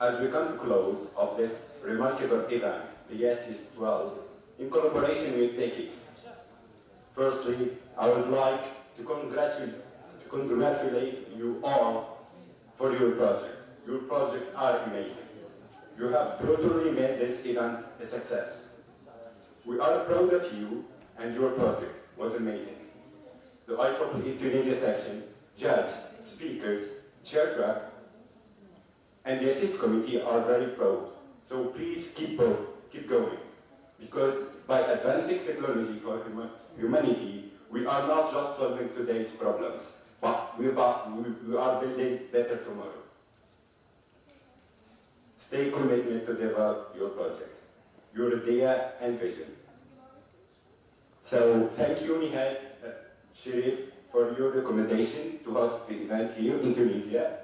As we come to close of this remarkable event, the YESIST12, in collaboration with TechX, firstly, I would like to congratulate you all for your project. Your projects are amazing. You have totally made this event a success. We are proud of you, and your project was amazing. The IEEE Tunisia section, judge, speakers, chair track, and the YESIST committee are very proud. So please keep going, because by advancing technology for humanity, we are not just solving today's problems, but we are building better tomorrow. Stay committed to develop your project, your idea and vision. So thank you, Nihal Sharif, for your recommendation to host the event here in Tunisia.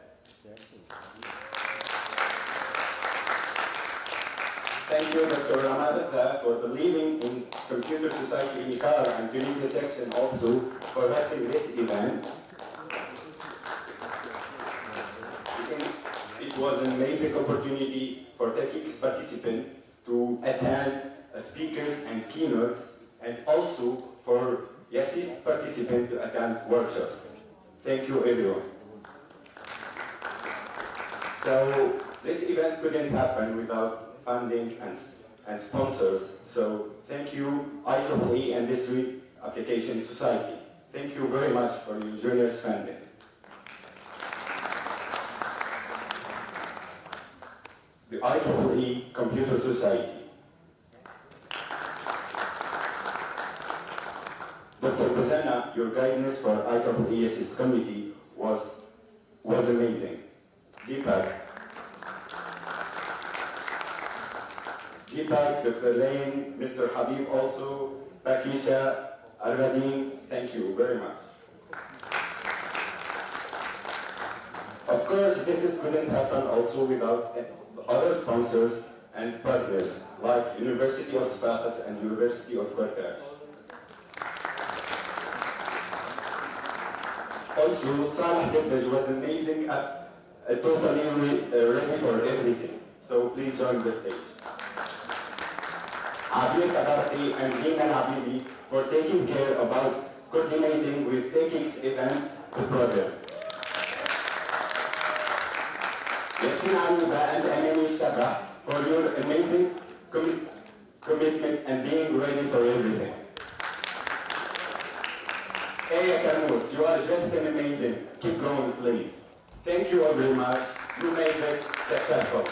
Thank you, Dr. Ramadha, for believing in Computer Society in Ikara and Tunisia section also for hosting this event. It was an amazing opportunity for TechX participants to attend speakers and keynotes, and also for YESIST participants to attend workshops. Thank you, everyone. So this event couldn't happen without funding and sponsors. So thank you, IEEE and Industry Application Society. Thank you very much for your generous funding. The IEEE Computer Society. Dr. Bazana, your guidance for IEEE YESIST committee was amazing. Deepak, Dr. Lane, Mr. Habib also, Pakisha, Arvadin, thank you very much. Of course, this couldn't happen also without other sponsors and partners like University of Stochastic and University of Carthage. Also, Salah Debaj was amazing totally ready for everything. So please join the stage. Abir Kadarati and Hina Habibi for taking care about coordinating with TechX event the program. Yasin Ayuba and Emily Shaba for your amazing commitment and being ready for everything. Eya Karmus, you are just an amazing. Keep going, please. Thank you all very much. You made this successful.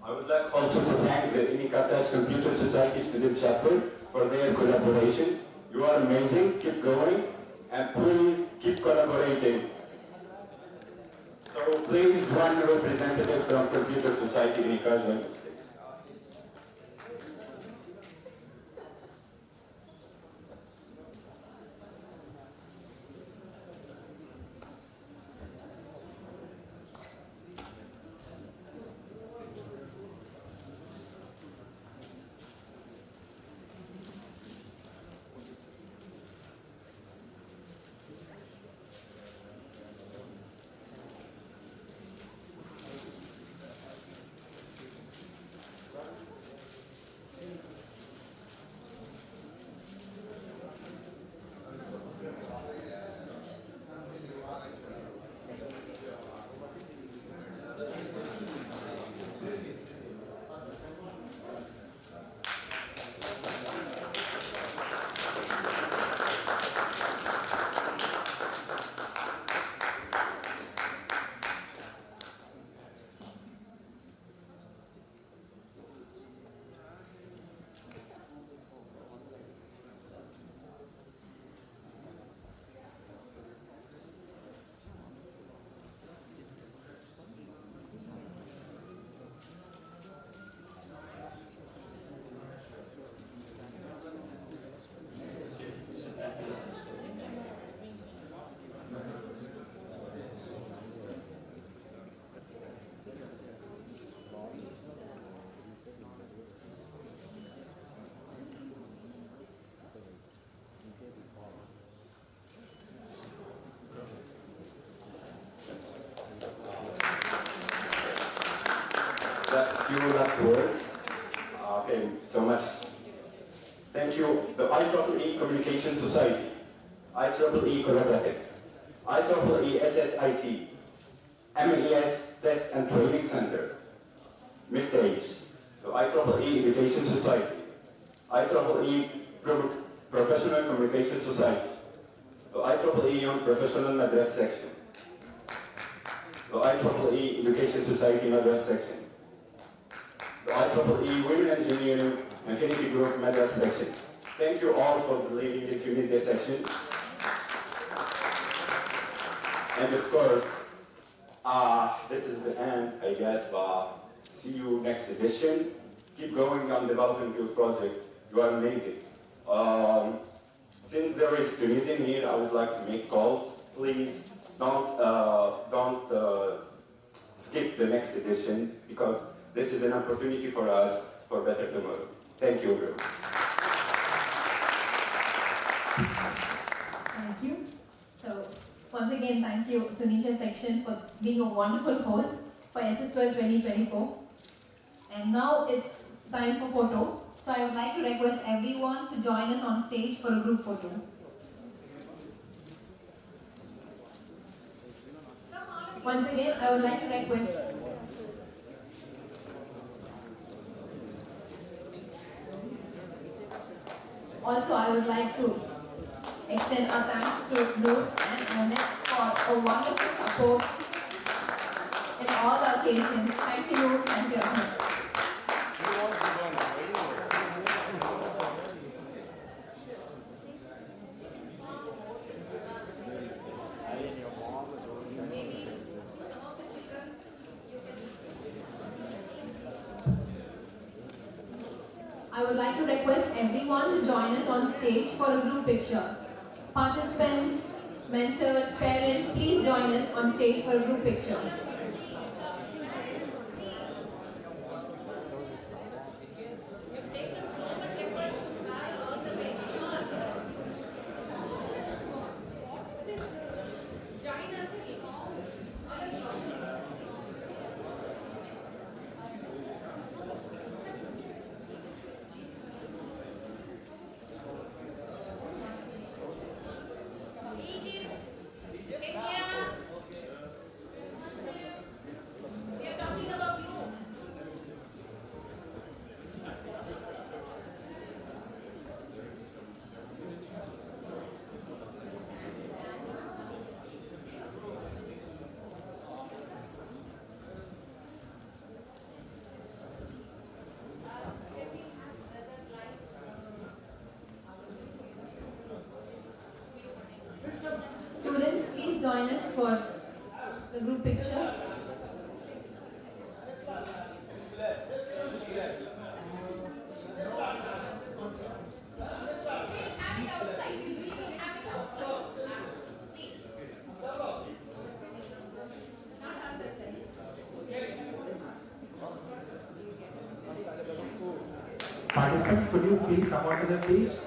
I would like also to thank the IEEE Computer Society Student Chapter for their collaboration. You are amazing. Keep going. And please keep collaborating. So please, one representative from Computer Society IEEE. Just a few last words. Okay, so much. Thank you. The IEEE Communication Society, IEEE Collaborative, IEEE SSIT, MES Test and Training Center, Mr. H, the IEEE Education Society, IEEE Professional Communication Society, the IEEE Young Professional Madras Section, the IEEE Education Society Madras Section, the IEEE Women Engineering Affinity Group Madras Section. Thank you all for leading the Tunisia section. And of course, this is the end, I guess, but see you next edition. Keep going on developing your project. You are amazing. Since there is Tunisian here, I would like to make a call. Please don't skip the next edition, because this is an opportunity for us for better tomorrow. Thank you, everyone. Thank you. So, once again, thank you, Tunisia section, for being a wonderful host for SS12 2024. And now it's time for photo. So, I would like to request everyone to join us on stage for a group photo. Once again, I would like to request also, I would like to extend our thanks to Noor and Annette for a wonderful support in all the occasions. Thank you, thank you, Annette. I would like to request everyone to join us on stage for a group picture. Participants, mentors, parents, please join us on stage for a group picture. Students, please join us for the group picture. Participants, could you please come onto the stage?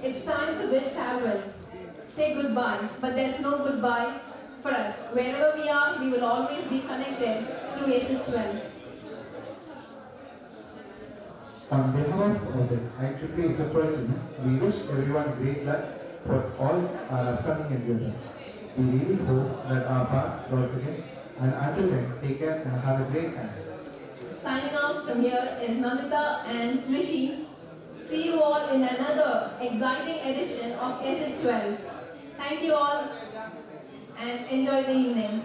It's time to bid farewell. Say goodbye, but there's no goodbye for us. Wherever we are, we will always be connected through YESIST12. On behalf of the IEEE YESIST12 Team, we wish everyone great luck for all our upcoming endeavors. We really hope that our paths cross again, and until then, take care and have a great time. Signing out from here is Nandita and Rishi. See you all in another exciting edition of YESIST12. Thank you all and enjoy the evening.